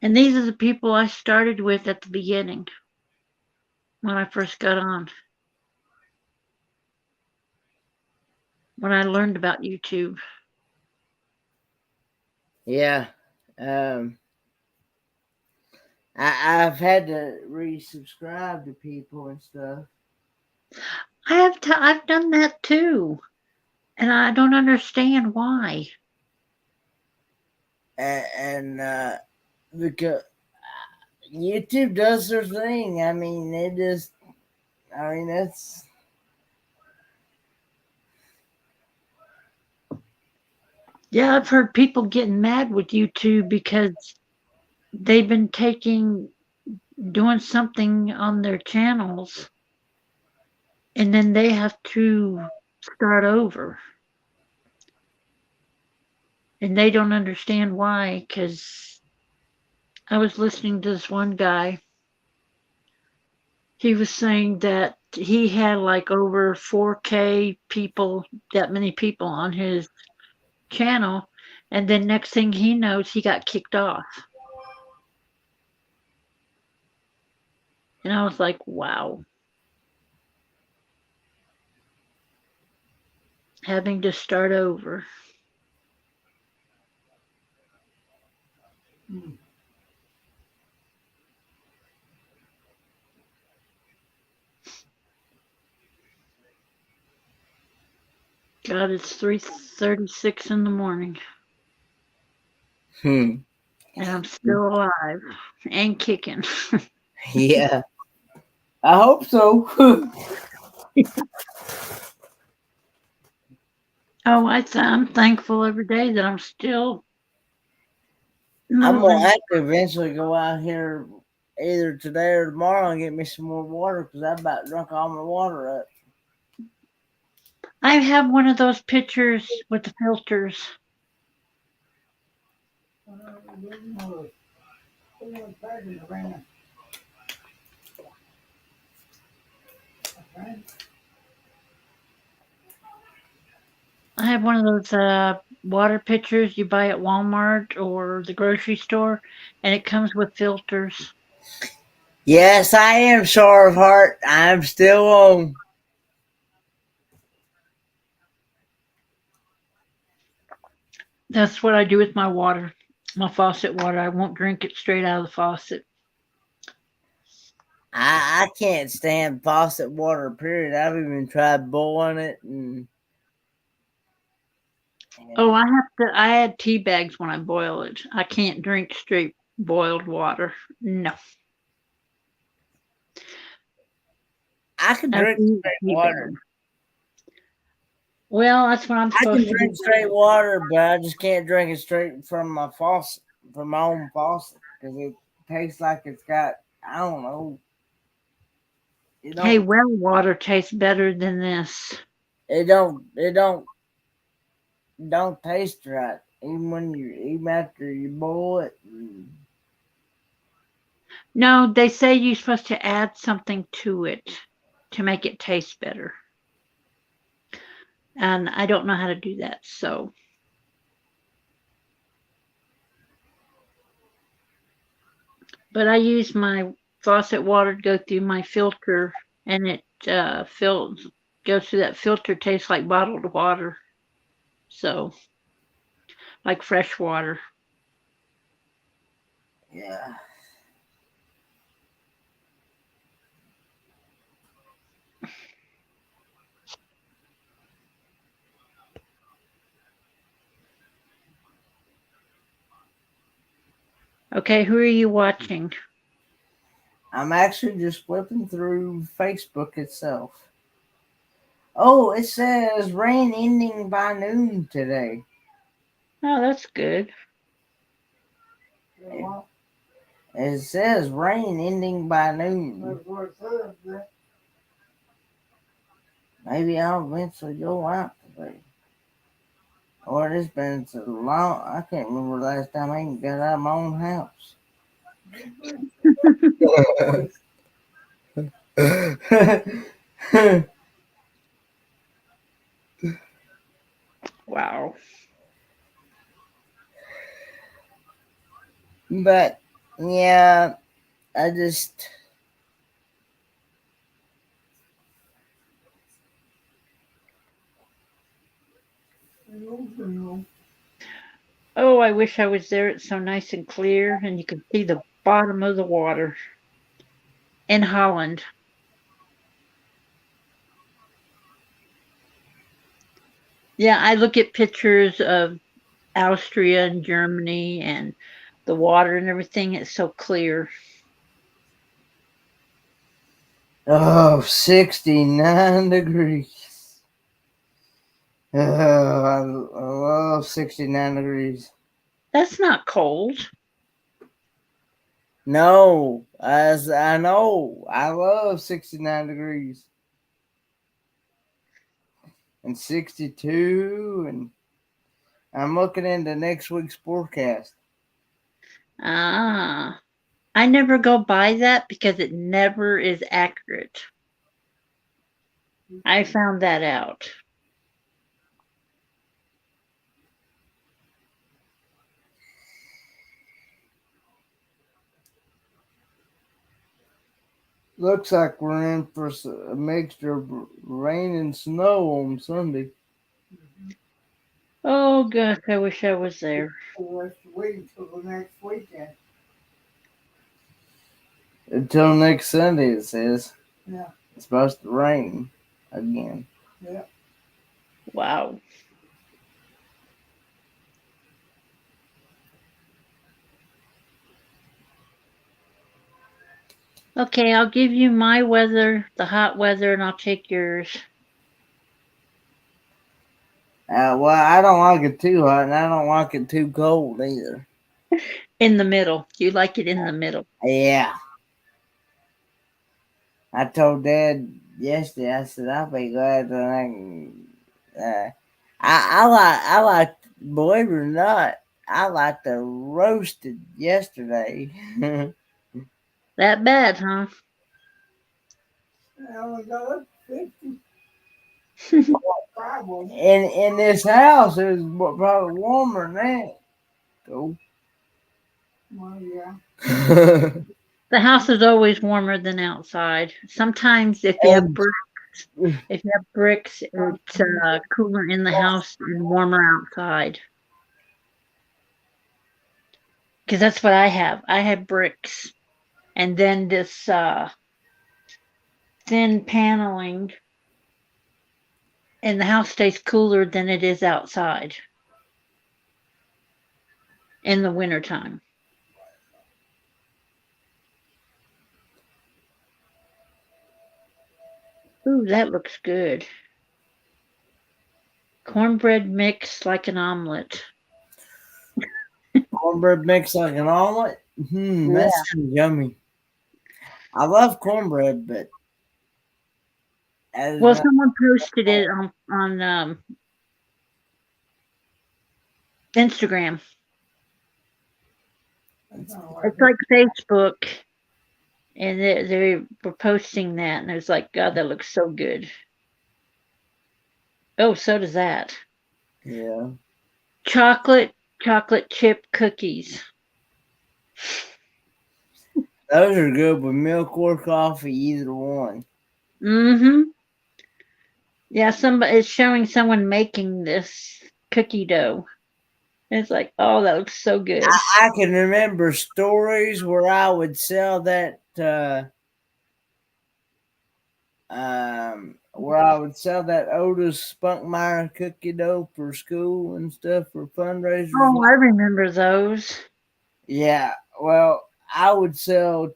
And these are the people I started with at the beginning when I first got on, when I learned about YouTube. Yeah. Um, I've had to resubscribe to people and stuff. I've done that too, and I don't understand why. And because YouTube does their thing. I mean, that's. Yeah, I've heard people getting mad with YouTube because they've been doing something on their channels, and then they have to start over. And they don't understand why, because I was listening to this one guy. He was saying that he had like over 4K people, that many people on his channel. And then next thing he knows, he got kicked off. And I was like, wow, having to start over. God, it's 3:36 in the morning, Hmm. and I'm still alive and kicking. Yeah. I hope so. Oh, I'm thankful every day that I'm still I'm gonna moving. have to eventually go out here either today or tomorrow and get me some more water because I about drunk all my water up. I have one of those pitchers with the filters. I have one of those water pitchers you buy at Walmart or the grocery store, and it comes with filters. Yes, I am sore of heart. I'm still on. That's what I do with my water, my faucet water. I won't drink it straight out of the faucet. I can't stand faucet water, period. I've even tried boiling it Oh, and I add tea bags when I boil it. I can't drink straight boiled water. No. I can I have drink to use a straight tea water. bag. Well, that's what I'm I can supposed to drink do. straight water, but I just can't drink it straight from my faucet, from my own faucet, because it tastes like it's got, I don't know, it Hey, don't, well water tastes better than this. it don't taste right, even after you boil it. No, they say you're supposed to add something to it to make it taste better. And I don't know how to do that. So, but I use my faucet water to go through my filter, and it goes through that filter. Tastes like bottled water. So, like fresh water. Yeah. Okay, who are you watching? I'm actually just flipping through Facebook itself. Oh, it says rain ending by noon today. Oh, that's good. Well, It says rain ending by noon. that's what it says. That Maybe I'll eventually go out today. Or it's been so long, I can't remember the last time I even got out of my own house. Wow. But yeah, I just Oh, I wish I was there. It's so nice and clear, and you can see the bottom of the water in Holland. Yeah, I look at pictures of Austria and Germany and the water and everything. It's so clear. 69 degrees. Oh, I love 69 degrees. That's not cold. No, as I know, I love 69 degrees and 62, and I'm looking into next week's forecast. Ah, I never go by that because it never is accurate. I found that out. Looks like we're in for a mixture of rain and snow on Sunday. Oh gosh, I wish I was there. let's wait till the next weekend. Until next Sunday, it says. Yeah, It's supposed to rain again. yeah. Wow. Okay, I'll give you my weather, the hot weather, and I'll take yours. Well, I don't like it too hot, and I don't like it too cold either. In the middle. You like it in the middle. Yeah, I told Dad yesterday. I said I'll be glad when I can. I like, believe it or not, I like the roasted yesterday. That bad, huh? I only got up 50. Problem. In this house, it was probably warmer than that. Oh. Well, yeah. The house is always warmer than outside. Sometimes if you have bricks, it's cooler in the house and warmer outside. Because that's what I have. I have bricks, and then this thin paneling, and the house stays cooler than it is outside in the wintertime. Ooh, that looks good. Cornbread mix like an omelet. Cornbread mixed like an omelet. That Yeah. sounds yummy. I love cornbread, but as Well, someone posted it on Instagram. It's like Facebook, and they were posting that, and I was like, God, that looks so good. Oh, so does that. yeah, Chocolate chip cookies. those are good with milk or coffee, either one. Mm-hmm. Yeah, somebody is showing someone making this cookie dough. It's like, oh, that looks so good. I can remember stories where I would sell that. Where I would sell that Otis Spunkmeyer cookie dough for school and stuff for fundraisers. Oh, I remember those. Yeah, well, I would sell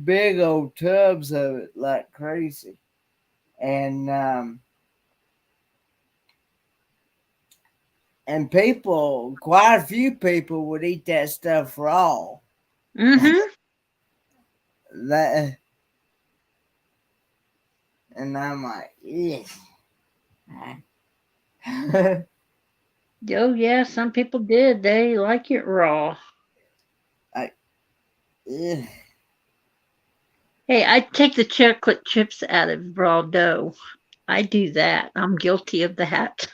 big old tubs of it like crazy, and And people, quite a few people would eat that stuff raw. Mm-hmm. That, and I'm like, yeah. Oh yeah, some people did. They like it raw. Ugh. Hey, I take the chocolate chips out of raw dough. I do that. I'm guilty of that.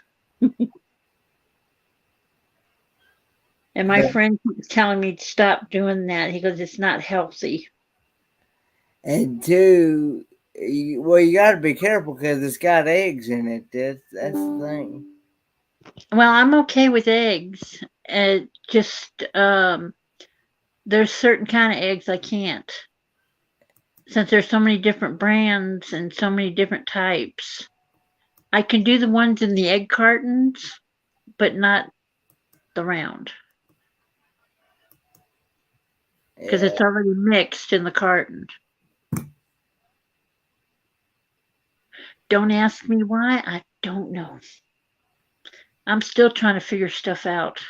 And my But, friend keeps telling me to stop doing that. He goes, it's not healthy. and two, well, you got to be careful because it's got eggs in it. That's the thing. Well, I'm okay with eggs. Just there's certain kind of eggs I can't. Since there's so many different brands and so many different types. I can do the ones in the egg cartons, but not the round. Because Yeah. it's already mixed in the carton. Don't ask me why. I don't know. I'm still trying to figure stuff out.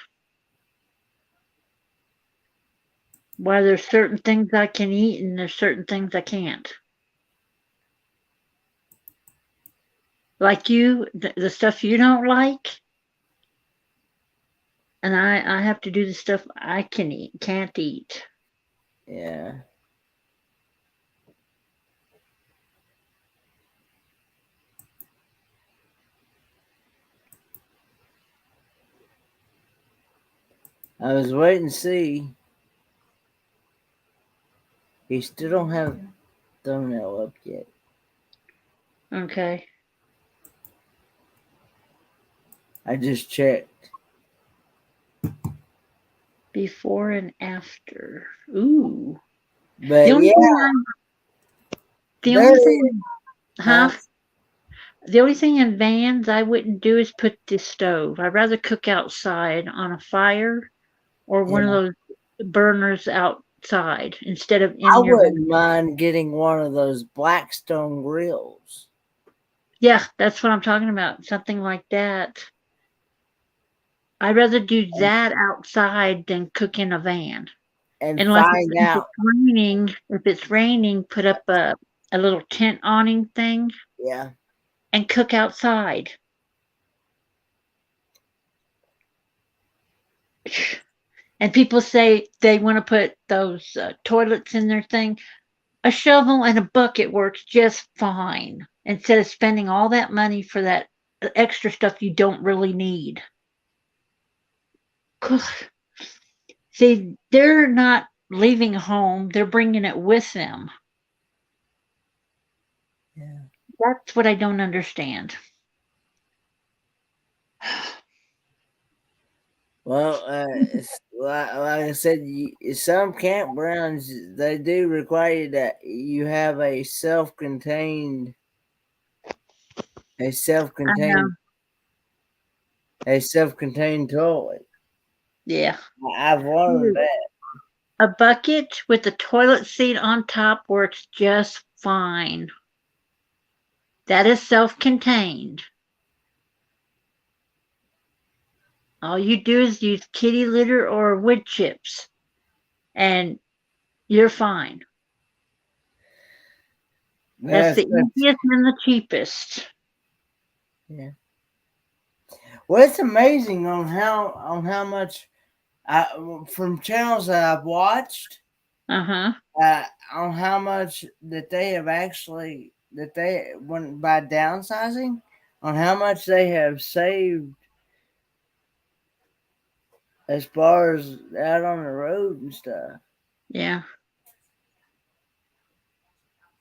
Why there's certain things I can eat and there's certain things I can't. Like you, the stuff you don't like, and I have to do the stuff I can eat, can't eat. Yeah. I was waiting to see. He still don't have thumbnail up yet. Okay. I just checked. Before and after. Ooh. The But only yeah, thing the there only thing, huh? huh? The only thing in vans I wouldn't do is put the stove. I'd rather cook outside on a fire or one of Yeah. those burners outside instead of I in your van. wouldn't mind getting one of those Blackstone grills Yeah, that's what I'm talking about. Something like that. I'd rather do and, that outside than cook in a van. and And like find if out. it's raining, put up a little tent awning thing Yeah. and cook outside. And people say they want to put those toilets in their thing. A shovel and a bucket works just fine instead of spending all that money for that extra stuff you don't really need. See, they're not leaving home, they're bringing it with them. Yeah. That's what I don't understand. Well, like I said, some campgrounds they do require that you have a I know. self-contained a self-contained toilet. Yeah. I've learned that. A bucket with a toilet seat on top works just fine. That is self contained. All you do is use kitty litter or wood chips, and you're fine. That's That's, the that's easiest and the cheapest. yeah. Well, it's amazing on how much from channels that I've watched Uh huh. on how much that they have actually that they when by downsizing on how much they have saved as far as out on the road and stuff. Yeah.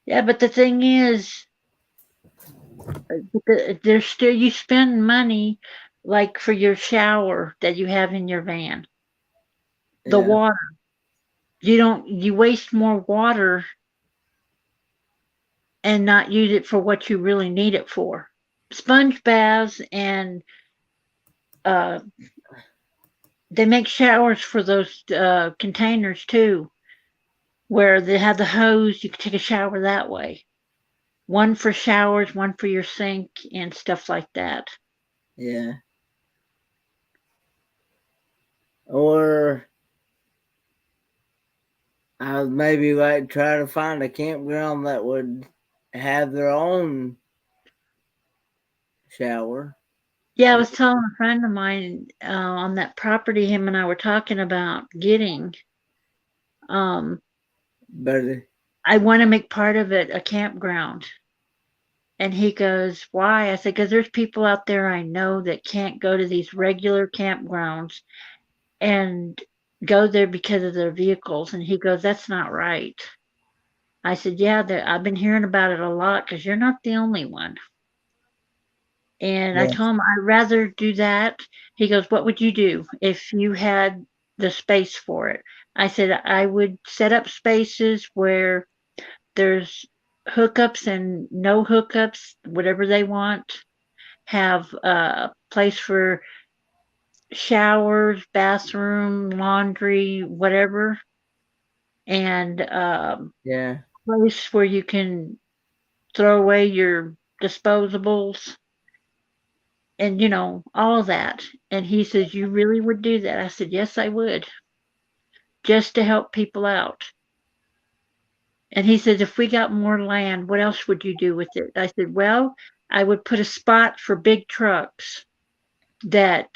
Yeah, but the thing is, there's still you spend money like for your shower that you have in your van. The Yeah, water. You waste more water and not use it for what you really need it for. Sponge baths and uh, they make showers for those containers too, where they have the hose. You can take a shower that way. One for showers, one for your sink, and stuff like that. yeah. or I would maybe like try to find a campground that would have their own shower. Yeah, I was telling a friend of mine on that property him and I were talking about getting. Um, But I want to make part of it a campground. And he goes, "Why?" I said, "Because there's people out there I know that can't go to these regular campgrounds and go there because of their vehicles." And he goes, "That's not right." I said, "Yeah, I've been hearing about it a lot because you're not the only one." And I yeah, told him I'd rather do that. He goes, "What would you do if you had the space for it?" I said, "I would set up spaces where there's hookups and no hookups, whatever they want. Have a place for showers, bathroom, laundry, whatever, and yeah, place where you can throw away your disposables and all of that." And he says, "You really would do that?" I said, "Yes, I would, just to help people out." And he says, "If we got more land, what else would you do with it?" I said, "Well, I would put a spot for big trucks that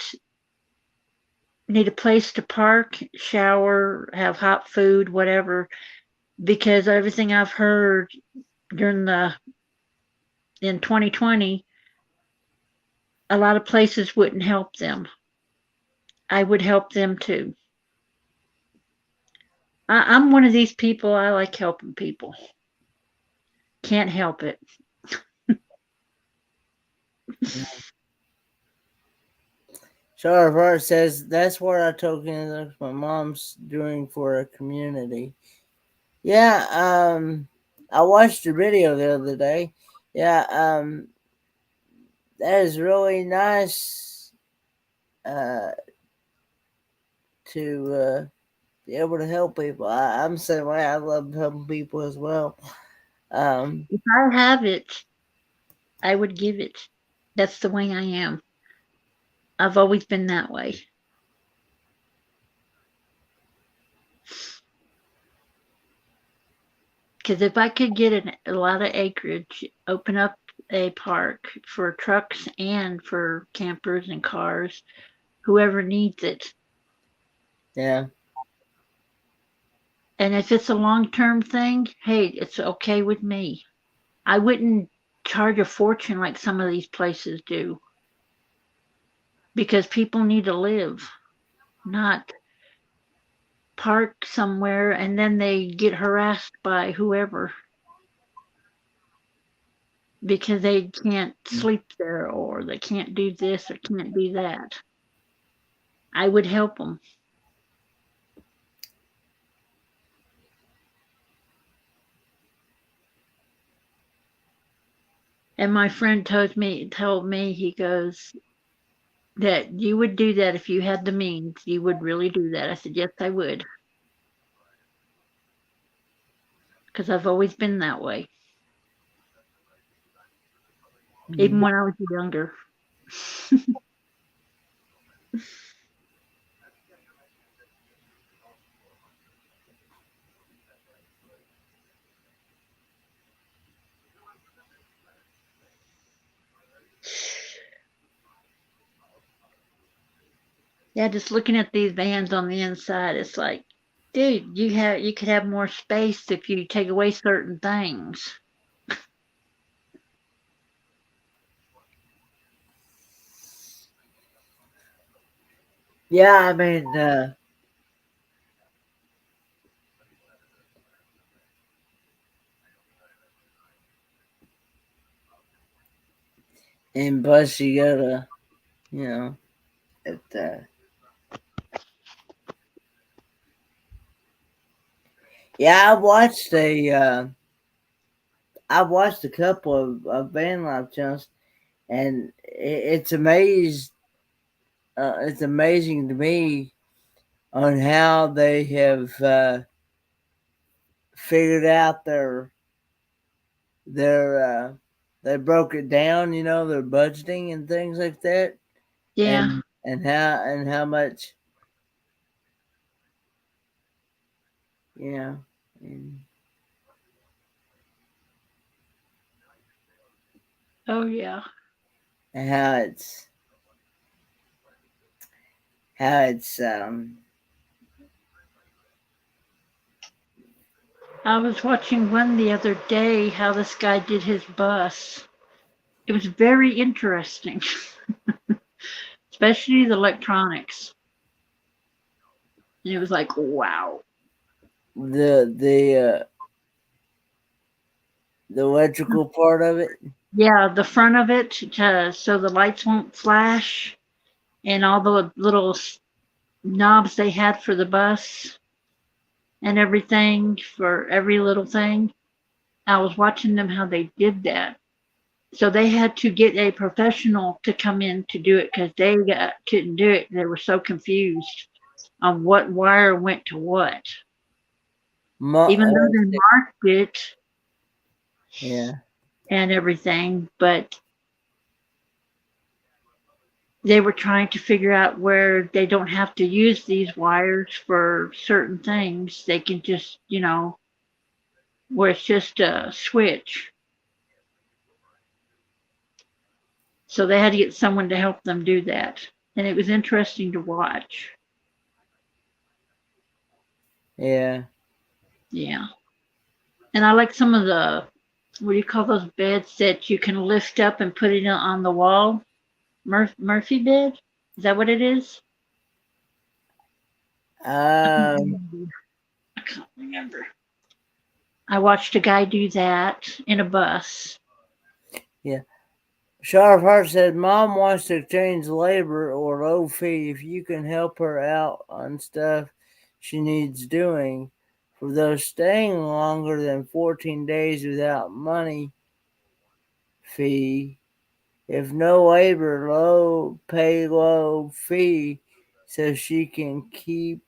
need a place to park, shower, have hot food, whatever, because everything I've heard during the in 2020, a lot of places wouldn't help them. I would help them too. I'm one of these people. I like helping people. Can't help it. yeah. Charlotte Hart says that's what I told Canada my mom's doing for a community. Yeah, I watched a video the other day. Yeah, that is really nice uh, to be able to help people. I'm the same way. I love helping people as well. Um, If I have it, I would give it. That's the way I am. I've always been that way. Because if I could get a lot of acreage, open up a park for trucks and for campers and cars, whoever needs it. yeah, And if it's a long-term thing, hey, it's okay with me. I wouldn't charge a fortune like some of these places do because people need to live, not park somewhere and then they get harassed by whoever because they can't sleep there or they can't do this or can't do that. I would help them. And my friend told me he goes that you would do that if you had the means. You would really do that. I said, yes, I would, because I've always been that way, even when I was younger. Yeah, just looking at these vans on the inside, it's like, dude, you could have more space if you take away certain things. yeah. I mean, and plus you gotta, you know, it. Yeah, I watched a couple of van life channels, and it's amazing to me on how they have figured out their they broke it down, their budgeting and things like that, Yeah, and how much you know, and Oh yeah. how it's. I was watching one the other day how this guy did his bus. It was very interesting, especially the electronics. And it was like, wow. The electrical part of it. Yeah, the front of it so the lights won't flash, and all the little knobs they had for the bus and everything for every little thing. I was watching them how they did that. So they had to get a professional to come in to do it because couldn't do it. They were so confused on what wire went to what. Even though they marked it Yeah, and everything, but they were trying to figure out where they don't have to use these wires for certain things. They can just, where it's just a switch. So they had to get someone to help them do that. And it was interesting to watch. yeah. Yeah. And I like some of the, what do you call those beds that you can lift up and put it on the wall? Murphy bed? Is that what it is? I can't remember. I watched a guy do that in a bus. Yeah. Sheriff Hart said, Mom wants to change labor or low fee if you can help her out on stuff she needs doing. For those staying longer than 14 days without money fee, if no labor, low pay, low fee, so she can keep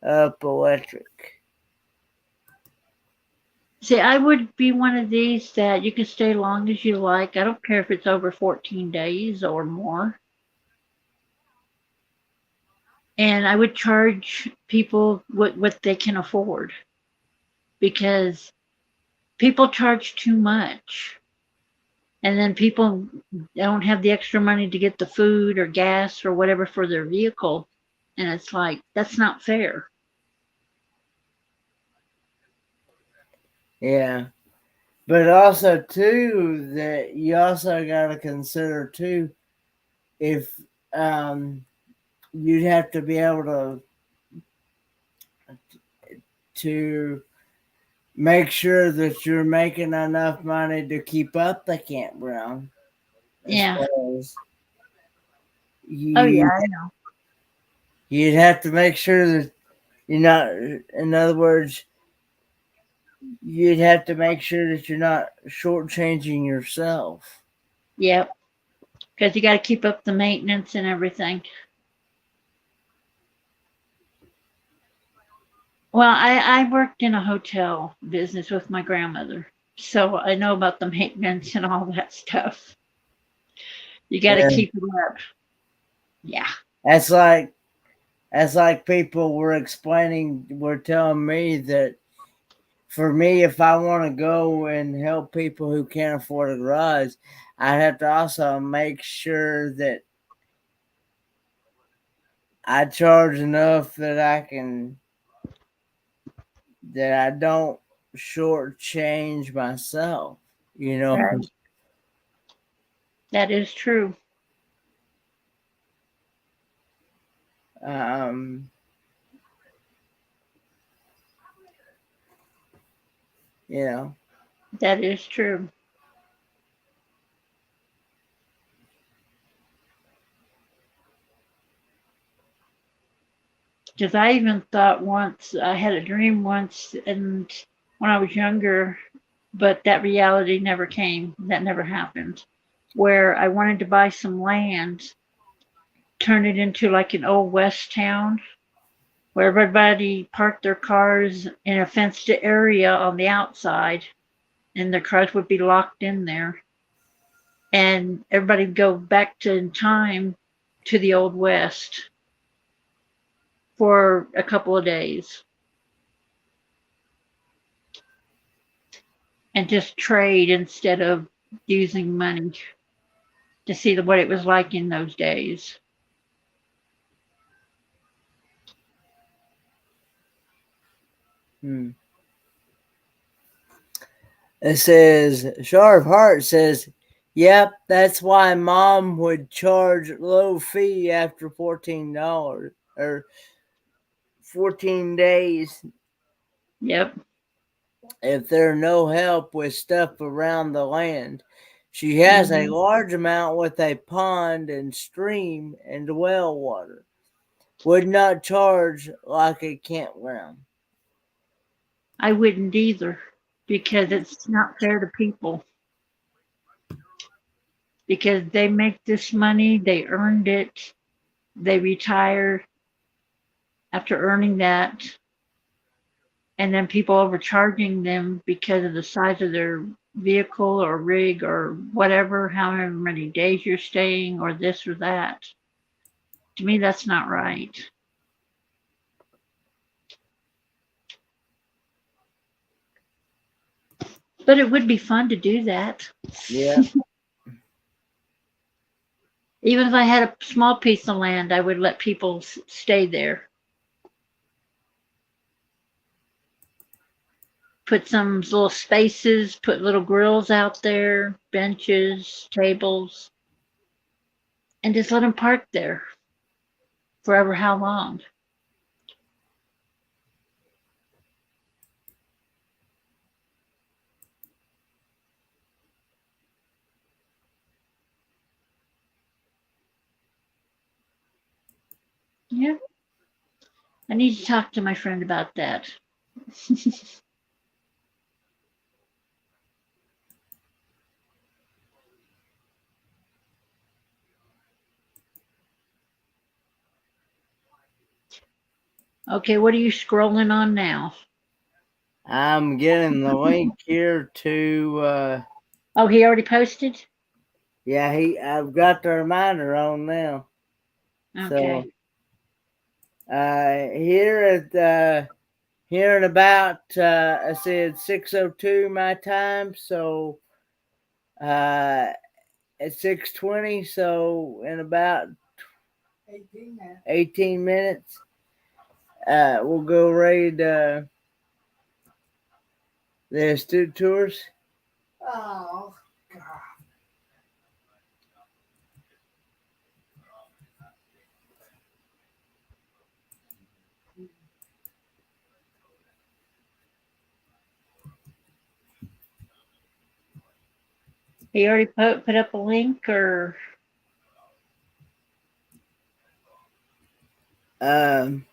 up electric. See, I would be one of these that you can stay long as you like. I don't care if it's over 14 days or more. And I would charge people what they can afford because people charge too much. And then people don't have the extra money to get the food or gas or whatever for their vehicle. And it's like, that's not fair. Yeah. But also, too, that you also got to consider, too, if you'd have to be able to make sure that you're making enough money to keep up the campground. Yeah. Oh, yeah, I know. You'd have to make sure that you're not, in other words, you'd have to make sure that you're not shortchanging yourself. Yep. Because you got to keep up the maintenance and everything. Well, I worked in a hotel business with my grandmother, so I know about the maintenance and all that stuff. You got to Yeah. keep it up. Yeah. That's like people were telling me that for me, if I want to go and help people who can't afford a garage, I have to also make sure that I charge enough that I don't shortchange myself, Right. That is true. Um, you know. That is true. Because I even thought once, I had a dream once, and when I was younger, but that reality never came. That never happened. Where I wanted to buy some land, turn it into like an old West town, where everybody parked their cars in a fenced area on the outside, and their cars would be locked in there. And everybody would go back to in time to the old West for a couple of days. and just trade instead of using money to see what it was like in those days. Hmm. It says, Sharp Heart says, yep, that's why mom would charge low fee after $14 or 14 days Yep. if there's no help with stuff around the land. She has a Hmm. large amount with a pond and stream and well water. Would not charge like a campground. I wouldn't either because it's not fair to people because they make this money, they earned it, they retire after earning that, and then people overcharging them because of the size of their vehicle or rig or whatever, however many days you're staying or this or that. To me, that's not right. But it would be fun to do that. Yeah. Even if I had a small piece of land, I would let people stay there. Put some little spaces, put little grills out there, benches, tables, and just let them park there forever how long. Yeah, I need to talk to my friend about that. Okay, what are you scrolling on now? I'm getting the link here to Oh, he already posted? yeah, I've got the reminder on now. Okay. So here here in about I said 6:02 my time, so at 6:20, so in about 18 minutes we'll go raid the student tours. Oh, God. He already put up a link or Um,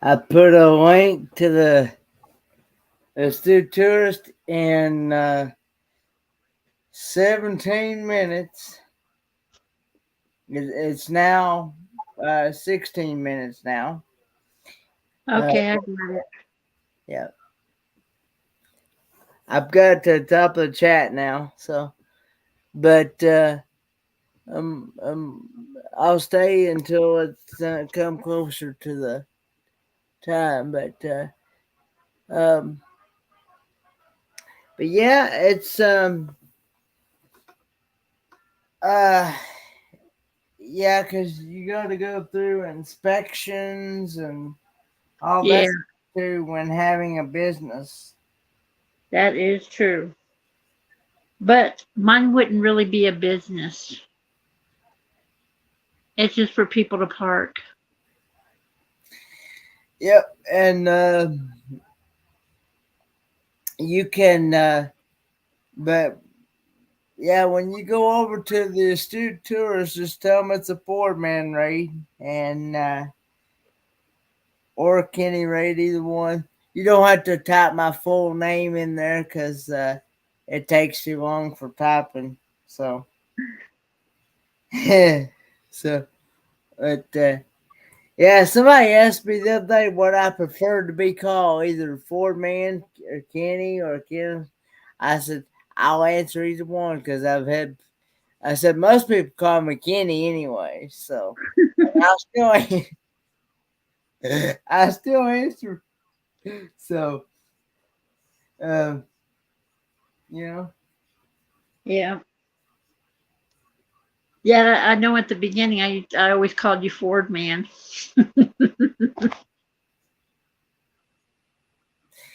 I put a link to the student tourist in 17 minutes. It's now 16 minutes now. okay, I got it. Yeah, I've got to the top of the chat now. So, but I'll stay until it's come closer to the time. Um, but yeah, it's uh yeah, because you got to go through inspections and all that Yeah, too when having a business. that is true. But mine wouldn't really be a business. It's just for people to park. Yep, and you can, but yeah, when you go over to the astute tourist, just tell them it's a 4-man raid, and or Kenny raid, either one. You don't have to type my full name in there because it takes too long for typing. So, so, but yeah, somebody asked me the other day what I preferred to be called, either 4-man or Kenny or Ken. I said I'll answer either one because I said most people call me Kenny anyway, so I still I still answer. So, um, you know, Yeah. Yeah, I know at the beginning I always called you Ford Man.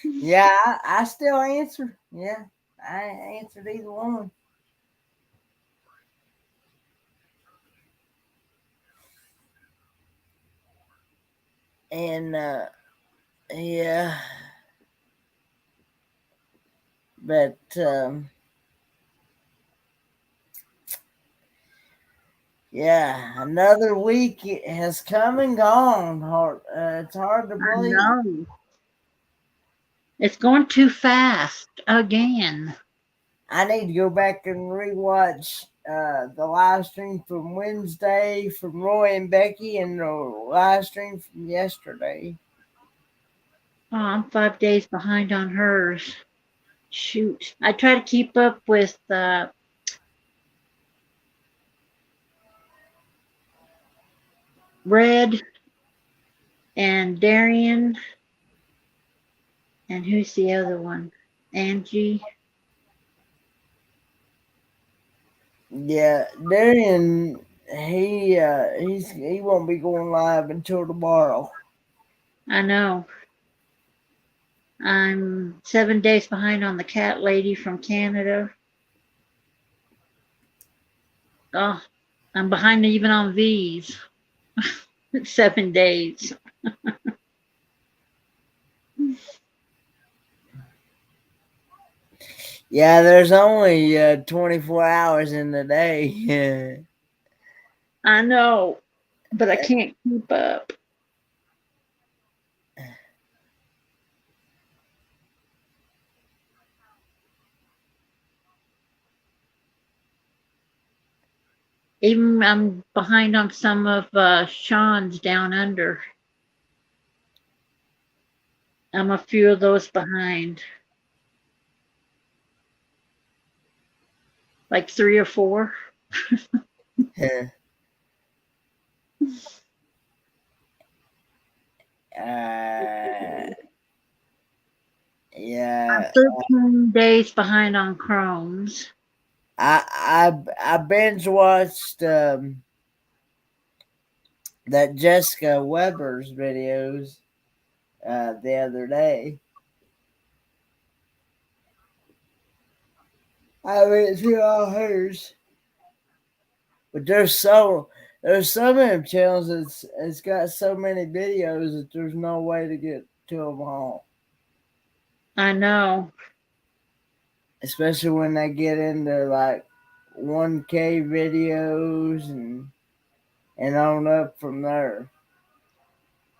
yeah, I still answer. Yeah, I answered either one. And yeah, but yeah, another week has come and gone. It's hard to I believe. know. It's going too fast again. I need to go back and rewatch the live stream from Wednesday from Roy and Becky and the live stream from yesterday. Oh, I'm 5 days behind on hers. Shoot. I try to keep up with Red and Darian. And who's the other one? Angie. Yeah, Darian, he won't be going live until tomorrow. I know. I'm 7 days behind on the cat lady from Canada. Oh, I'm behind even on V's. 7 days. Yeah, there's only 24 hours in the day. I know, but I can't keep up. Even I'm behind on some of Sean's Down Under. I'm a few of those behind, like 3 or 4. I'm Yeah, 13 days behind on Crohn's. I binge watched that Jessica Weber's videos the other day. I went through all hers, but there's so many channels. It's got so many videos that there's no way to get to them all. I know. Especially when they get into like 1K videos and on up from there.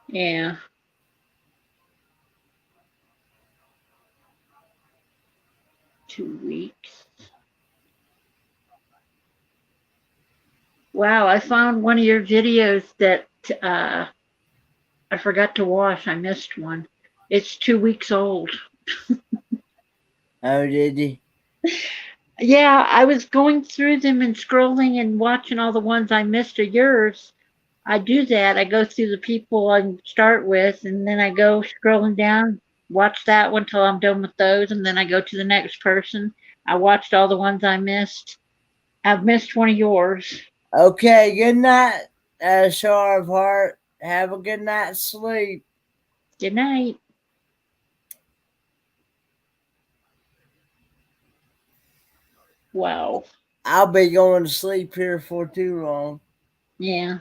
Yeah. Two weeks. Wow, I found one of your videos that I forgot to watch. I missed one. It's 2 weeks old. Oh, did you? Yeah, I was going through them and scrolling and watching all the ones I missed of yours. I do that. I go through the people I start with, and then I go scrolling down, watch that one till I'm done with those, and then I go to the next person. I watched all the ones I missed. I've missed one of yours. Okay, good night, Shar of Heart. Have a good night's sleep. Good night. Wow. I'll be going to sleep here for too long. Yeah.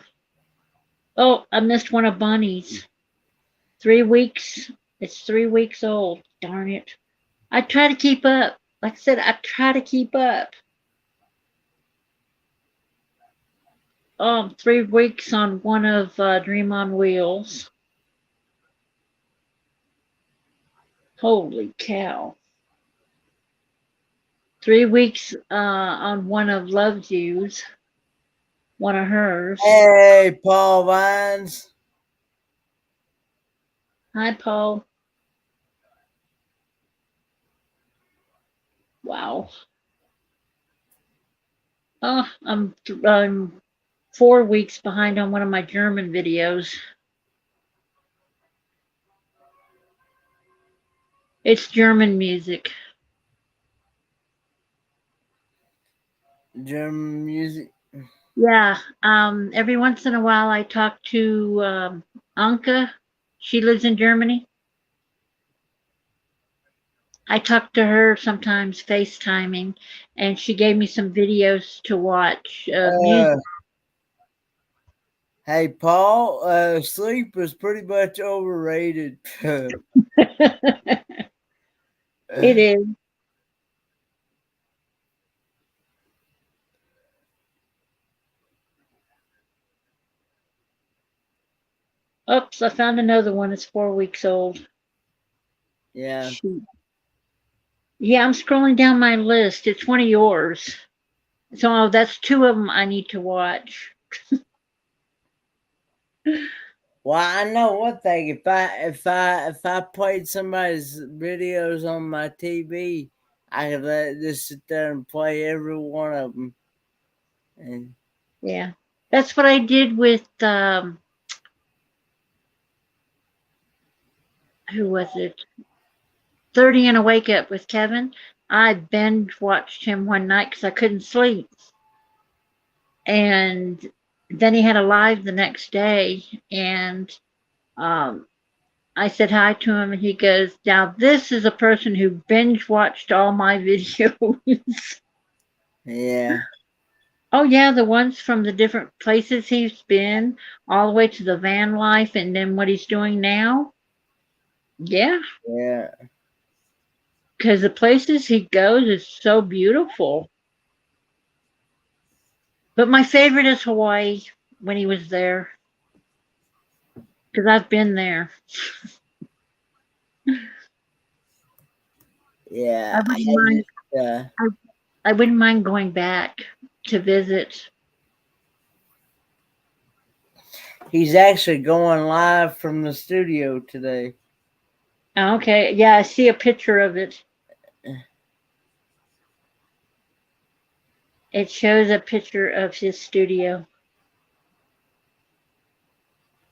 Oh, I missed one of Bonnie's. 3 weeks. It's 3 weeks old. Darn it. I try to keep up. Like I said, I try to keep up. 3 weeks on one of Dream on Wheels. Holy cow. 3 weeks on one of Love's You's. One of hers. Hey, Paul Vines. Hi, Paul. Wow. Oh, I'm 4 weeks behind on one of my German videos. It's German music. German music. Yeah. Every once in a while I talk to Anka. She lives in Germany. I talk to her sometimes FaceTiming, and she gave me some videos to watch music. Hey, Paul, sleep is pretty much overrated. It is. Oops, I found another one. It's 4 weeks old. Yeah. Shoot. Yeah, I'm scrolling down my list. It's one of yours. So that's two of them I need to watch. Well, I know one thing. If I played somebody's videos on my TV, I could just sit there and play every one of them. And Yeah, that's what I did with who was it? 30 and a Wake Up with Kevin. I binge watched him one night because I couldn't sleep, and then he had a live the next day, and um, I said hi to him, and he goes, "Now this is a person who binge watched all my videos." yeah, Oh yeah, the ones from the different places he's been, all the way to the van life, and then what he's doing now. Yeah, yeah, because the places he goes is so beautiful. But my favorite is Hawaii when he was there, because I've been there. I yeah. wouldn't mind. I, I wouldn't mind going back to visit. He's actually going live from the studio today. Okay, yeah, I see a picture of it. It shows a picture of his studio.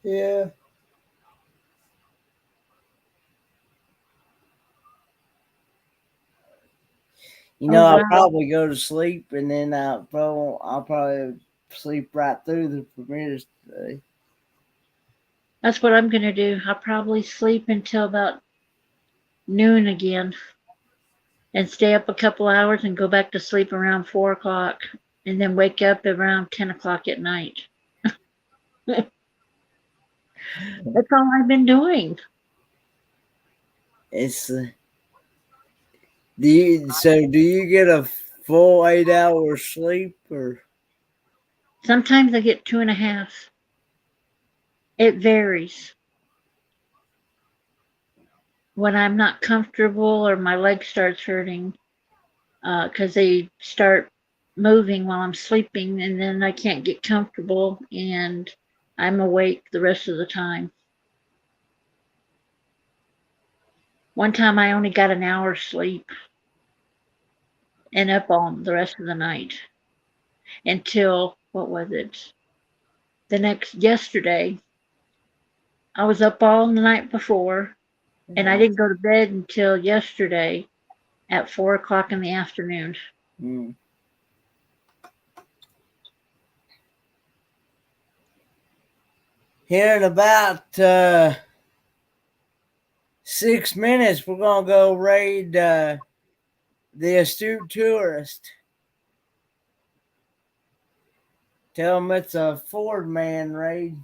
Yeah. You know, Oh I'll wow, probably go to sleep and then I'll probably sleep right through the premieres today. that's what I'm gonna do. I'll probably sleep until about noon again, and stay up a couple hours and go back to sleep around 4 o'clock, and then wake up around 10 o'clock at night. That's all I've been doing. It's do you get a full 8 hours sleep or? Sometimes I get 2.5. It varies. When I'm not comfortable or my leg starts hurting, because they start moving while I'm sleeping, and then I can't get comfortable, and I'm awake the rest of the time. One time I only got an hour's sleep and up all the rest of the night until, what was it? Yesterday, I was up all the night before, and I didn't go to bed until yesterday at 4 o'clock in the afternoon. Mm. Here in about 6 minutes, we're gonna go raid the astute tourist. Tell them it's a Ford man raid.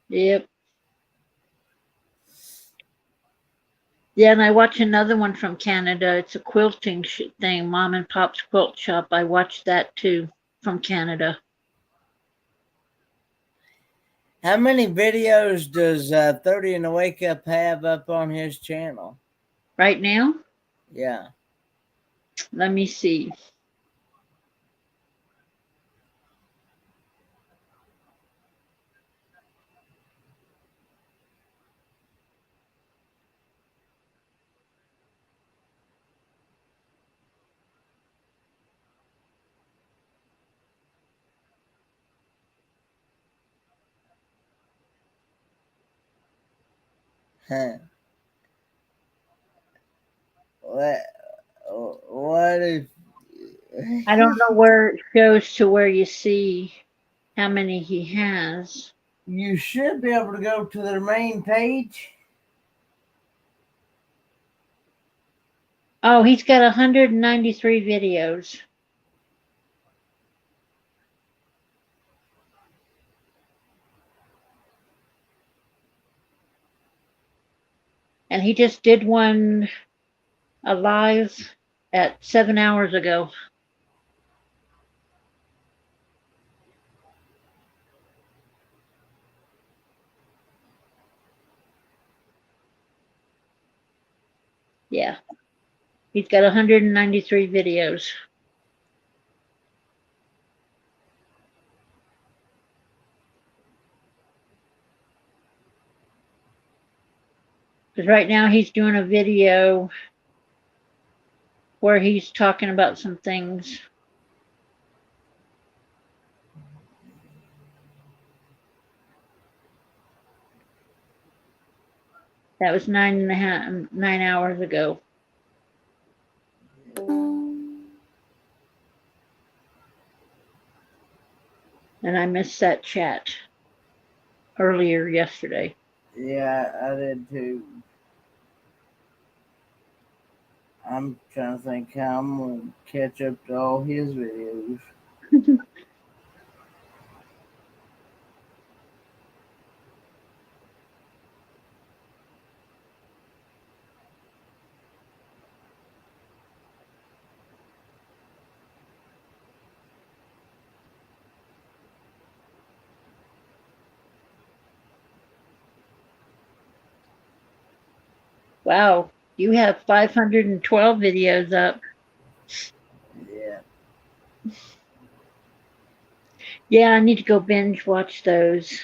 Yep. Yeah, and I watch another one from Canada. It's a quilting thing, Mom and Pop's Quilt Shop. I watched that too from Canada. How many videos does 30 and a Wake Up have up on his channel? Right now, Yeah. let me see. Huh. What if I don't know where it goes to where you see how many he has. you should be able to go to their main page? Oh, he's got 193 videos. And he just did one live at 7 hours ago. Yeah. He's got 193 videos. Because right now he's doing a video where he's talking about some things. That was 9 hours ago. And I missed that chat earlier yesterday. Yeah, I did too. I'm trying to think how I'm going to catch up to all his videos. Wow, you have 512 videos up. Yeah. Yeah, I need to go binge watch those.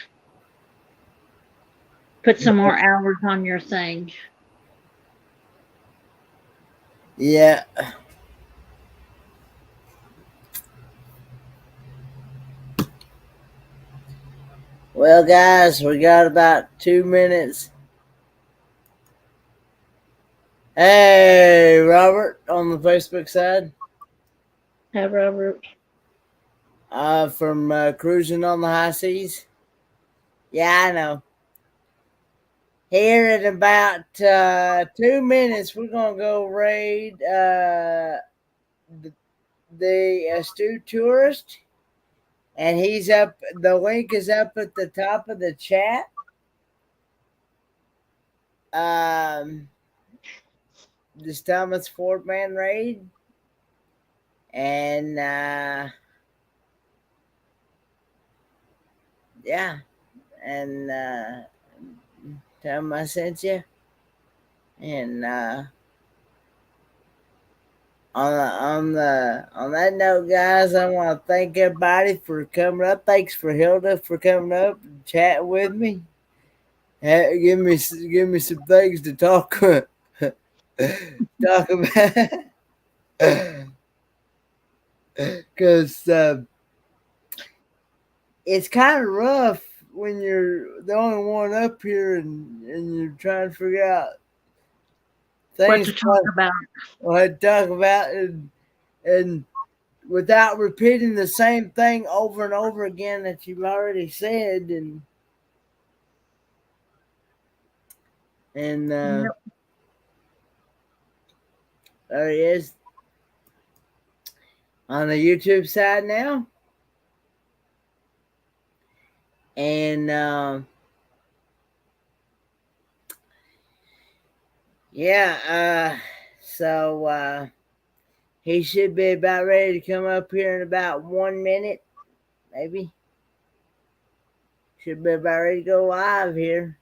Put some more hours on your thing. Yeah. Well, guys, we got about 2 minutes. Hey, Robert, on the Facebook side. Hi, Robert. From Cruising on the High Seas. Yeah, I know. Here in about 2 minutes, we're going to go raid the astute tourist. And he's up, the link is up at the top of the chat. This time it's Fort Man raid. And yeah. And tell him I sent you. And on that note, guys, I want to thank everybody for coming up. Thanks for Hilda for coming up and chatting with me. Give me some things to talk talk about. Because it's kind of rough when you're the only one up here and you're trying to figure out What things to talk about. what to talk about and without repeating the same thing over and over again that you've already said and Yep. There he is. On the YouTube side now. And so he should be about ready to come up here in about 1 minute, maybe. Should be about ready to go live here.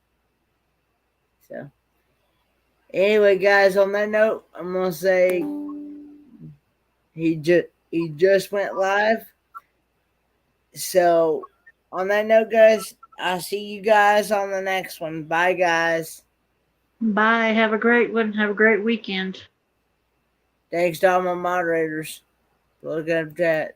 So anyway, guys, on that note, I'm gonna say he just went live. So on that note, guys, I'll see you guys on the next one. Bye, guys. Bye. Have a great one. Have a great weekend. Thanks to all my moderators for looking at that.